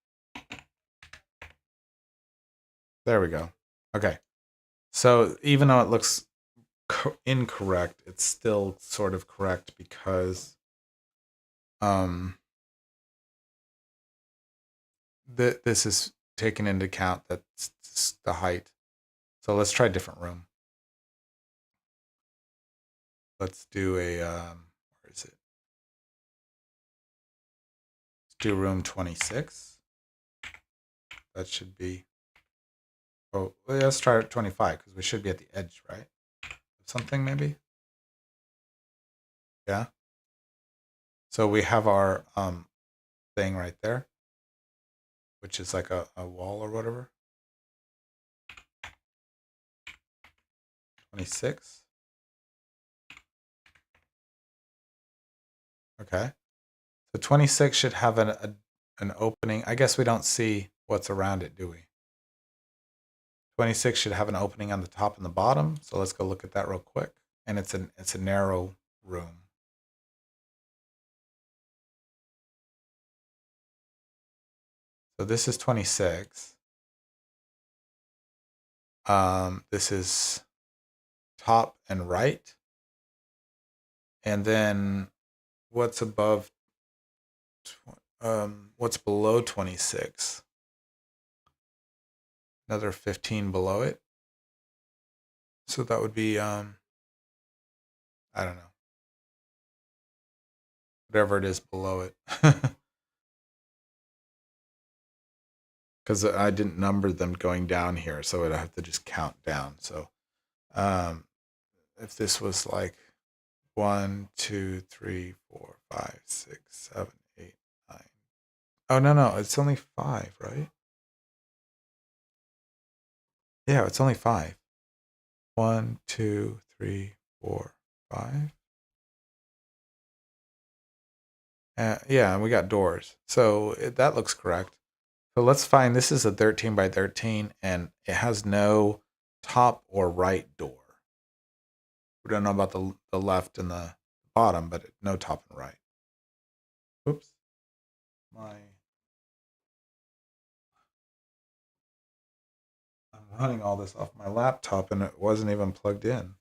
There we go. Okay. So even though it looks incorrect, it's still sort of correct because this is taken into account that's the height. So let's try a different room. Let's do a, where is it? Let's do room 26. That should be, oh, let's try 25 because we should be at the edge, right? Something maybe? Yeah. So we have our thing right there, which is like a wall or whatever. 26. Okay. So 26 should have an opening. I guess we don't see what's around it, do we? 26 should have an opening on the top and the bottom. So let's go look at that real quick. And it's a narrow room. So this is 26. This is top and right. And then what's above, what's below 26? Another 15 below it. So that would be, I don't know. Whatever it is below it. Because I didn't number them going down here, so I'd have to just count down. So if this was like 1, 2, 3, 4, 5, 6, 7, 8, Oh, no, it's only 5, right? Yeah, it's only 5. 1, 2, 3, 4, 5. Yeah, and we got doors. So that looks correct. So let's find, this is a 13 by 13 and it has no top or right door. We don't know about the left and the bottom, but no top and right. Oops. I'm running all this off my laptop and it wasn't even plugged in.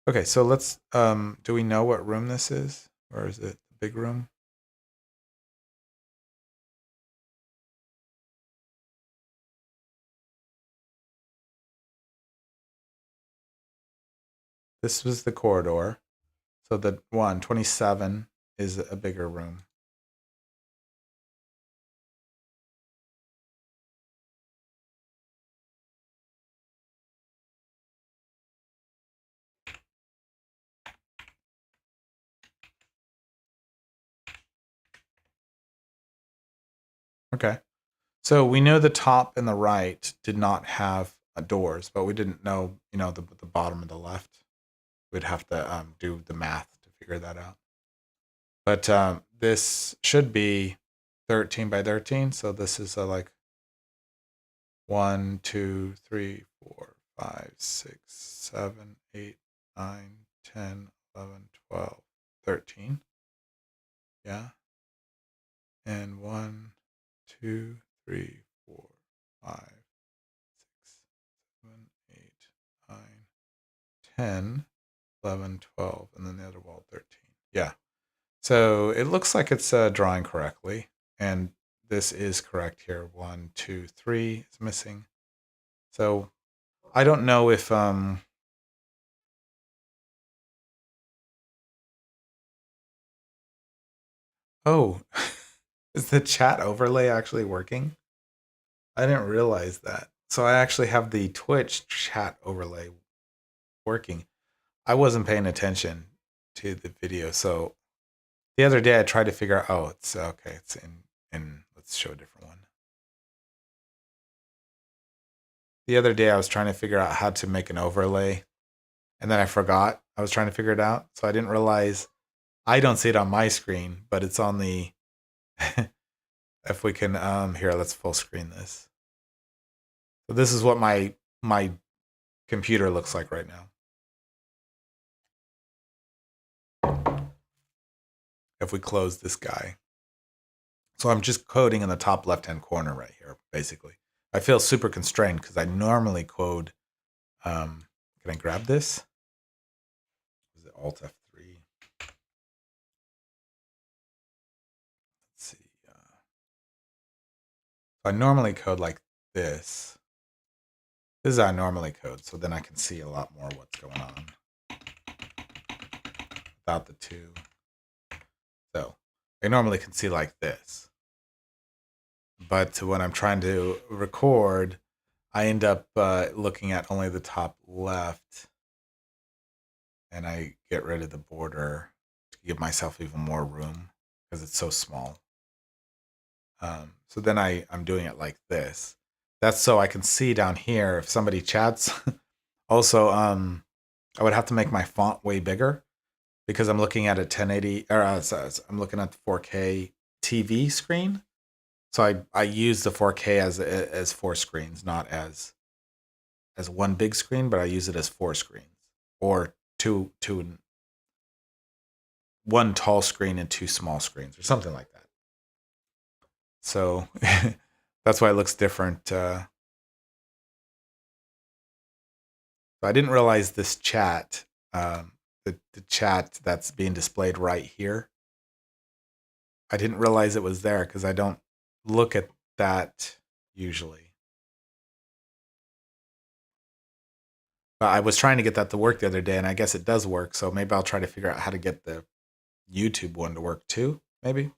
Okay, so let's, do we know what room this is? Or is it the big room? This was the corridor. So the 27 is a bigger room. Okay. So we know the top and the right did not have doors, but we didn't know, the bottom and the left. We'd have to do the math to figure that out. But this should be 13 by 13. So this is like 1, 2, 3, 4, 5, 6, 7, 8, 9, 10, 11, 12, 13. Yeah. And 1, 2, 3, 4, 5, 6, 7, 8, 9, 10, 11, 12, and then the other wall 13. Yeah. So it looks like it's drawing correctly. And this is correct here. 1, 2, 3 is missing. So I don't know if oh, is the chat overlay actually working? I didn't realize that. So I actually have the Twitch chat overlay working. I wasn't paying attention to the video. So the other day I tried to figure out, oh, it's okay, it's in let's show a different one. The other day I was trying to figure out how to make an overlay and then I forgot. I was trying to figure it out. So I didn't realize I don't see it on my screen, but it's on the if we can here, let's full screen this. So this is what my computer looks like right now. If we close this guy. So I'm just coding in the top left-hand corner right here, basically. I feel super constrained because I normally code. Can I grab this? Is it Alt F3? Let's see. I normally code like this. This is how I normally code, so then I can see a lot more what's going on without the two. So I normally can see like this. But when I'm trying to record, I end up looking at only the top left and I get rid of the border to give myself even more room because it's so small. So then I'm doing it like this. That's so I can see down here if somebody chats. Also, I would have to make my font way bigger because I'm looking at a 1080 or I'm looking at the 4K TV screen. So I use the 4K as four screens, not as one big screen, but I use it as four screens or one tall screen and two small screens or something like that. So that's why it looks different. I didn't realize this chat, the chat that's being displayed right here. I didn't realize it was there because I don't look at that usually. But I was trying to get that to work the other day, and I guess it does work. So maybe I'll try to figure out how to get the YouTube one to work too. Maybe.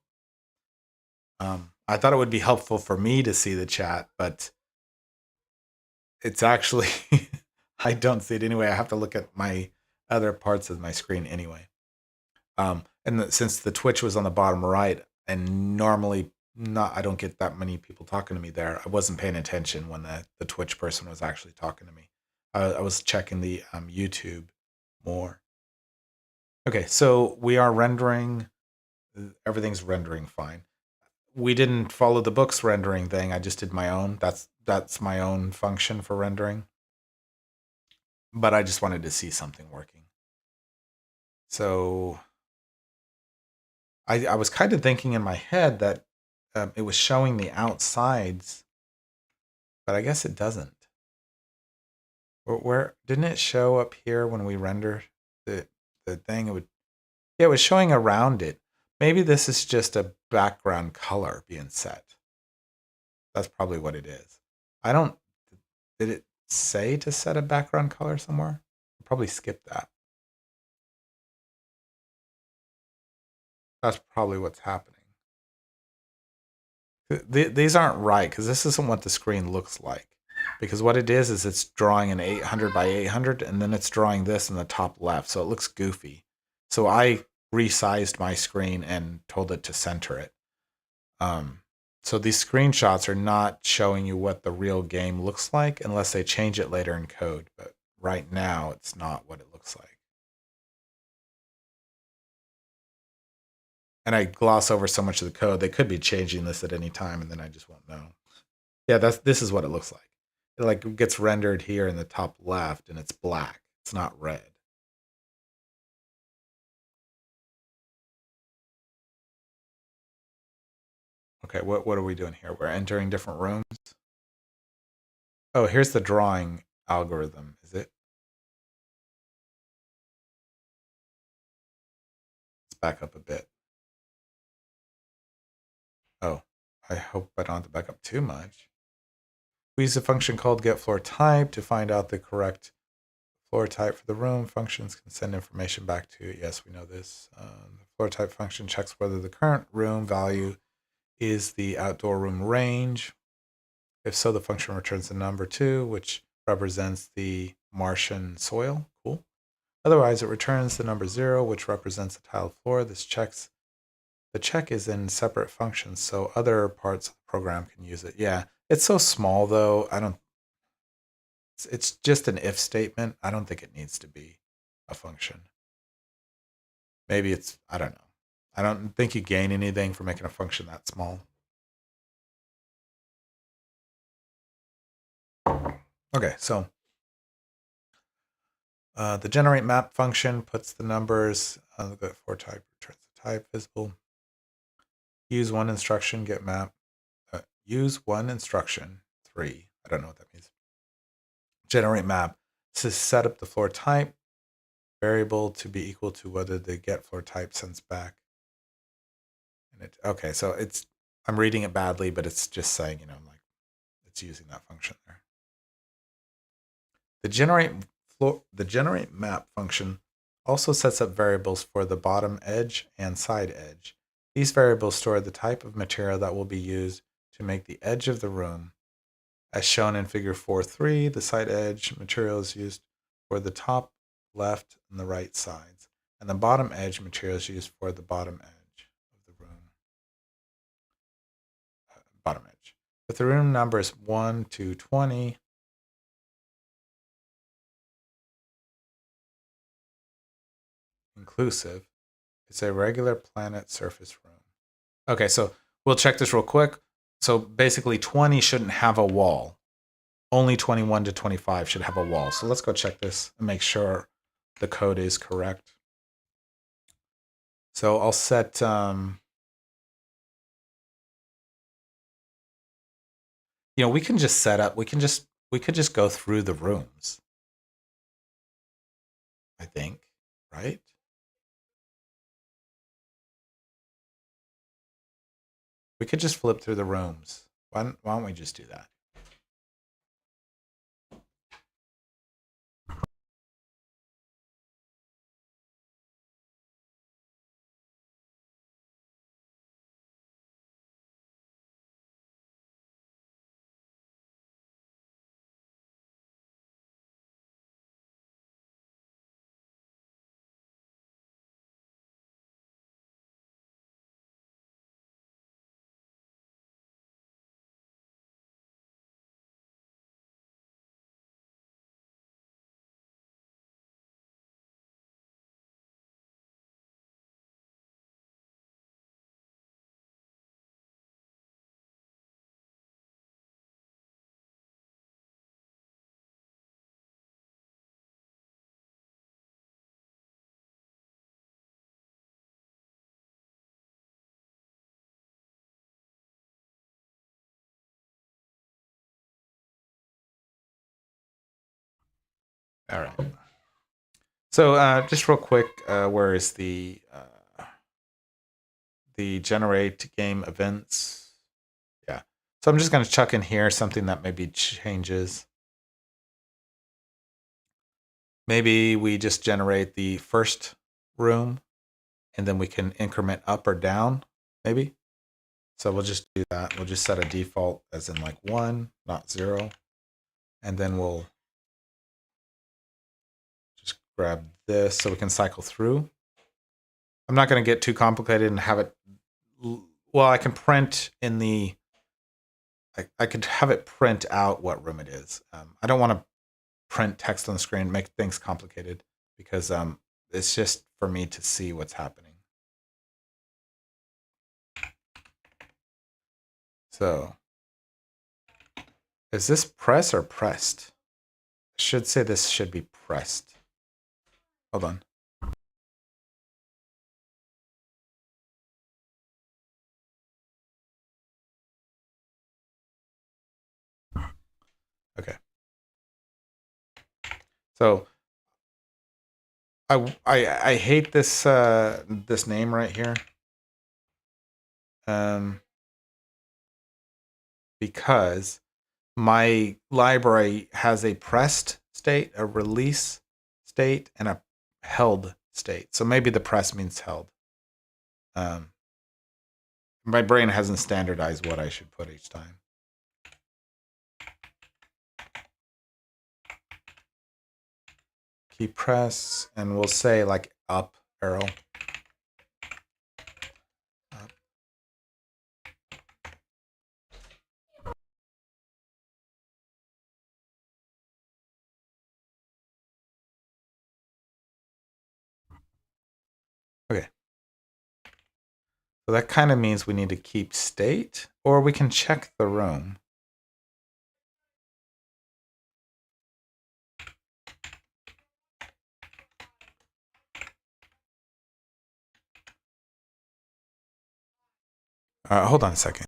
I thought it would be helpful for me to see the chat, but it's actually I don't see it anyway. I have to look at my other parts of my screen anyway. Since the Twitch was on the bottom right, and normally not, I don't get that many people talking to me there. I wasn't paying attention when the Twitch person was actually talking to me. I was checking the YouTube more. Okay, so we are rendering. Everything's rendering fine. We didn't follow the book's rendering thing. I just did my own. That's my own function for rendering. But I just wanted to see something working. So I was kind of thinking in my head that it was showing the outsides, but I guess it doesn't. Where didn't it show up here when we render the thing? It was showing around it. Maybe this is just a background color being set. That's probably what it is. I don't. Did it say to set a background color somewhere? I probably skipped that. That's probably what's happening. These aren't right because this isn't what the screen looks like. Because what it is it's drawing an 800 by 800 and then it's drawing this in the top left. So it looks goofy. So I resized my screen and told it to center it. So these screenshots are not showing you what the real game looks like unless they change it later in code. But right now, it's not what it looks like. And I gloss over so much of the code. They could be changing this at any time, and then I just won't know. Yeah, this is what it looks like. It gets rendered here in the top left, and it's black. It's not red. Okay, what are we doing here? We're entering different rooms. Oh, here's the drawing algorithm. Is it? Let's back up a bit. Oh, I hope I don't have to back up too much. We use a function called getFloorType to find out the correct floor type for the room. Functions can send information back to, yes, we know this. The floor type function checks whether the current room value is the outdoor room range. If so, the function returns the number 2, which represents the Martian soil. Cool. Otherwise, it returns the number 0, which represents the tiled floor. The check is in separate functions, so other parts of the program can use it. Yeah, it's so small though. It's just an if statement. I don't think it needs to be a function. Maybe it's, I don't know. I don't think you gain anything for making a function that small. Okay, so the generate map function puts the numbers, the for type returns the type visible. Use one instruction, get map. Use one instruction, 3. I don't know what that means. Generate map to set up the floor type variable to be equal to whether the get floor type sends back. And okay, so I'm reading it badly, but it's just saying, like it's using that function there. The generate map function also sets up variables for the bottom edge and side edge. These variables store the type of material that will be used to make the edge of the room. As shown in figure 4.3, the side edge material is used for the top, left, and the right sides, and the bottom edge material is used for the bottom edge of the room. Bottom edge. If the room number is 1 to 20, inclusive, it's a regular planet surface room. Okay, so we'll check this real quick. So basically 20 shouldn't have a wall. Only 21 to 25 should have a wall. So let's go check this and make sure the code is correct. So I'll set, we can just set up, we could just go through the rooms. I think, right? We could just flip through the rooms. Why don't we just do that? All right. So just real quick, where is the generate game events? Yeah. So I'm just going to chuck in here something that maybe changes. Maybe we just generate the first room and then we can increment up or down, maybe. So we'll just do that. We'll just set a default as in like 1, not 0. And then we'll just grab this so we can cycle through. I'm not going to get too complicated and have it. Well, I can print in the. I could have it print out what room it is. I don't want to print text on the screen, make things complicated because it's just for me to see what's happening. So, is this press or pressed? I should say this should be pressed. Hold on. Okay. So I hate this this name right here. Because my library has a pressed state, a release state, and a held state. So maybe the press means held. My brain hasn't standardized what I should put each time. Key press, and we'll say like up arrow. Up. Okay. So that kind of means we need to keep state, or we can check the room. Hold on a second.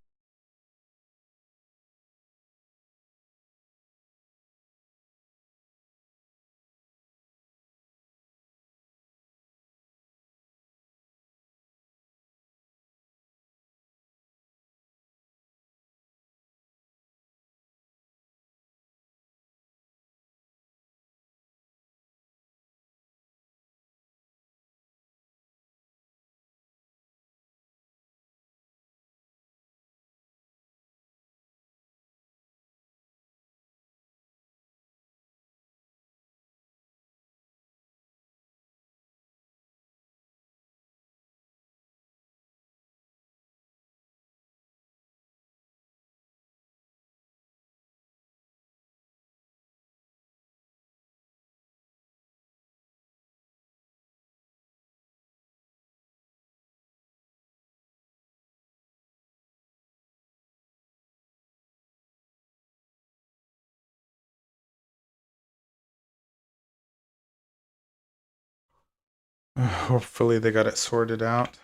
Hopefully they got it sorted out.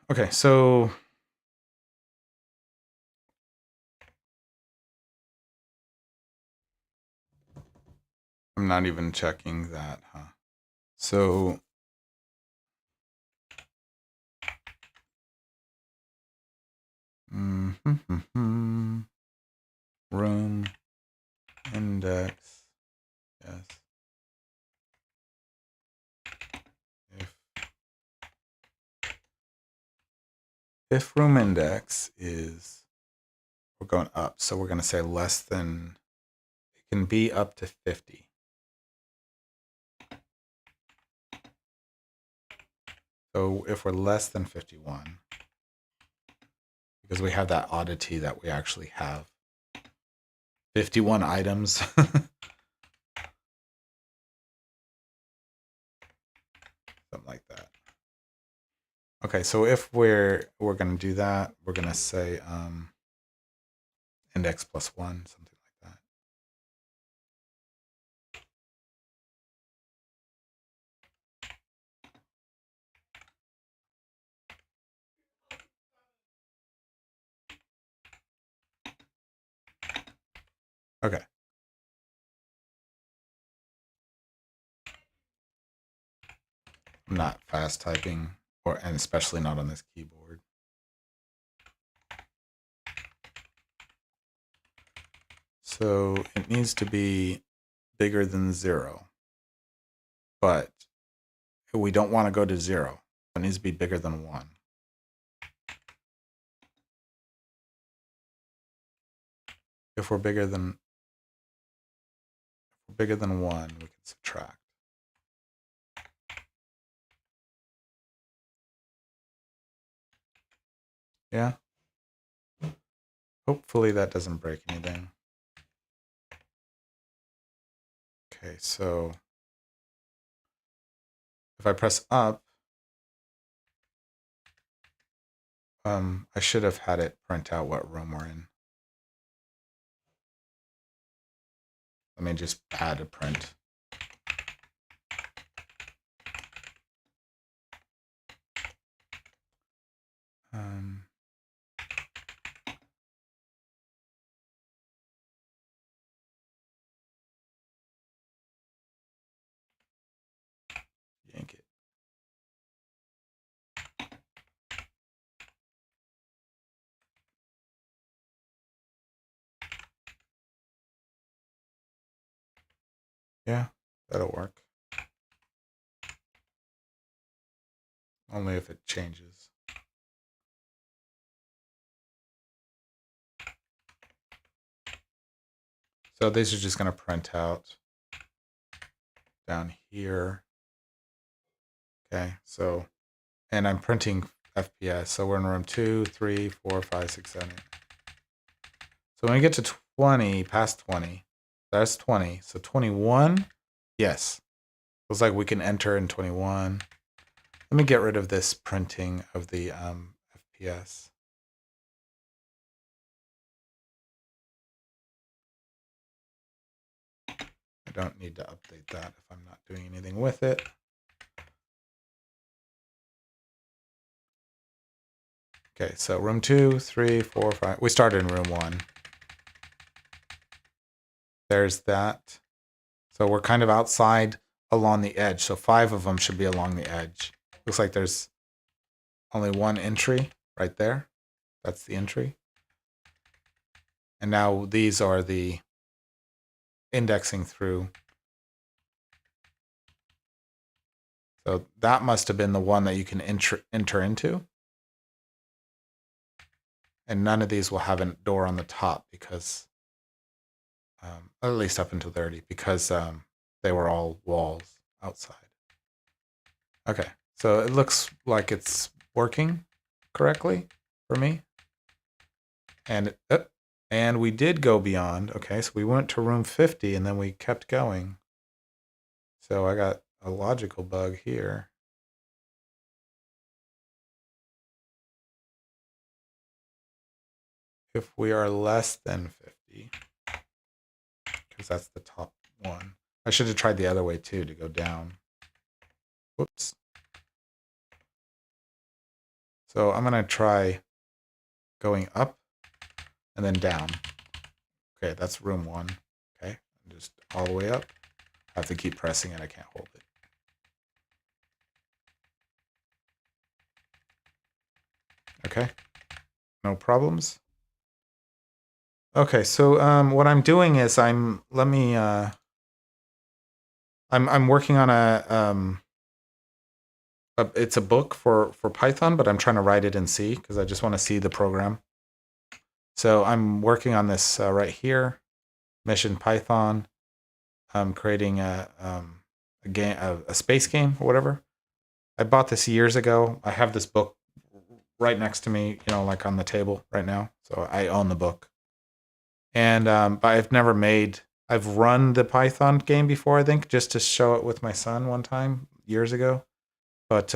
Okay, so I'm not even checking that, huh? So room index, yes. If room index is, we're going up, so we're going to say less than, it can be up to 50. So if we're less than 51, because we have that oddity that we actually have 51 items. Something like that. Okay, so if we're going to do that, we're going to say index plus 1, something like that. Okay. I'm not fast typing, and especially not on this keyboard. So it needs to be bigger than 0, but we don't want to go to 0. It needs to be bigger than 1. If we're bigger than 1, we can subtract. Yeah. Hopefully that doesn't break anything. Okay, so if I press up, I should have had it print out what room we're in. Let me just add a print. Yank it. Yeah, that'll work. Only if it changes. So these are just going to print out down here. Okay, so, and I'm printing FPS. So we're in room 2, 3, 4, 5, 6, 7, 8. So when we get to 20, past 20, that's 20. So 21, yes. Looks like we can enter in 21. Let me get rid of this printing of the FPS. I don't need to update that if I'm not doing anything with it. Okay, so room 2, 3, 4, 5. We started in room 1. There's that. So we're kind of outside along the edge. So 5 of them should be along the edge. Looks like there's only one entry right there. That's the entry. And now these are the indexing through. So that must have been the one that you can enter into. And none of these will have a door on the top because, at least up until 30, because they were all walls outside. Okay, so it looks like it's working correctly for me. And we did go beyond. Okay, so we went to room 50 and then we kept going. So I got a logical bug here. If we are less than 50, because that's the top one. I should have tried the other way too, to go down. Whoops. So I'm going to try going up and then down. Okay, that's room 1. Okay, just all the way up. I have to keep pressing it. I can't hold it. Okay, no problems. Okay, so what I'm doing is I'm working on it's a book for Python, but I'm trying to write it in C because I just want to see the program. So I'm working on this right here, Mission Python. I'm creating a game, a space game or whatever. I bought this years ago. I have this book right next to me, like on the table right now. So I own the book. And but I've run the Python game before, I think, just to show it with my son one time years ago. But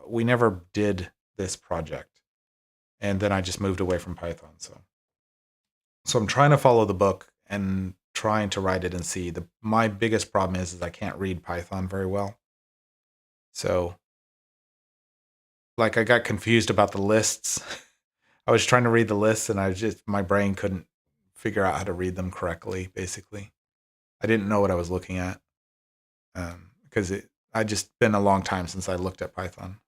we never did this project. And then I just moved away from Python. So I'm trying to follow the book and trying to write it in C. My biggest problem is I can't read Python very well. So like I got confused about the lists. I was trying to read the lists and my brain couldn't figure out how to read them correctly, basically. I didn't know what I was looking at because I just been a long time since I looked at Python.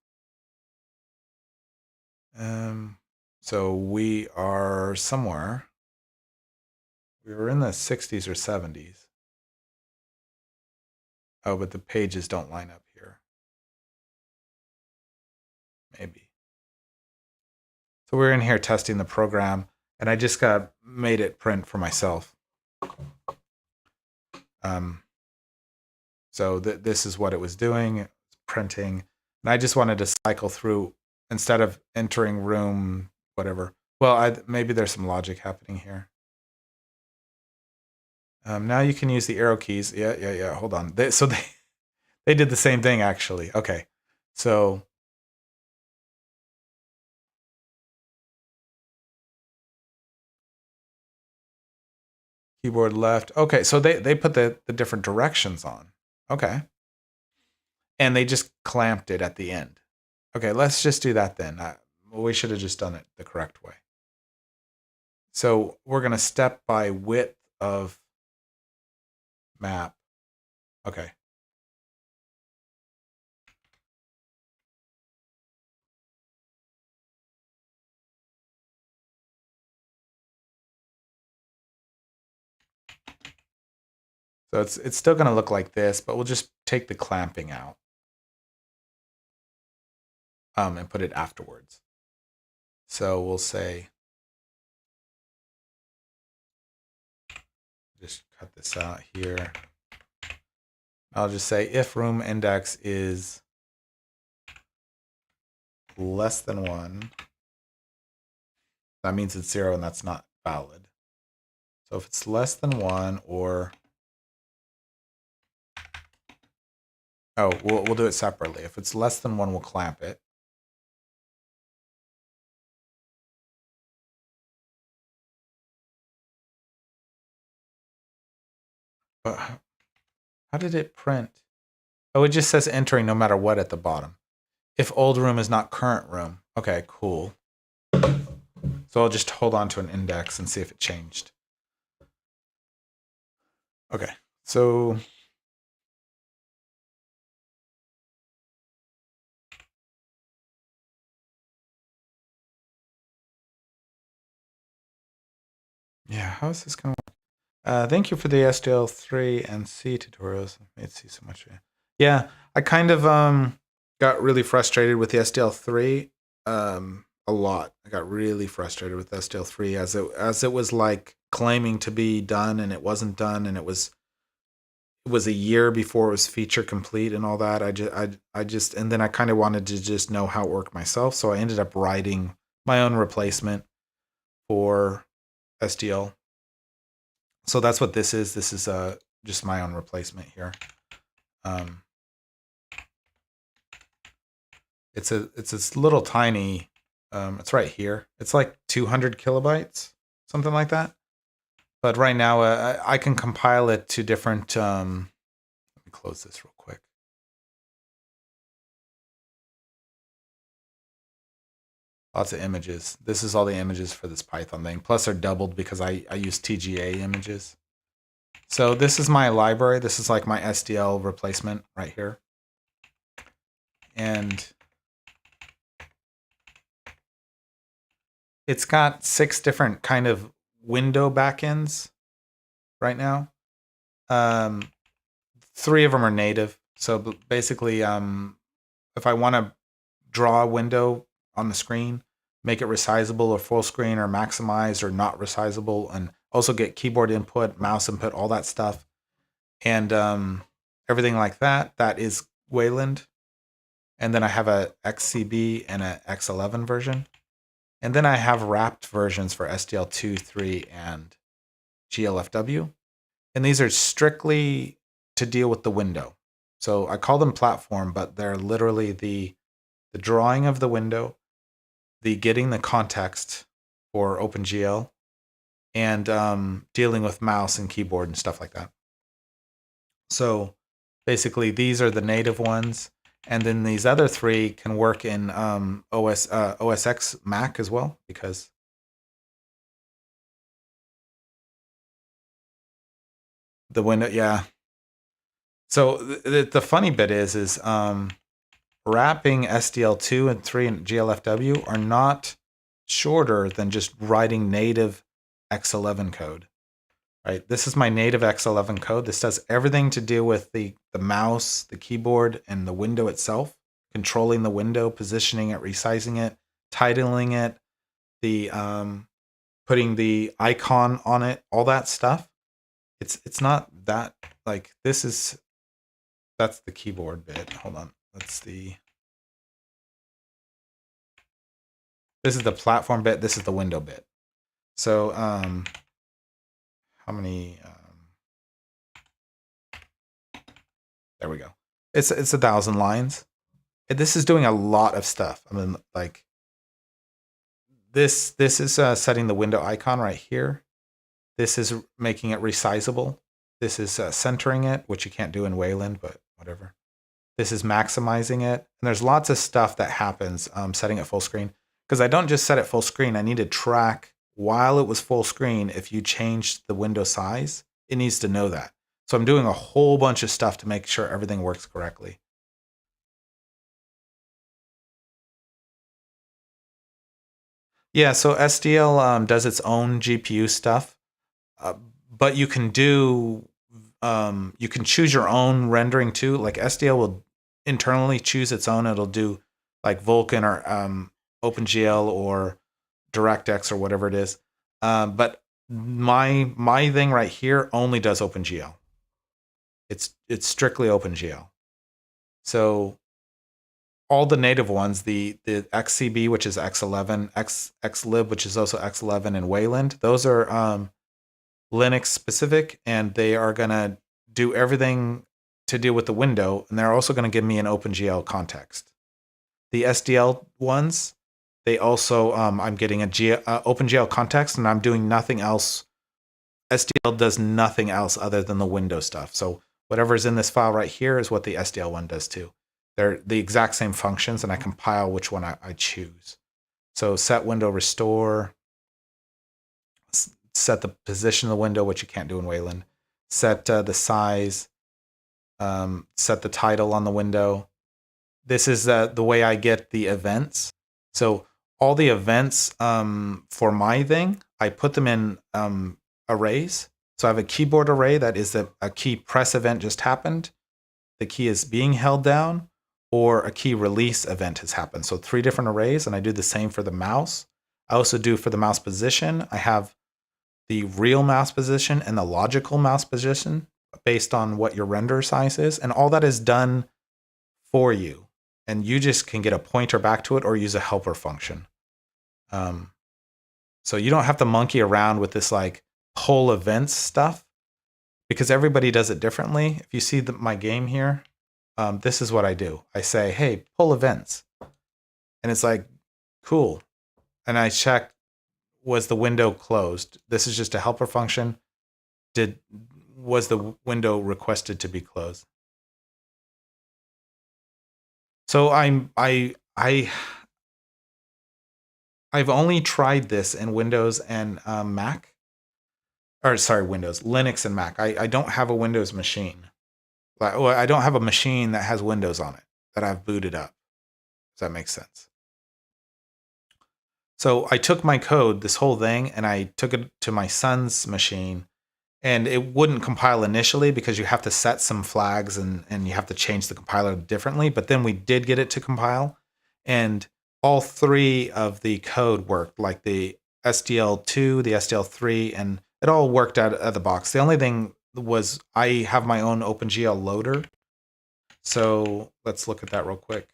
So we are somewhere. We were in the 60s or 70s. Oh, but the pages don't line up here. Maybe. So we're in here testing the program, and I just made it print for myself. So this is what it was doing. It's printing, and I just wanted to cycle through instead of entering room whatever. Well, maybe there's some logic happening here. Now you can use the arrow keys. Yeah. Hold on. They did the same thing actually. Okay, so keyboard left. Okay, so they put the different directions on. Okay, and they just clamped it at the end. Okay, let's just do that then. We should have just done it the correct way. So we're gonna step by width of map. Okay. So it's still going to look like this, but we'll just take the clamping out and put it afterwards. So we'll say, just cut this out here. I'll just say if room index is less than 1, that means it's 0 and that's not valid. So if it's less than 1 or we'll do it separately. If it's less than 1, we'll clamp it. But how did it print? Oh, it just says entering no matter what at the bottom. If old room is not current room. Okay, cool. So I'll just hold on to an index and see if it changed. Okay, so yeah, how is this going to work? Thank you for the SDL3 and C tutorials. I made C so much. Yeah, I kind of got really frustrated with the SDL3 a lot. I got really frustrated with SDL3 as it was like claiming to be done and it wasn't done, and it was a year before it was feature complete and all that. I just and then I kind of wanted to just know how it worked myself, so I ended up writing my own replacement for SDL. So that's what this is. This is just my own replacement here. It's this little tiny. It's right here. It's like 200 kilobytes, something like that. But right now, I can compile it to different. Let me close this real quick. Lots of images. This is all the images for this Python thing. Plus, they're doubled because I use TGA images. So this is my library. This is like my SDL replacement right here. And it's got 6 different kind of window backends right now. 3 of them are native. So basically, if I want to draw a window on the screen, make it resizable or full screen or maximize or not resizable, and also get keyboard input, mouse input, all that stuff, and everything like that, that is Wayland. And then I have a XCB and a X11 version. And then I have wrapped versions for SDL2, 3, and GLFW. And these are strictly to deal with the window. So I call them platform, but they're literally the drawing of the window, the getting the context for OpenGL, and dealing with mouse and keyboard and stuff like that. So basically, these are the native ones. And then these other 3 can work in OS X Mac as well, because the window, yeah. So the funny bit is wrapping SDL2 and 3 and GLFW are not shorter than just writing native X11 code. Right? This is my native X11 code. This does everything to do with the mouse, the keyboard, and the window itself, controlling the window, positioning it, resizing it, titling it, the putting the icon on it, all that stuff. It's not that like that's the keyboard bit. Hold on. This is the platform bit, this is the window bit. So how many there we go. It's 1,000 lines. This is doing a lot of stuff. I mean, like this is setting the window icon right here. This is making it resizable. This is centering it, which you can't do in Wayland, but whatever. This is maximizing it. And there's lots of stuff that happens setting it full screen. Because I don't just set it full screen. I need to track while it was full screen. If you changed the window size, it needs to know that. So I'm doing a whole bunch of stuff to make sure everything works correctly. Yeah, so SDL does its own GPU stuff, but you can do you can choose your own rendering too. Like SDL will internally choose its own. It'll do like Vulkan or OpenGL or DirectX or whatever it is. But my thing right here only does OpenGL. It's strictly OpenGL. So all the native ones, the XCB, which is X11, XLib, which is also X11, and Wayland, those are Linux specific, and they are going to do everything to deal with the window, and they're also going to give me an OpenGL context. The SDL ones, they also, I'm getting a OpenGL context, and I'm doing nothing else. SDL does nothing else other than the window stuff. So whatever's in this file right here is what the SDL one does too. They're the exact same functions, and I compile which one I choose. So set window restore, set the position of the window, which you can't do in Wayland, set the size, set the title on the window. This is the way I get the events. So all the events for my thing, I put them in arrays. So I have a keyboard array that is a key press event just happened. The key is being held down, or a key release event has happened. So 3 different arrays, and I do the same for the mouse. I also do for the mouse position. I have the real mouse position and the logical mouse position based on what your render size is. And all that is done for you. And you just can get a pointer back to it or use a helper function. So you don't have to monkey around with this like pull events stuff, because everybody does it differently. If you see my game here, this is what I do. I say, hey, pull events. And it's like, cool. And I check, was the window closed? This is just a helper function. Was the window requested to be closed? So I've only tried this in Windows and Mac. Or sorry, Linux and Mac. I don't have a Windows machine. I don't have a machine that has Windows on it that I've booted up. Does that make sense? So I took my code, this whole thing, and I took it to my son's machine, and it wouldn't compile initially because you have to set some flags and you have to change the compiler differently. But then we did get it to compile, and all 3 of the code worked, like the SDL2, the SDL3, and it all worked out of the box. The only thing was I have my own OpenGL loader. So let's look at that real quick.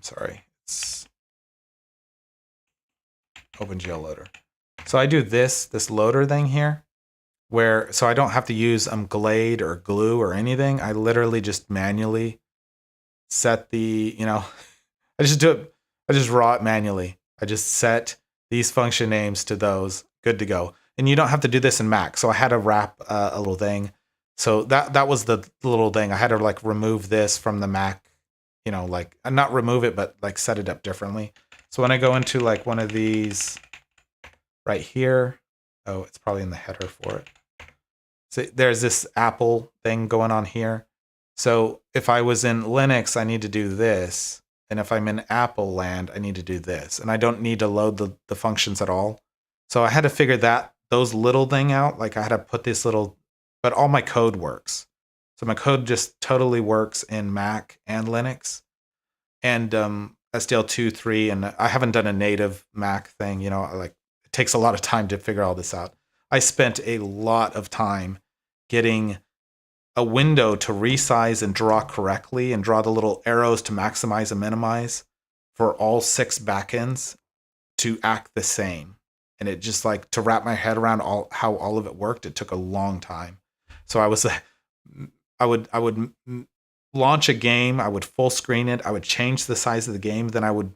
Sorry, it's OpenGL loader. So I do this loader thing here, so I don't have to use Glade or Glue or anything. I literally just manually set the, I just do it. I just raw it manually. I just set these function names to those. Good to go. And you don't have to do this in Mac. So I had to wrap a little thing. So that was the little thing. I had to like remove this from the Mac, like not remove it, but like set it up differently. So when I go into like one of these right here. Oh, it's probably in the header for it. So there's this Apple thing going on here. So if I was in Linux, I need to do this. And if I'm in Apple land, I need to do this. And I don't need to load the functions at all. So I had to figure those little thing out. Like I had to put this little, but all my code works. So my code just totally works in Mac and Linux. And SDL2, 3, and I haven't done a native Mac thing. Like it takes a lot of time to figure all this out. I spent a lot of time getting a window to resize and draw correctly and draw the little arrows to maximize and minimize for all 6 backends to act the same. And it just like to wrap my head around how all of it worked, it took a long time. So I would launch a game, I would full screen it, I would change the size of the game, then I would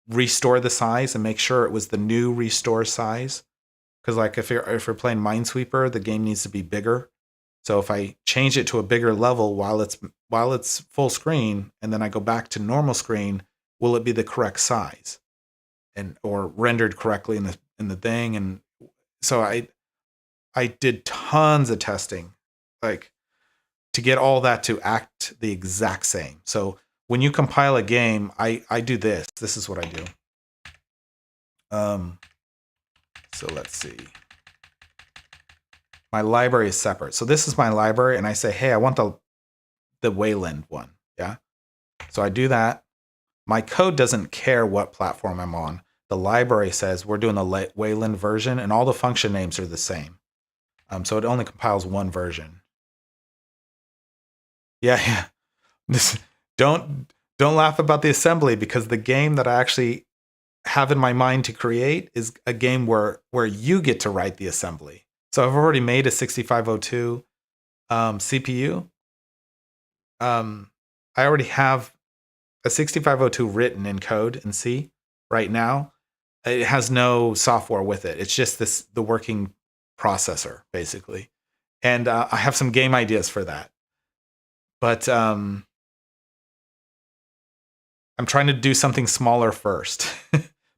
restore the size and make sure it was the new restore size. Because like if you're playing Minesweeper, the game needs to be bigger. So if I change it to a bigger level while it's full screen, and then I go back to normal screen, will it be the correct size, and or rendered correctly in the thing? And so I did tons of testing, like to get all that to act the exact same. So when you compile a game, I do this. This is what I do. So let's see. My library is separate. So this is my library, and I say, hey, I want the Wayland one. Yeah. So I do that. My code doesn't care what platform I'm on. The library says we're doing the Wayland version, and all the function names are the same. So it only compiles one version. Yeah. Don't laugh about the assembly, because the game that I actually have in my mind to create is a game where you get to write the assembly. So I've already made a 6502 CPU. I already have a 6502 written in code in C right now. It has no software with it. It's just the working processor, basically. And I have some game ideas for that. But I'm trying to do something smaller first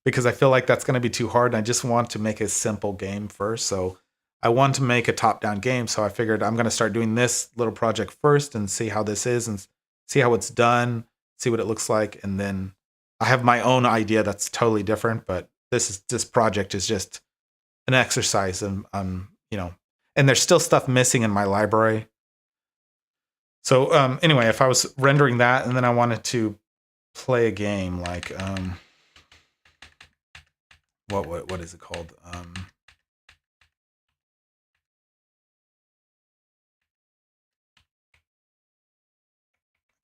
because I feel like that's going to be too hard. And I just want to make a simple game first. So I want to make a top-down game. So I figured I'm going to start doing this little project first and see how this is and see how it's done, see what it looks like. And then I have my own idea that's totally different. But this project is just an exercise. And, and there's still stuff missing in my library. So anyway, if I was rendering that and then I wanted to play a game like what is it called?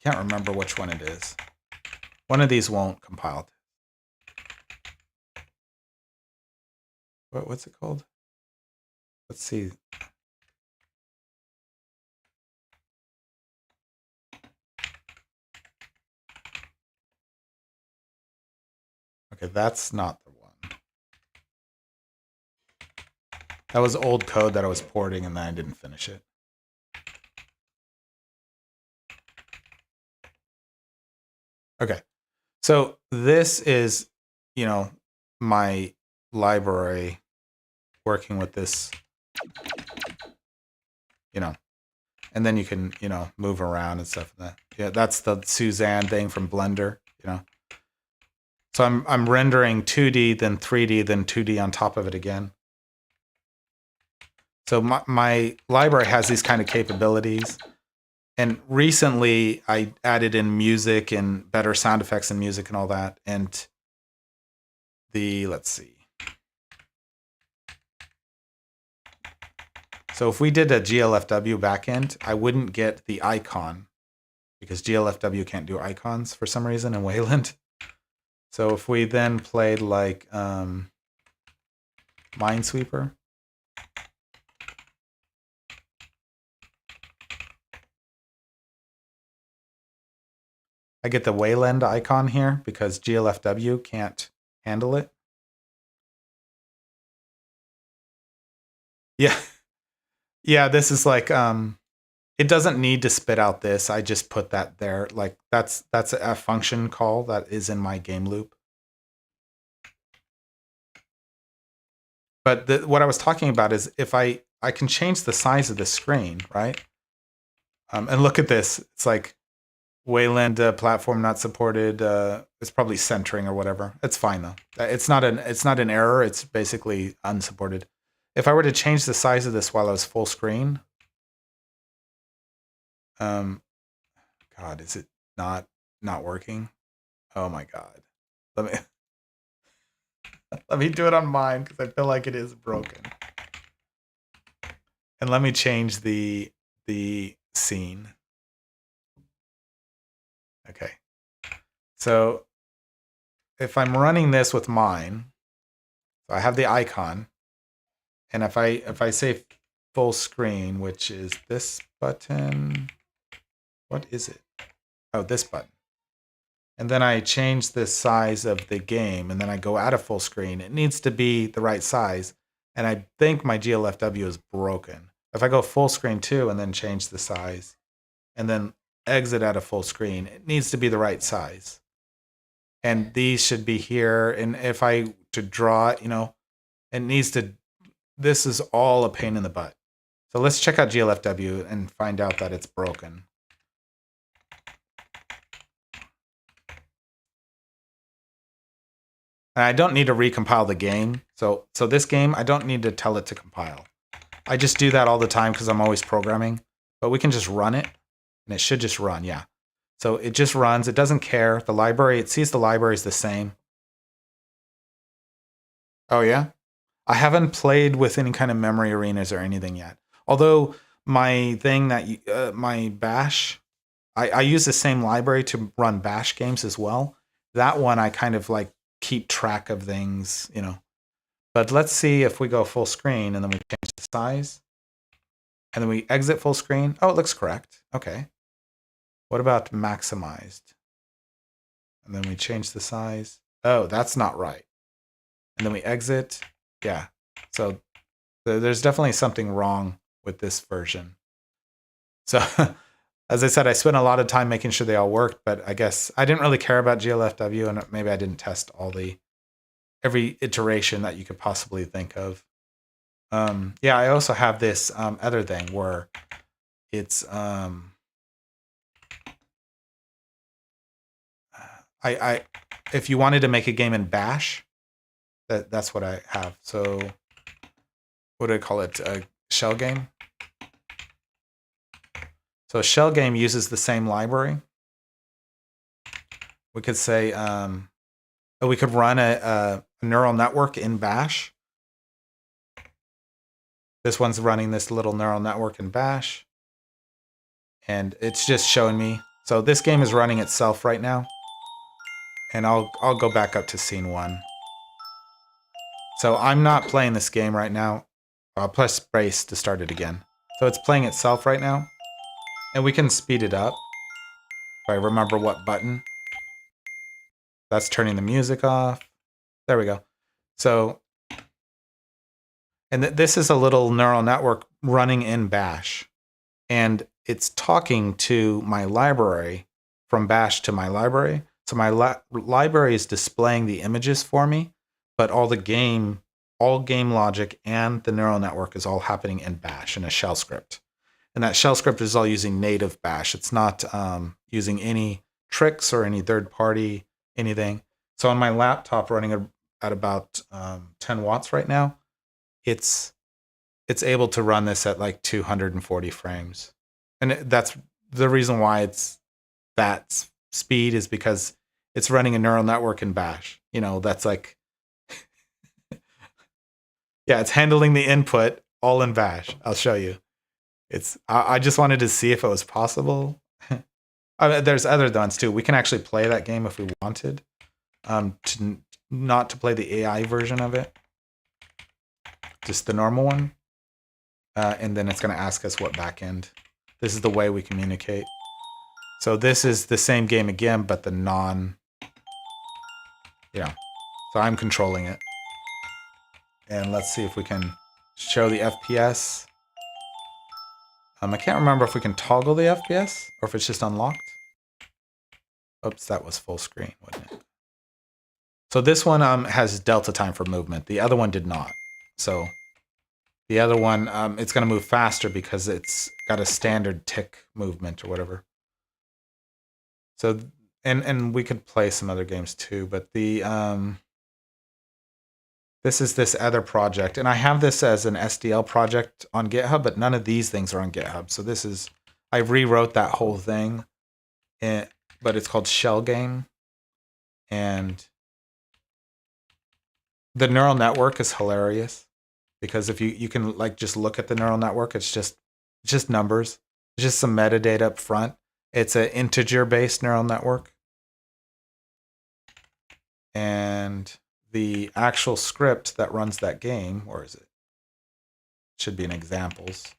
Can't remember which one it is. One of these won't compile. What's it called? Let's see. Okay, that's not the one. That was old code that I was porting and then I didn't finish it. Okay. So this is, my library working with this, and then you can, move around and stuff like that. Yeah, that's the Suzanne thing from Blender, So I'm rendering 2D, then 3D, then 2D on top of it again. So my library has these kind of capabilities. And recently I added in music and better sound effects and music and all that. And let's see. So if we did a GLFW backend, I wouldn't get the icon because GLFW can't do icons for some reason in Wayland. So if we then played like Minesweeper. I get the Wayland icon here because GLFW can't handle it. Yeah. Yeah, this is like it doesn't need to spit out this. I just put that there. Like that's a function call that is in my game loop. But what I was talking about is if I can change the size of the screen, right? And look at this. It's like Wayland platform not supported. It's probably centering or whatever. It's fine though. It's not an error. It's basically unsupported. If I were to change the size of this while I was full screen, God, is it not working? Oh my God. Let me let me do it on mine because I feel like it is broken. And let me change the scene. Okay. So if I'm running this with mine, so I have the icon, and if I say full screen, which is this button, what is it? Oh, this button. And then I change the size of the game, and then I go out of full screen. It needs to be the right size, and I think my GLFW is broken. If I go full screen too, and then change the size, and then exit out of full screen, it needs to be the right size. And these should be here. And if I to draw it, it needs to, this is all a pain in the butt. So let's check out GLFW and find out that it's broken. And I don't need to recompile the game. So this game, I don't need to tell it to compile. I just do that all the time because I'm always programming. But we can just run it, and it should just run, yeah. So it just runs. It doesn't care. The library, it sees the library is the same. Oh, yeah? I haven't played with any kind of memory arenas or anything yet. Although my thing that, my bash, I use the same library to run bash games as well. That one I kind of like keep track of things, But let's see if we go full screen and then we change the size. And then we exit full screen. Oh, it looks correct. Okay. What about maximized? And then we change the size. Oh, that's not right. And then we exit. Yeah. So there's definitely something wrong with this version. So as I said, I spent a lot of time making sure they all worked, but I guess I didn't really care about GLFW, and maybe I didn't test every iteration that you could possibly think of. Yeah, I also have this other thing where it's if you wanted to make a game in Bash, that's what I have. So what do I call it? A shell game. So a shell game uses the same library. We could say we could run a neural network in Bash. This one's running this little neural network in Bash. And it's just showing me. So this game is running itself right now. And I'll go back up to scene 1. So I'm not playing this game right now. I'll press space to start it again. So it's playing itself right now. And we can speed it up. If I remember what button. That's turning the music off. There we go. So, and this is a little neural network running in Bash. And it's talking to my library from Bash to my library. So my library is displaying the images for me, but all game logic and the neural network is all happening in Bash in a shell script. And that shell script is all using native Bash. It's not using any tricks or any third-party anything. So on my laptop running at about 10 watts right now, it's able to run this at like 240 frames. And that's the reason why it's that speed is because it's running a neural network in Bash. That's like, yeah, it's handling the input all in Bash. I'll show you. I just wanted to see if it was possible. There's other ones too. We can actually play that game if we wanted. Not to play the AI version of it. Just the normal one. And then it's going to ask us what backend. This is the way we communicate. So this is the same game again, but the yeah. So I'm controlling it. And let's see if we can show the FPS. I can't remember if we can toggle the FPS or if it's just unlocked. Oops, that was full screen, wasn't it? So this one has delta time for movement. The other one did not. So the other one, it's going to move faster because it's got a standard tick movement or whatever. So, and we could play some other games too, but this is this other project, and I have this as an SDL project on GitHub, but none of these things are on GitHub. So this is, I rewrote that whole thing, but it's called Shell Game, and the neural network is hilarious because if you can like just look at the neural network, it's just numbers, it's just some metadata up front. It's an integer based neural network, and the actual script that runs that game, where is it? It should be in examples.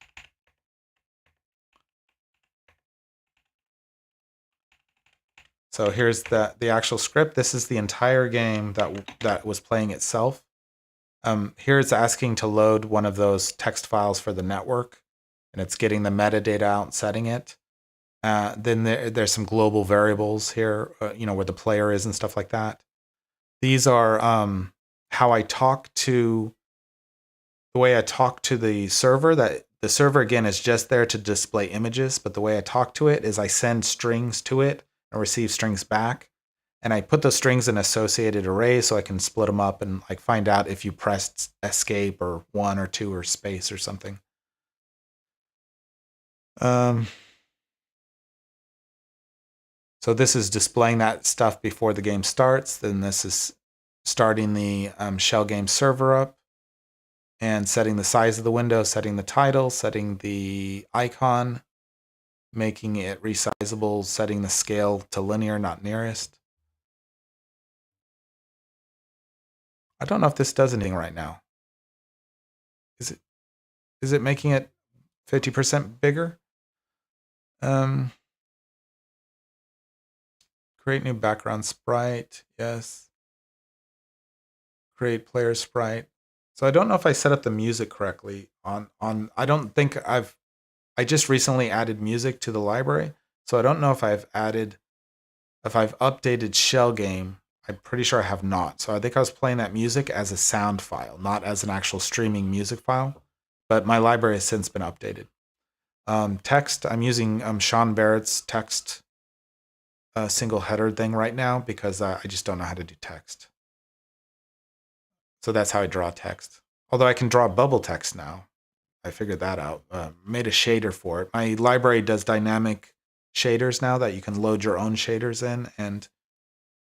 So here's the actual script. This is the entire game that was playing itself. Here it's asking to load one of those text files for the network, and it's getting the metadata out and setting it. Then there's some global variables here, where the player is and stuff like that. These are how I talk to, the way I talk to the server. That the server, again, is just there to display images, but the way I talk to it is I send strings to it and receive strings back. And I put those strings in associated arrays so I can split them up and like find out if you pressed escape or 1 or 2 or space or something. So this is displaying that stuff before the game starts. Then this is starting the Shell Game server up and setting the size of the window, setting the title, setting the icon, making it resizable, setting the scale to linear, not nearest. I don't know if this does anything right now. Is it making it 50% bigger? Create new background sprite. Yes. Create player sprite. So I don't know if I set up the music correctly on I don't think I just recently added music to the library. So I don't know if I've updated Shell Game. I'm pretty sure I have not. So I think I was playing that music as a sound file, not as an actual streaming music file. But my library has since been updated. Text, I'm using Sean Barrett's text single header thing right now because I just don't know how to do text. So that's how I draw text. Although I can draw bubble text now. I figured that out. Made a shader for it. My library does dynamic shaders now that you can load your own shaders in and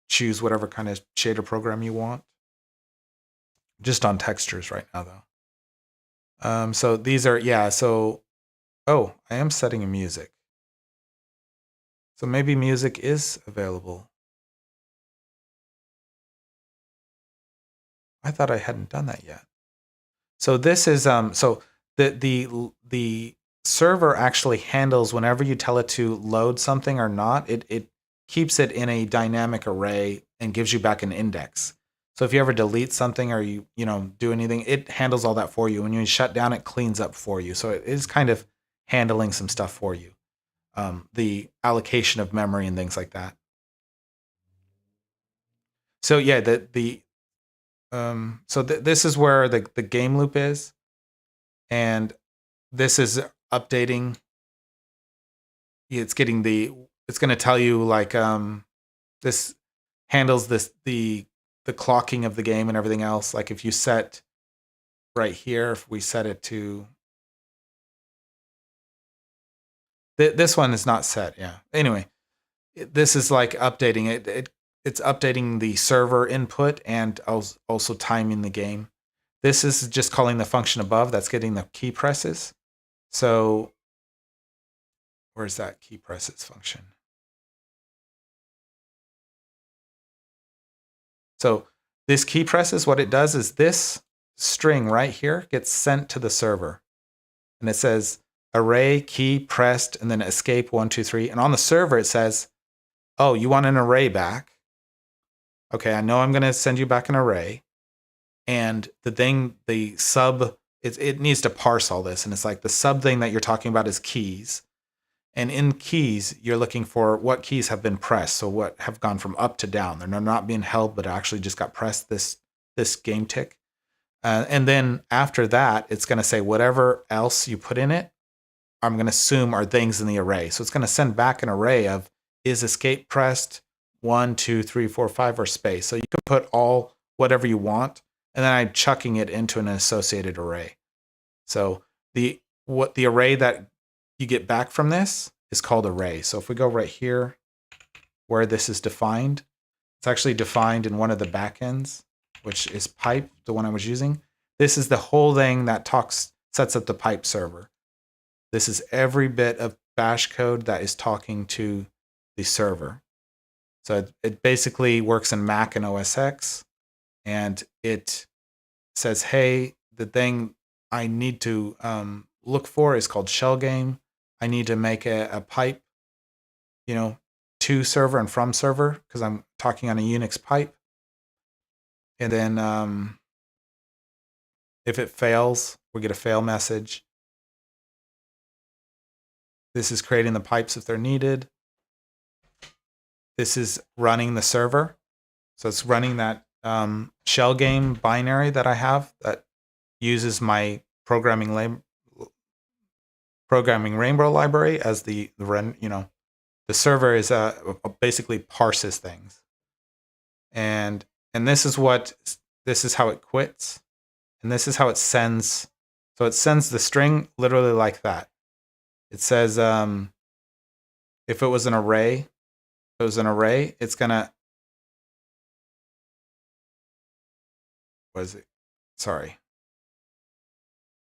choose whatever kind of shader program you want. Just on textures right now, though. So these are, oh, I am setting a music. So maybe music is available. I thought I hadn't done that yet. So this is, so the server actually handles whenever you tell it to load something or not, it keeps it in a dynamic array and gives you back an index. So if you ever delete something or you do anything, it handles all that for you. When you shut down, it cleans up for you. So it is kind of handling some stuff for you. The allocation of memory and things like that. So yeah, this is where the game loop is, and this is updating. It's going to tell you like this handles the clocking of the game and everything else. Like if you set right here, if we set it to this one is not set. Yeah. Anyway, this is like updating it. It's updating the server input and also timing the game. This is just calling the function above. That's getting the key presses. So where's that key presses function? So this key presses, what it does is this string right here gets sent to the server. And it says array key pressed and then escape 1, 2, 3. And on the server it says, oh, you want an array back. Okay, I know I'm going to send you back an array. And the sub, it needs to parse all this. And it's like the sub thing that you're talking about is keys. And in keys, you're looking for what keys have been pressed. So what have gone from up to down. They're not being held, but actually just got pressed this game tick. And then after that, it's going to say whatever else you put in it, I'm going to assume are things in the array. So it's going to send back an array of is escape pressed, 1, 2, 3, 4, 5, or space. So you can put all whatever you want, and then I'm chucking it into an associated array. So the array that you get back from this is called array. So if we go right here where this is defined, it's actually defined in one of the backends, which is pipe, the one I was using. This is the whole thing that sets up the pipe server. This is every bit of bash code that is talking to the server. So it basically works in Mac and OS X, and it says, hey, the thing I need to look for is called shell game. I need to make a pipe, to server and from server because I'm talking on a Unix pipe. And then if it fails, we get a fail message. This is creating the pipes if they're needed. This is running the server. So it's running that shell game binary that I have that uses my programming Rainbow library as the server is basically parses things. And this is how it quits. And this is how it sends. So it sends the string literally like that. It says if it was an array, it's gonna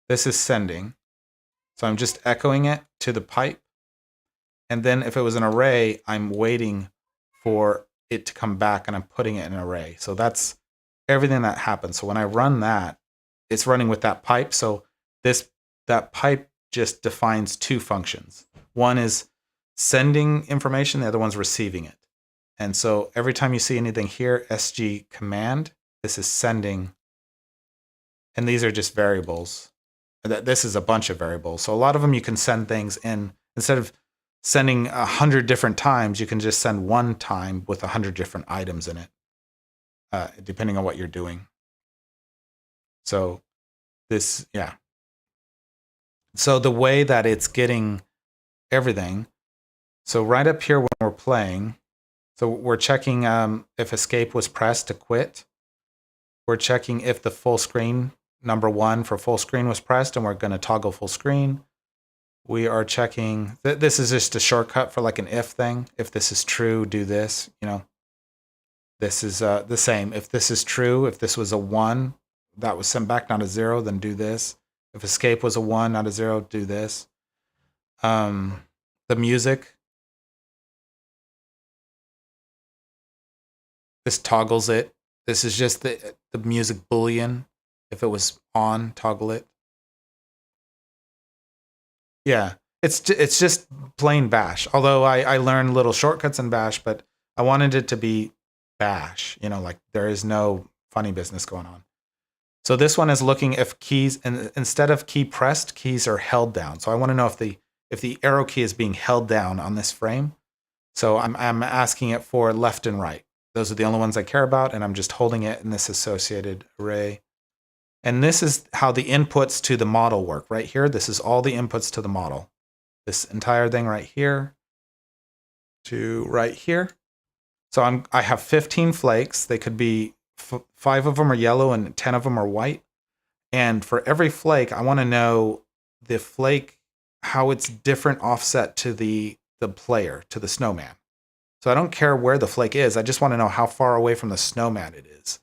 this is sending. So I'm just echoing it to the pipe. And then if it was an array, I'm waiting for it to come back and I'm putting it in an array. So that's everything that happens. So when I run that, it's running with that pipe. So that pipe just defines two functions. One is sending information, the other one's receiving it. And so every time you see anything here, SG command, this is sending. And these are just variables. This is a bunch of variables. So a lot of them you can send things in. Instead of sending 100 different times, you can just send one time with 100 different items in it, depending on what you're doing. So So the way that it's getting everything, so right up here when we're playing, so we're checking if escape was pressed to quit. We're checking if the full screen, number 1 for full screen was pressed, and we're going to toggle full screen. We are checking, this is just a shortcut for like an if thing. If this is true, do this, This is the same. If this is true, if this was a 1 that was sent back, not a 0, then do this. If escape was a 1, not a 0, do this. The music. This toggles it. This is just the music boolean. If it was on, toggle it. Yeah, it's just plain bash. Although I learned little shortcuts in bash, but I wanted it to be bash. Like there is no funny business going on. So this one is looking if keys, and instead of key pressed, keys are held down. So I want to know if the arrow key is being held down on this frame. So I'm asking it for left and right. Those are the only ones I care about, and I'm just holding it in this associated array. And this is how the inputs to the model work. Right here, this is all the inputs to the model. This entire thing right here to right here. So I have 15 flakes. They could be 5 of them are yellow and 10 of them are white. And for every flake, I want to know the flake, how it's different offset to the player, to the snowman. So I don't care where the flake is. I just want to know how far away from the snowman it is.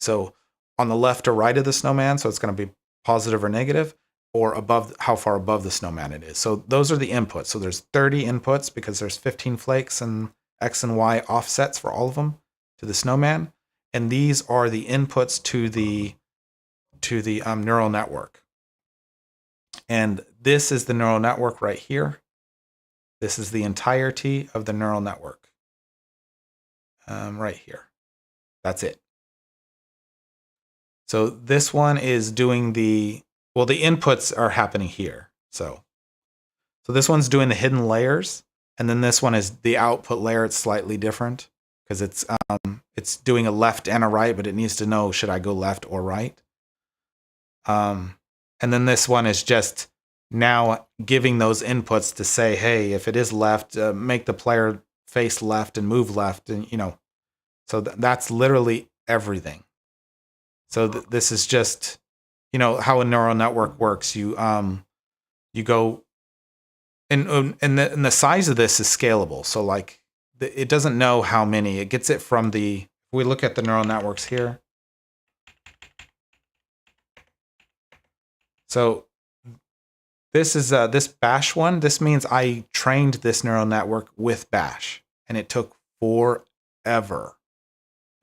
So on the left or right of the snowman, so it's going to be positive or negative, or above, how far above the snowman it is. So those are the inputs. So there's 30 inputs because there's 15 flakes and X and Y offsets for all of them to the snowman. And these are the inputs to the neural network. And this is the neural network right here. This is the entirety of the neural network. Right here. That's it. So this one is doing the inputs are happening here. So this one's doing the hidden layers, and then this one is the output layer. It's slightly different because it's doing a left and a right, but it needs to know, should I go left or right? And then this one is just now giving those inputs to say, hey, if it is left, make the player face left and move left, and so that's literally everything. So this is just how a neural network works. You go and the size of this is scalable. So like it doesn't know how many. It gets it from the. If we look at the neural networks here. So this is this Bash one. This means I trained this neural network with Bash, and it took forever.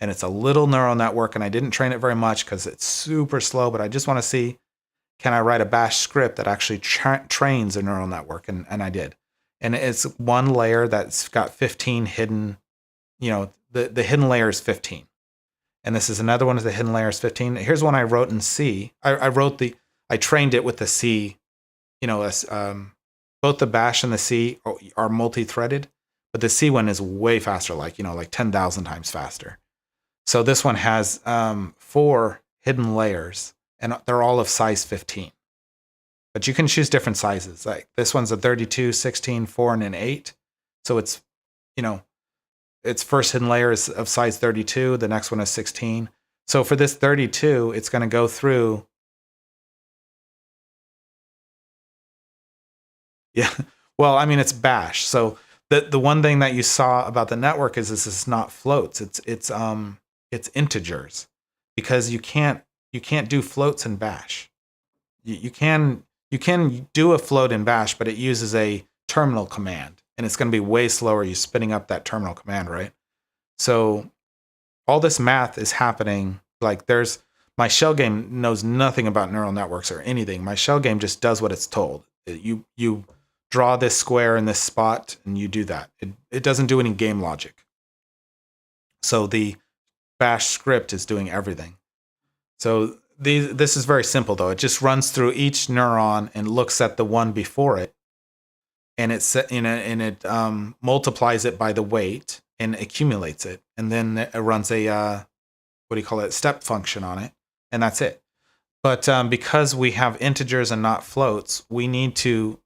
And it's a little neural network, and I didn't train it very much because it's super slow. But I just want to see, can I write a Bash script that actually trains a neural network? And I did. And it's one layer that's got 15 hidden. The hidden layer is 15. And this is another one of the hidden layers 15. Here's one I wrote in C. I trained it with the C. Both the Bash and the C are multi-threaded, but the C one is way faster, like 10,000 times faster. So this one has 4 hidden layers, and they're all of size 15. But you can choose different sizes. Like this one's a 32, 16, 4, and an 8. So it's, its first hidden layer is of size 32. The next one is 16. So for this 32, it's going to go through. Yeah. Well, I mean, it's Bash. So the one thing that you saw about the network is this is not floats. It's integers, because you can't do floats in Bash. You can do a float in Bash, but it uses a terminal command, and it's going to be way slower. You're spinning up that terminal command, right? So all this math is happening. Like my shell game knows nothing about neural networks or anything. My shell game just does what it's told. You draw this square in this spot, and you do that. It doesn't do any game logic. So the Bash script is doing everything. So this is very simple, though. It just runs through each neuron and looks at the one before it, and it multiplies it by the weight and accumulates it, and then it runs a step function on it, and that's it. But because we have integers and not floats, we need to.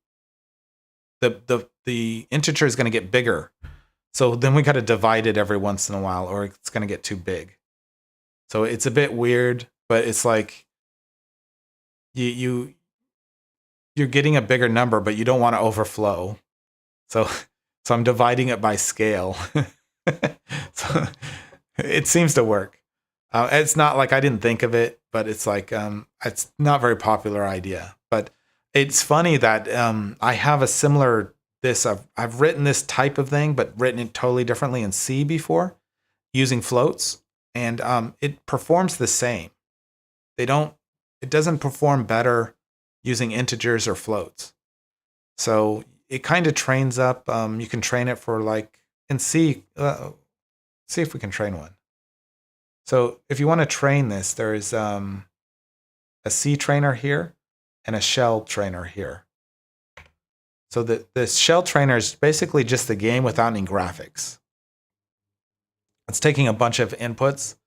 The integer is going to get bigger. So then we got to divide it every once in a while, or it's going to get too big. So it's a bit weird, but it's like you're getting a bigger number, but you don't want to overflow. So I'm dividing it by scale. So it seems to work. It's not like I didn't think of it, but it's like it's not a very popular idea. But it's funny that I have a similar. I've written this type of thing, but written it totally differently in C before, using floats, and it performs the same. It doesn't perform better using integers or floats. So it kind of trains up. You can train it for like in C. See if we can train one. So if you want to train this, there is a C trainer here and a shell trainer here. So the shell trainer is basically just the game without any graphics. It's taking a bunch of inputs,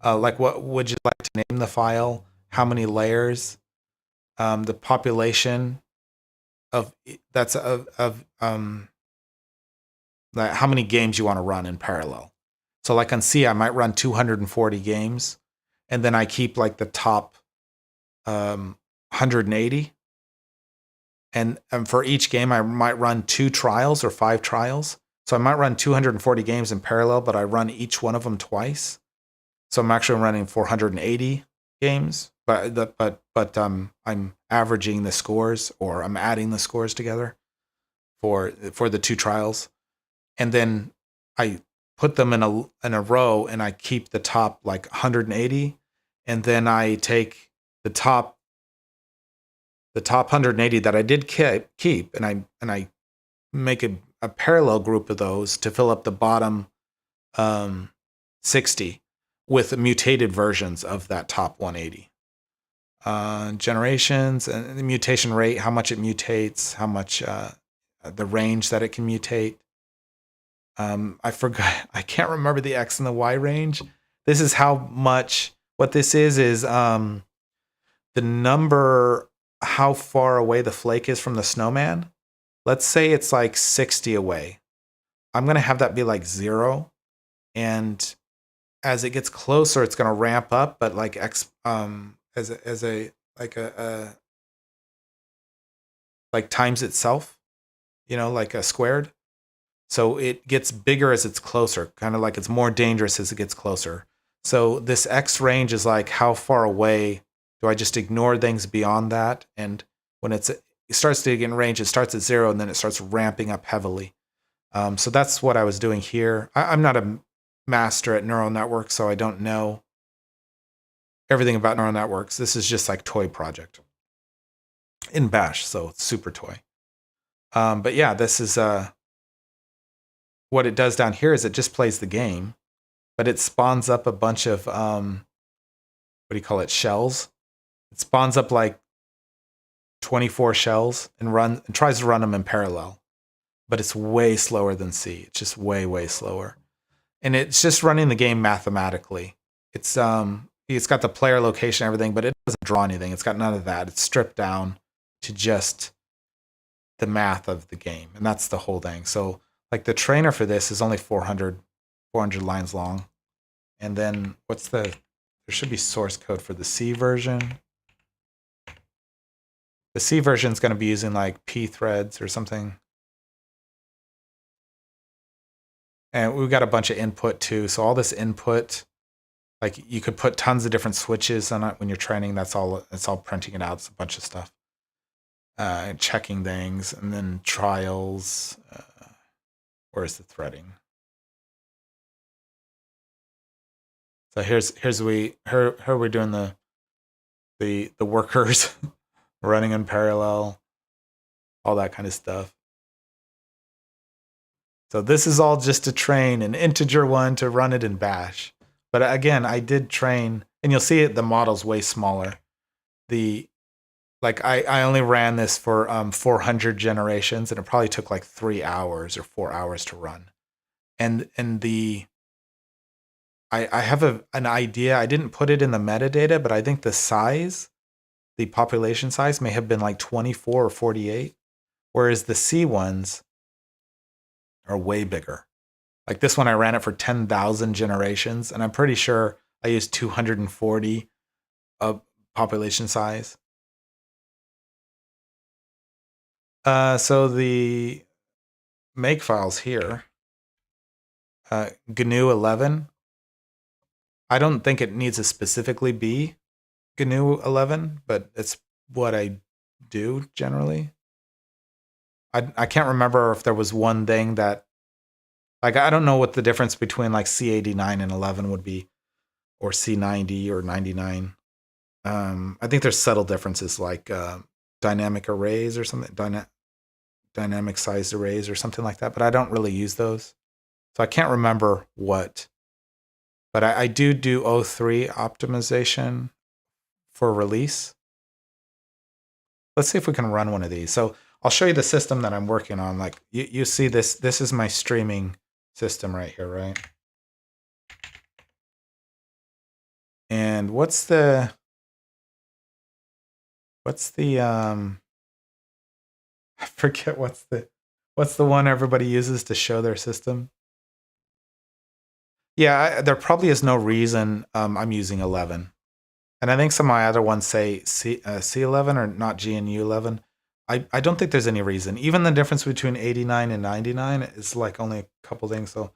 like what would you like to name the file, how many layers, the population of how many games you want to run in parallel. So like on C, I might run 240 games, and then I keep like the top 180. And for each game, I might run 2 trials or 5 trials. So I might run 240 games in parallel, but I run each one of them twice. So I'm actually running 480 games, but I'm averaging the scores, or I'm adding the scores together for the 2 trials, and then I put them in a row, and I keep the top like 180, and then I take the top 180 that I did keep, and I make a parallel group of those to fill up the bottom 60 with mutated versions of that top 180. Generations and the mutation rate, how much it mutates, how much the range that it can mutate. I forgot. I can't remember the X and the Y range. This is how much. What this is the number, how far away the flake is from the snowman. Let's say it's like 60 away. I'm going to have that be like 0. And as it gets closer, it's going to ramp up, but like as a like a like times itself, like a squared. So it gets bigger as it's closer, kind of like it's more dangerous as it gets closer. So this X range is like how far away do I just ignore things beyond that? And when it starts to get in range, it starts at 0 and then it starts ramping up heavily. So that's what I was doing here. I'm not a master at neural networks, so I don't know everything about neural networks. This is just like toy project in Bash, so it's super toy. But yeah, this is what it does down here is it just plays the game, but it spawns up a bunch of what do you call it, shells. It spawns up like 24 shells and tries to run them in parallel, but it's way slower than C. It's just way slower, and it's just running the game mathematically. It's got the player location and everything, but it doesn't draw anything. It's got none of that. It's stripped down to just the math of the game, and that's the whole thing. So like the trainer for this is only 400 lines long, and then there should be source code for the C version. The C version is going to be using like P threads or something. And we've got a bunch of input too. So all this input, like you could put tons of different switches on it when you're training. It's all printing it out. It's a bunch of stuff. Checking things, and then trials. Where's the threading? So here's how we're doing the workers running in parallel, all that kind of stuff. So this is all just to train an integer one to run it in Bash. But again, I did train, and you'll see it. The model's way smaller. I only ran this for 400 generations, and it probably took like 3 hours or 4 hours to run. And I have an idea. I didn't put it in the metadata, but I think the population size may have been like 24 or 48, whereas the C ones are way bigger. Like this one, I ran it for 10,000 generations, and I'm pretty sure I used 240 population size. So the make files here, GNU 11. I don't think it needs to specifically be GNU 11, but it's what I do generally. I can't remember if there was one thing that, like, I don't know what the difference between like C89 and 11 would be, or C90 or 99. I think there's subtle differences like dynamic arrays or something, dynamic sized arrays or something like that, but I don't really use those. So I can't remember what, but I do O3 optimization for release. Let's see if we can run one of these. So I'll show you the system that I'm working on. Like you see this is my streaming system right here, right? And what's the I forget what's the one everybody uses to show their system? Yeah, there probably is no reason I'm using 11. And I think some of my other ones say C11 or not GNU 11. I don't think there's any reason. Even the difference between 89 and 99 is like only a couple things. So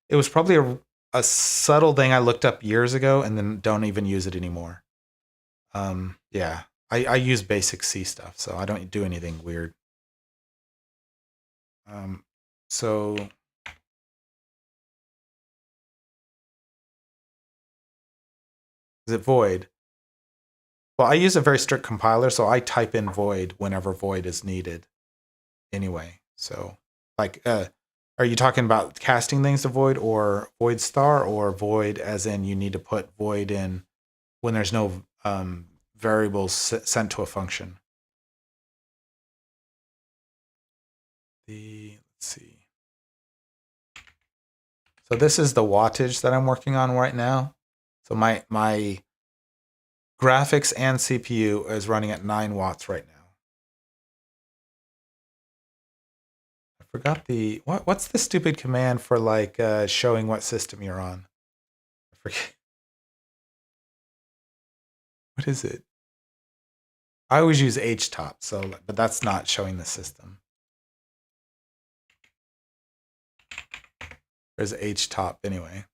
it was probably a subtle thing I looked up years ago and then don't even use it anymore. Yeah, I use basic C stuff, so I don't do anything weird. So is it void? Well, I use a very strict compiler, so I type in void whenever void is needed anyway. So like, are you talking about casting things to void or void star, or void as in you need to put void in when there's no variables sent to a function? Let's see. So this is the wattage that I'm working on right now. So my graphics and CPU is running at 9 watts right now. I forgot what's the stupid command for like showing what system you're on? I forget. What is it? I always use htop, but that's not showing the system. There's htop anyway.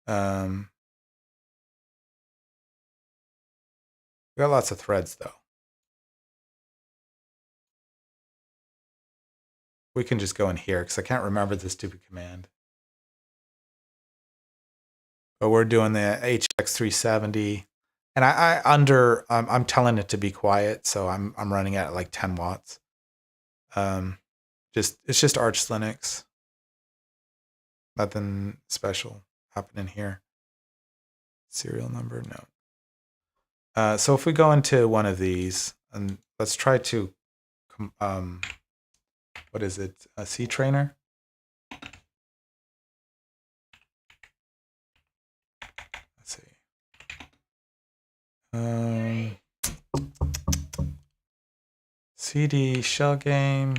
We got lots of threads though. We can just go in here because I can't remember the stupid command. But we're doing the HX370, and I'm telling it to be quiet, so I'm running at like 10 watts. It's just Arch Linux. Nothing special happening here. Serial number, no. So if we go into one of these, and let's try to, what is it? A CTrainer. Let's see. CD shell game,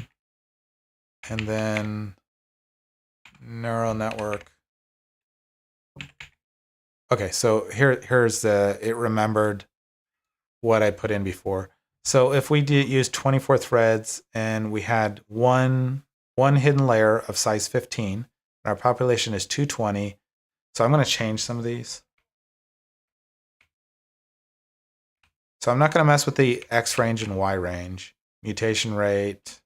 and then neural network. Okay, so here's it remembered what I put in before. So if we use 24 threads and we had one hidden layer of size 15, and our population is 220, so I'm going to change some of these. So I'm not going to mess with the X range and Y range. Mutation rate,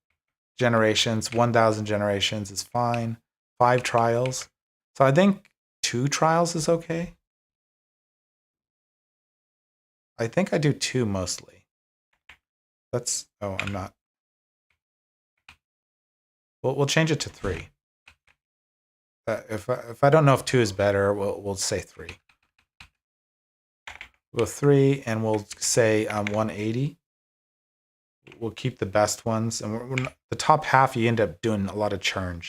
generations, 1,000 generations is fine. 5 trials. So I think 2 trials is okay. I think I do 2 mostly. I'm not. We'll change it to 3. If I don't know if 2 is better, we'll say 3. We'll go 3, and we'll say 180. We'll keep the best ones, and the top half you end up doing a lot of churn.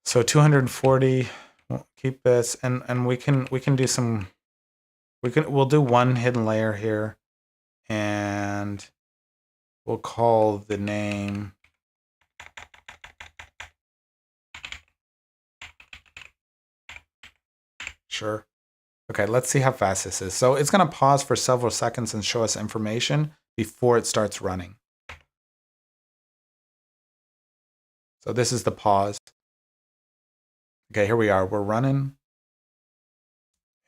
So 240. We'll keep this, and we can do some. We'll do one hidden layer here, and we'll call the name sure. Okay, let's see how fast this is. So it's going to pause for several seconds and show us information before it starts running. So this is the pause. Okay, here we are. We're running.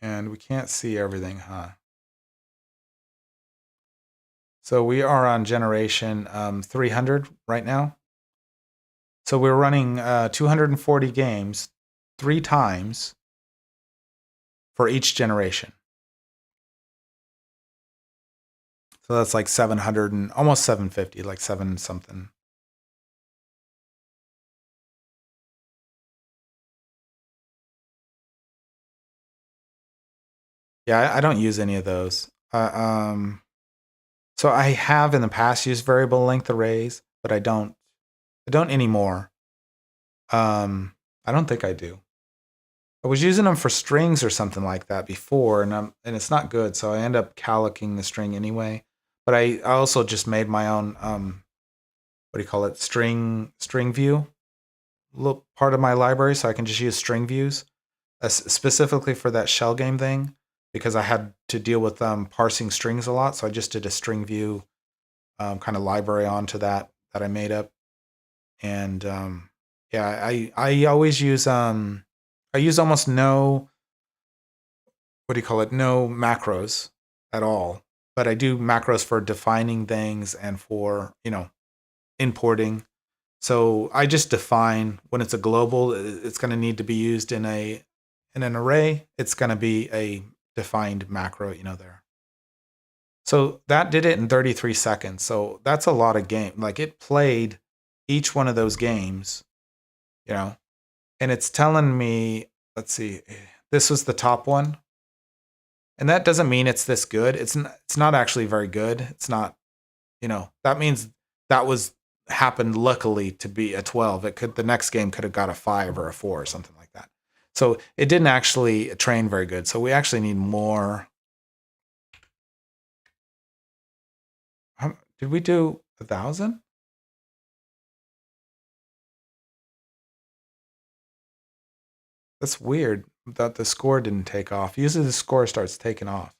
And we can't see everything, huh? So we are on generation 300 right now. So we're running 240 games 3 times for each generation. So that's like 700 and almost 750, like 7 something. Yeah, I don't use any of those. So I have in the past used variable length arrays, but I don't anymore. I don't think I do. I was using them for strings or something like that before, and it's not good, so I end up calicking the string anyway. But I also just made my own what do you call it? String view, little part of my library, so I can just use string views specifically for that shell game thing, because I had to deal with parsing strings a lot. So I just did a string view kind of library onto that I made up, and yeah, I always use I use almost no, what do you call it? No macros at all, but I do macros for defining things and for importing. So I just define when it's a global, it's going to need to be used in an array. It's going to be a defined macro, there. So that did it in 33 seconds. So that's a lot of game. Like it played each one of those games, and it's telling me, let's see, this was the top one. And that doesn't mean it's this good. It's not actually very good. It's not, that means that was happened luckily to be a 12. The next game could have got a 5 or a 4 or something like that. So it didn't actually train very good. So we actually need more. Did we do 1,000? That's weird that the score didn't take off. Usually the score starts taking off.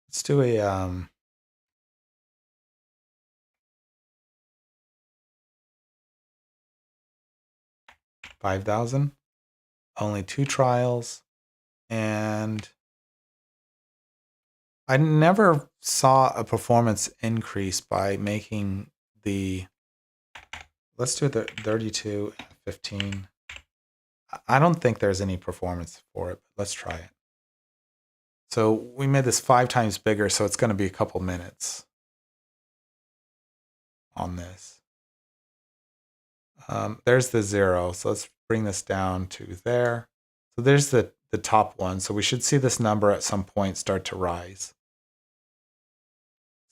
Let's do a 5,000. Only 2 trials, and I never saw a performance increase by making the. Let's do the 32 and 15. I don't think there's any performance for it, but let's try it. So we made this 5 times bigger, so it's going to be a couple minutes on this. There's the 0, so let's bring this down to there. So there's the top one, so we should see this number at some point start to rise.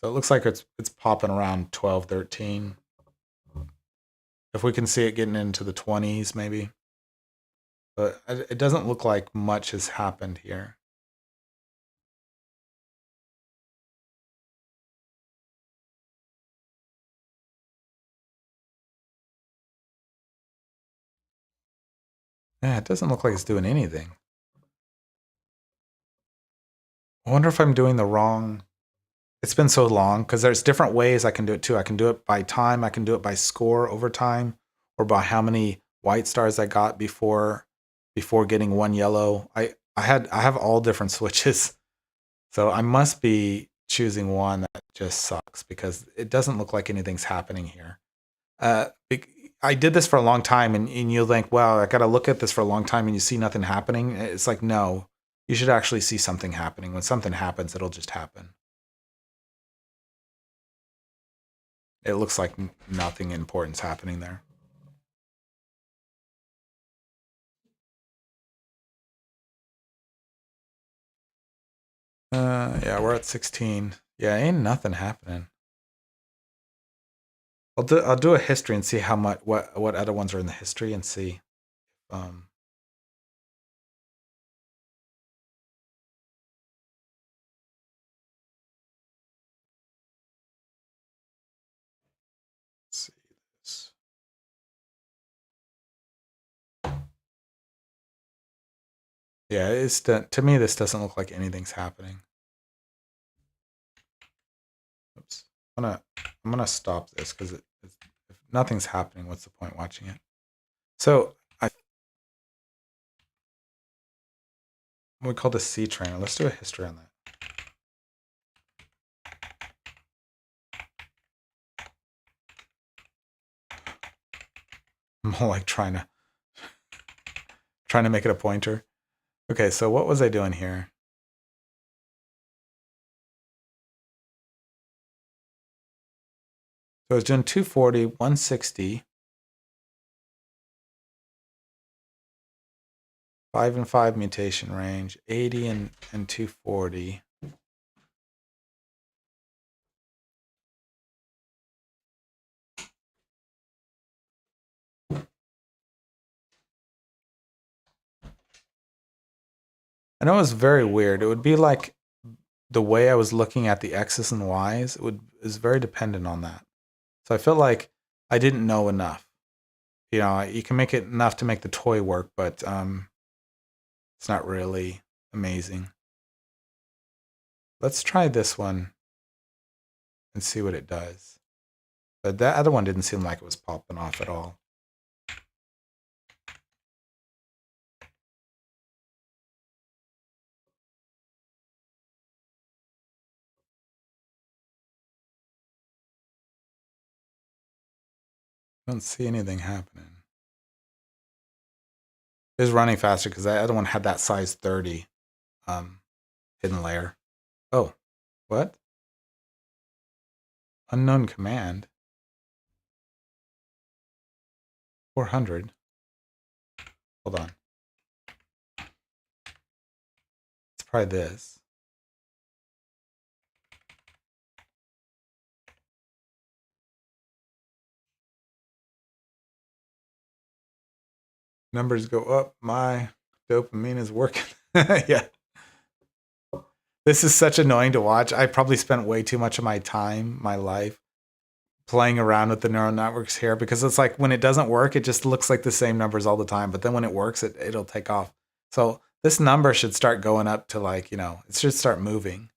So it looks like it's popping around 12, 13. If we can see it getting into the 20s, maybe. But it doesn't look like much has happened here. Yeah, it doesn't look like it's doing anything. I wonder if I'm doing the wrong. It's been so long because there's different ways I can do it too. I can do it by time. I can do it by score over time, or by how many white stars I got before getting 1 yellow. I have all different switches, so I must be choosing one that just sucks because it doesn't look like anything's happening here. Uh, I did this for a long time, and you'll think, wow, I got to look at this for a long time, and you see nothing happening. It's like, no, you should actually see something happening. When something happens, it'll just happen. It looks like nothing important's happening there. Yeah, we're at 16. Yeah, ain't nothing happening. I'll do a history and see how much what other ones are in the history and see. Um, let's see this. Yeah, to me this doesn't look like anything's happening. Oops. I'm gonna stop this because if nothing's happening, what's the point watching it? So we call this C trainer. Let's do a history on that. I'm all like trying to make it a pointer. Okay, so what was I doing here? So I was doing 240, 160, 5 and 5 mutation range, 80 and 240. I know it was very weird. It would be like the way I was looking at the X's and Y's, is very dependent on that. So I felt like I didn't know enough. You know, you can make it enough to make the toy work, but it's not really amazing. Let's try this one and see what it does. But that other one didn't seem like it was popping off at all. I don't see anything happening. It was running faster because that other one had that size 30 hidden layer. Oh, what? Unknown command. 400. Hold on. It's probably this. Numbers go up. My dopamine is working. Yeah. This is such annoying to watch. I probably spent way too much of my time, my life, playing around with the neural networks here because it's like when it doesn't work, it just looks like the same numbers all the time. But then when it works, it'll take off. So this number should start going up to like, it should start moving.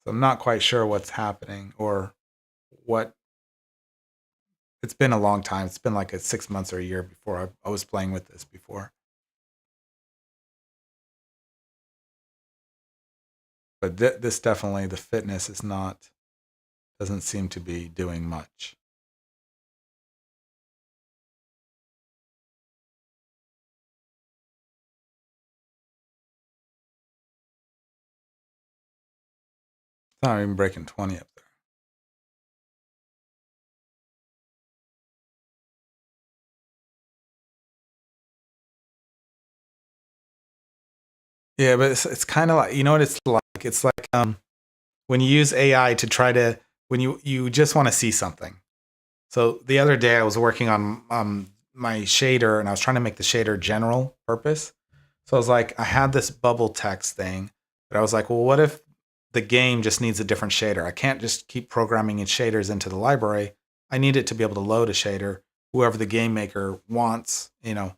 So I'm not quite sure what's happening or what. It's been a long time. It's been like 6 months or a year before I was playing with this before. But this definitely, the fitness doesn't seem to be doing much. It's not even breaking 20 up there. Yeah, but it's kind of like, you know what it's like? It's like when you use AI to try to, when you just want to see something. So the other day I was working on my shader and I was trying to make the shader general purpose. So I was like, I had this bubble text thing, but I was like, well, what if the game just needs a different shader? I can't just keep programming in shaders into the library. I need it to be able to load a shader, whoever the game maker wants, And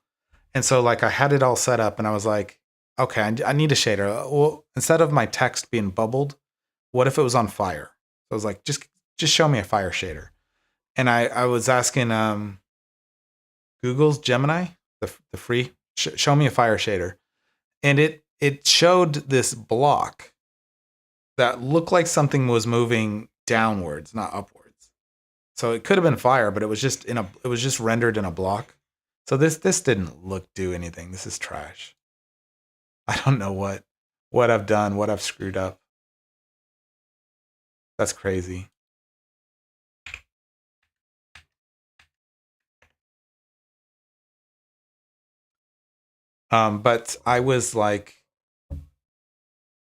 so like I had it all set up and I was like, okay, I need a shader. Well, instead of my text being bubbled, what if it was on fire? So I was like, just show me a fire shader. And I was asking Google's Gemini, the free, show me a fire shader. And it showed this block that looked like something was moving downwards, not upwards. So it could have been fire, but it was just rendered in a block. So this didn't do anything. This is trash. I don't know what I've done, what I've screwed up. That's crazy. But I was like,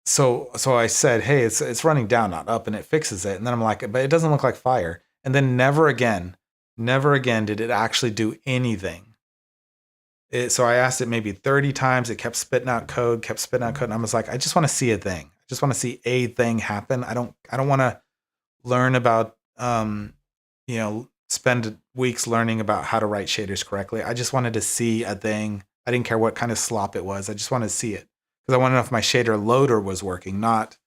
so I said, hey, it's running down, not up, and it fixes it. And then I'm like, but it doesn't look like fire. And then never again did it actually do anything. So I asked it maybe 30 times. It kept spitting out code, and I was like, I just want to see a thing. I just want to see a thing happen. I don't want to learn about spend weeks learning about how to write shaders correctly. I just wanted to see a thing. I didn't care what kind of slop it was. I just wanted to see it because I wanted to know if my shader loader was working, not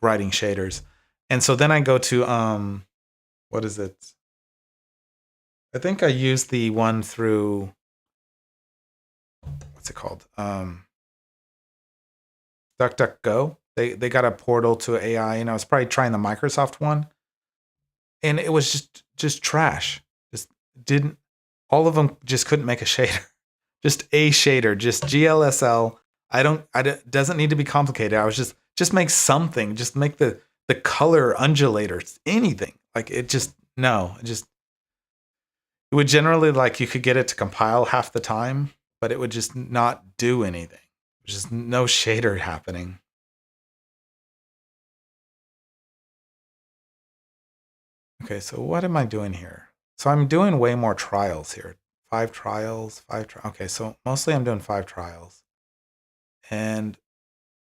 writing shaders. And so then I go to what is it? I think I used the one through what's it called? DuckDuckGo. They got a portal to AI, and I was probably trying the Microsoft one, and it was just trash. Just didn't. All of them just couldn't make a shader. Just a shader, just GLSL. Doesn't need to be complicated. I was just make something. Just make the color undulator, anything. Like it just no. It would generally like you could get it to compile half the time, but it would just not do anything. Just no shader happening. Okay, so what am I doing here? So I'm doing way more trials here. 5 trials, 5 trials. Okay, so mostly I'm doing 5 trials. And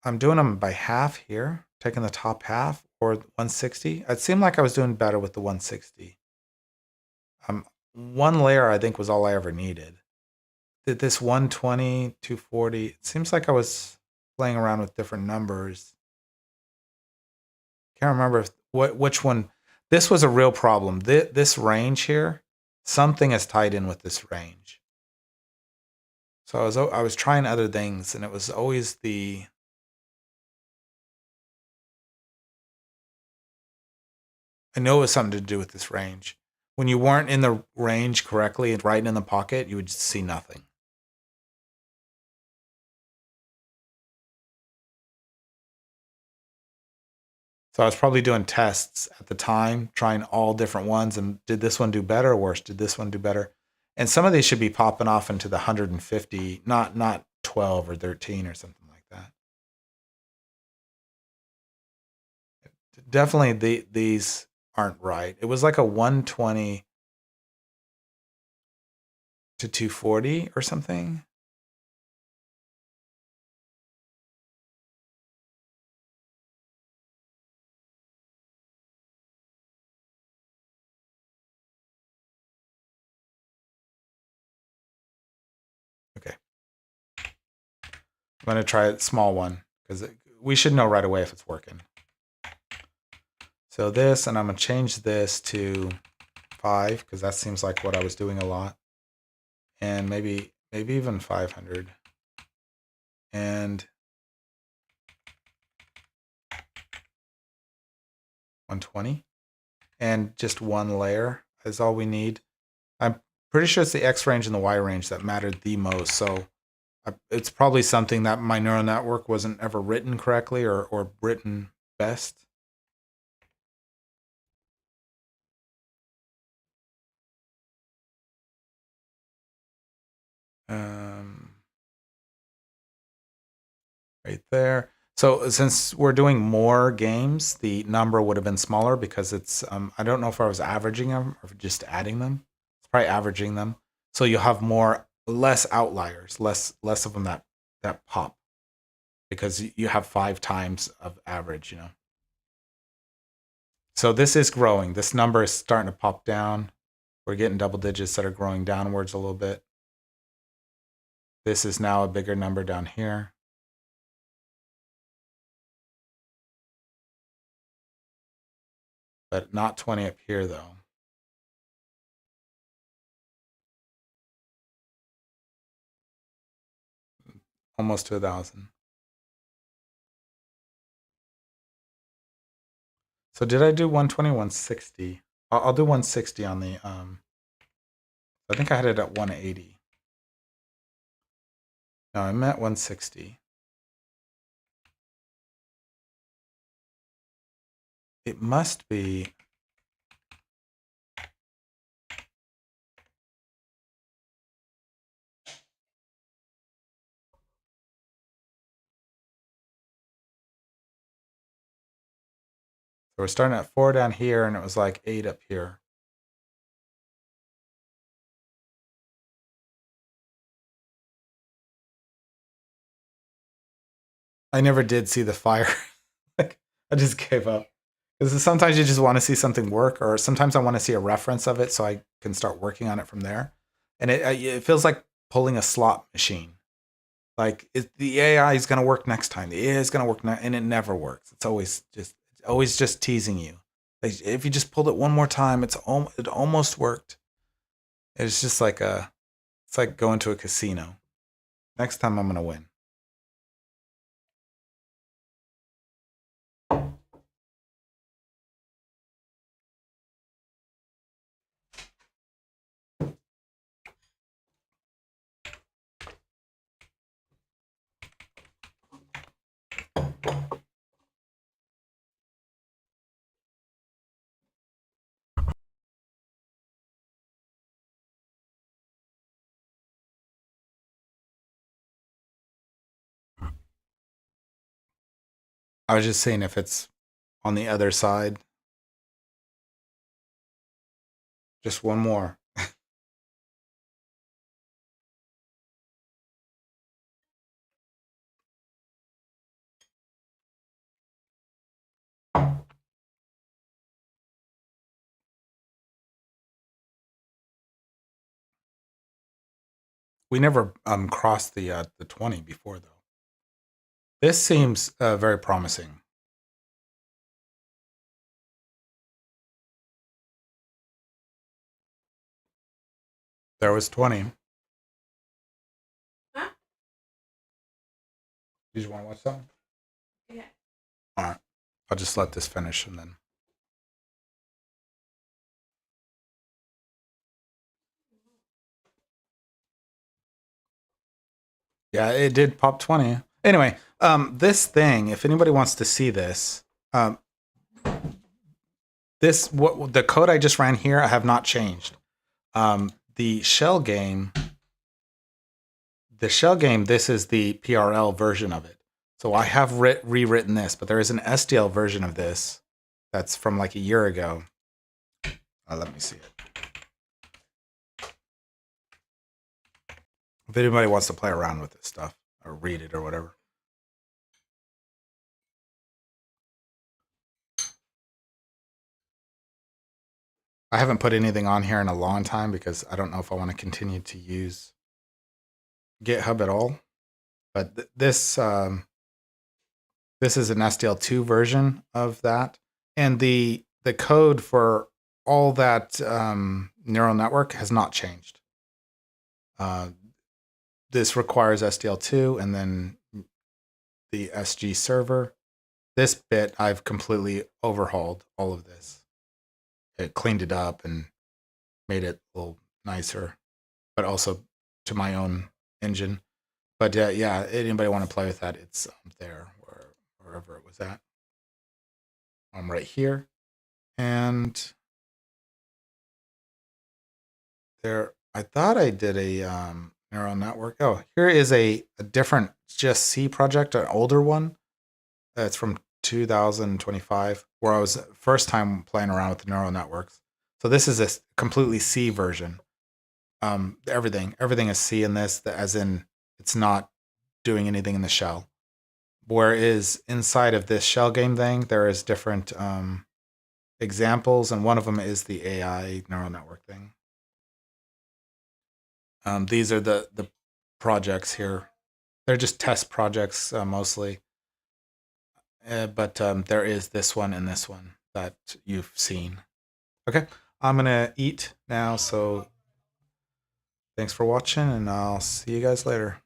I'm doing them by half here, taking the top half or 160. It seemed like I was doing better with the 160. One layer I think was all I ever needed. Did this 120, 240. It seems like I was playing around with different numbers. Can't remember which one. This was a real problem. This range here, something is tied in with this range. So I was trying other things, and it was always I know it was something to do with this range. When you weren't in the range correctly and right in the pocket, you would just see nothing. So I was probably doing tests at the time, trying all different ones, and did this one do better or worse? Did this one do better? And some of these should be popping off into the 150, not 12 or 13 or something like that. Definitely these aren't right. It was like a 120 to 240 or something. Okay. I'm going to try a small one because we should know right away if it's working. So this, and I'm going to change this to 5 because that seems like what I was doing a lot. And maybe even 500. And 120. And just one layer is all we need. I'm pretty sure it's the X range and the Y range that mattered the most. So it's probably something that my neural network wasn't ever written correctly or written best. Right there. So since we're doing more games, the number would have been smaller because it's, I don't know if I was averaging them or just adding them. It's probably averaging them. So you'll have less outliers, less of them that pop because you have 5 times of average, you know. So this is growing. This number is starting to pop down. We're getting double digits that are growing downwards a little bit. This is now a bigger number down here. But not 20 up here though. Almost to 1,000. So did I do 120, 160? I'll do 160 on the, I think I had it at 180. No, I meant 160. It must be, so we're starting at 4 down here and it was like 8 up here. I never did see the fire. Like, I just gave up. Because sometimes you just want to see something work, or sometimes I want to see a reference of it so I can start working on it from there. And it feels like pulling a slot machine. Like the AI is going to work next time. The AI is going to work and it never works. It's always just teasing you. Like, if you just pulled it one more time, it almost worked. It's just like it's like going to a casino. Next time I'm going to win. I was just saying if it's on the other side, just one more. We never crossed the 20 before though. This seems very promising. There was 20. Huh? Did you want to watch something? Yeah. All right. I'll just let this finish and then. Yeah, it did pop 20. Anyway, this thing, if anybody wants to see this, what the code I just ran here, I have not changed. The shell game, this is the PRL version of it. So I have rewritten this, but there is an SDL version of this that's from like a year ago. Let me see it. If anybody wants to play around with this stuff or read it or whatever. I haven't put anything on here in a long time because I don't know if I want to continue to use GitHub at all. But this is an SDL2 version of that, and the code for all that neural network has not changed. This requires SDL2 and then the SG server. This bit I've completely overhauled all of this. It cleaned it up and made it a little nicer, but also to my own engine. But yeah, anybody want to play with that? It's there wherever it was at. I'm right here, and there. I thought I did a neural network. Oh, here is a different just C project, an older one. It's from 2025, where I was first time playing around with the neural networks. So this is a completely C version. Everything is C in this, as in it's not doing anything in the shell. Whereas inside of this shell game thing, there is different examples, and one of them is the AI neural network thing. These are the projects here. They're just test projects mostly. But there is this one and this one that you've seen. Okay, I'm going to eat now, so thanks for watching, and I'll see you guys later.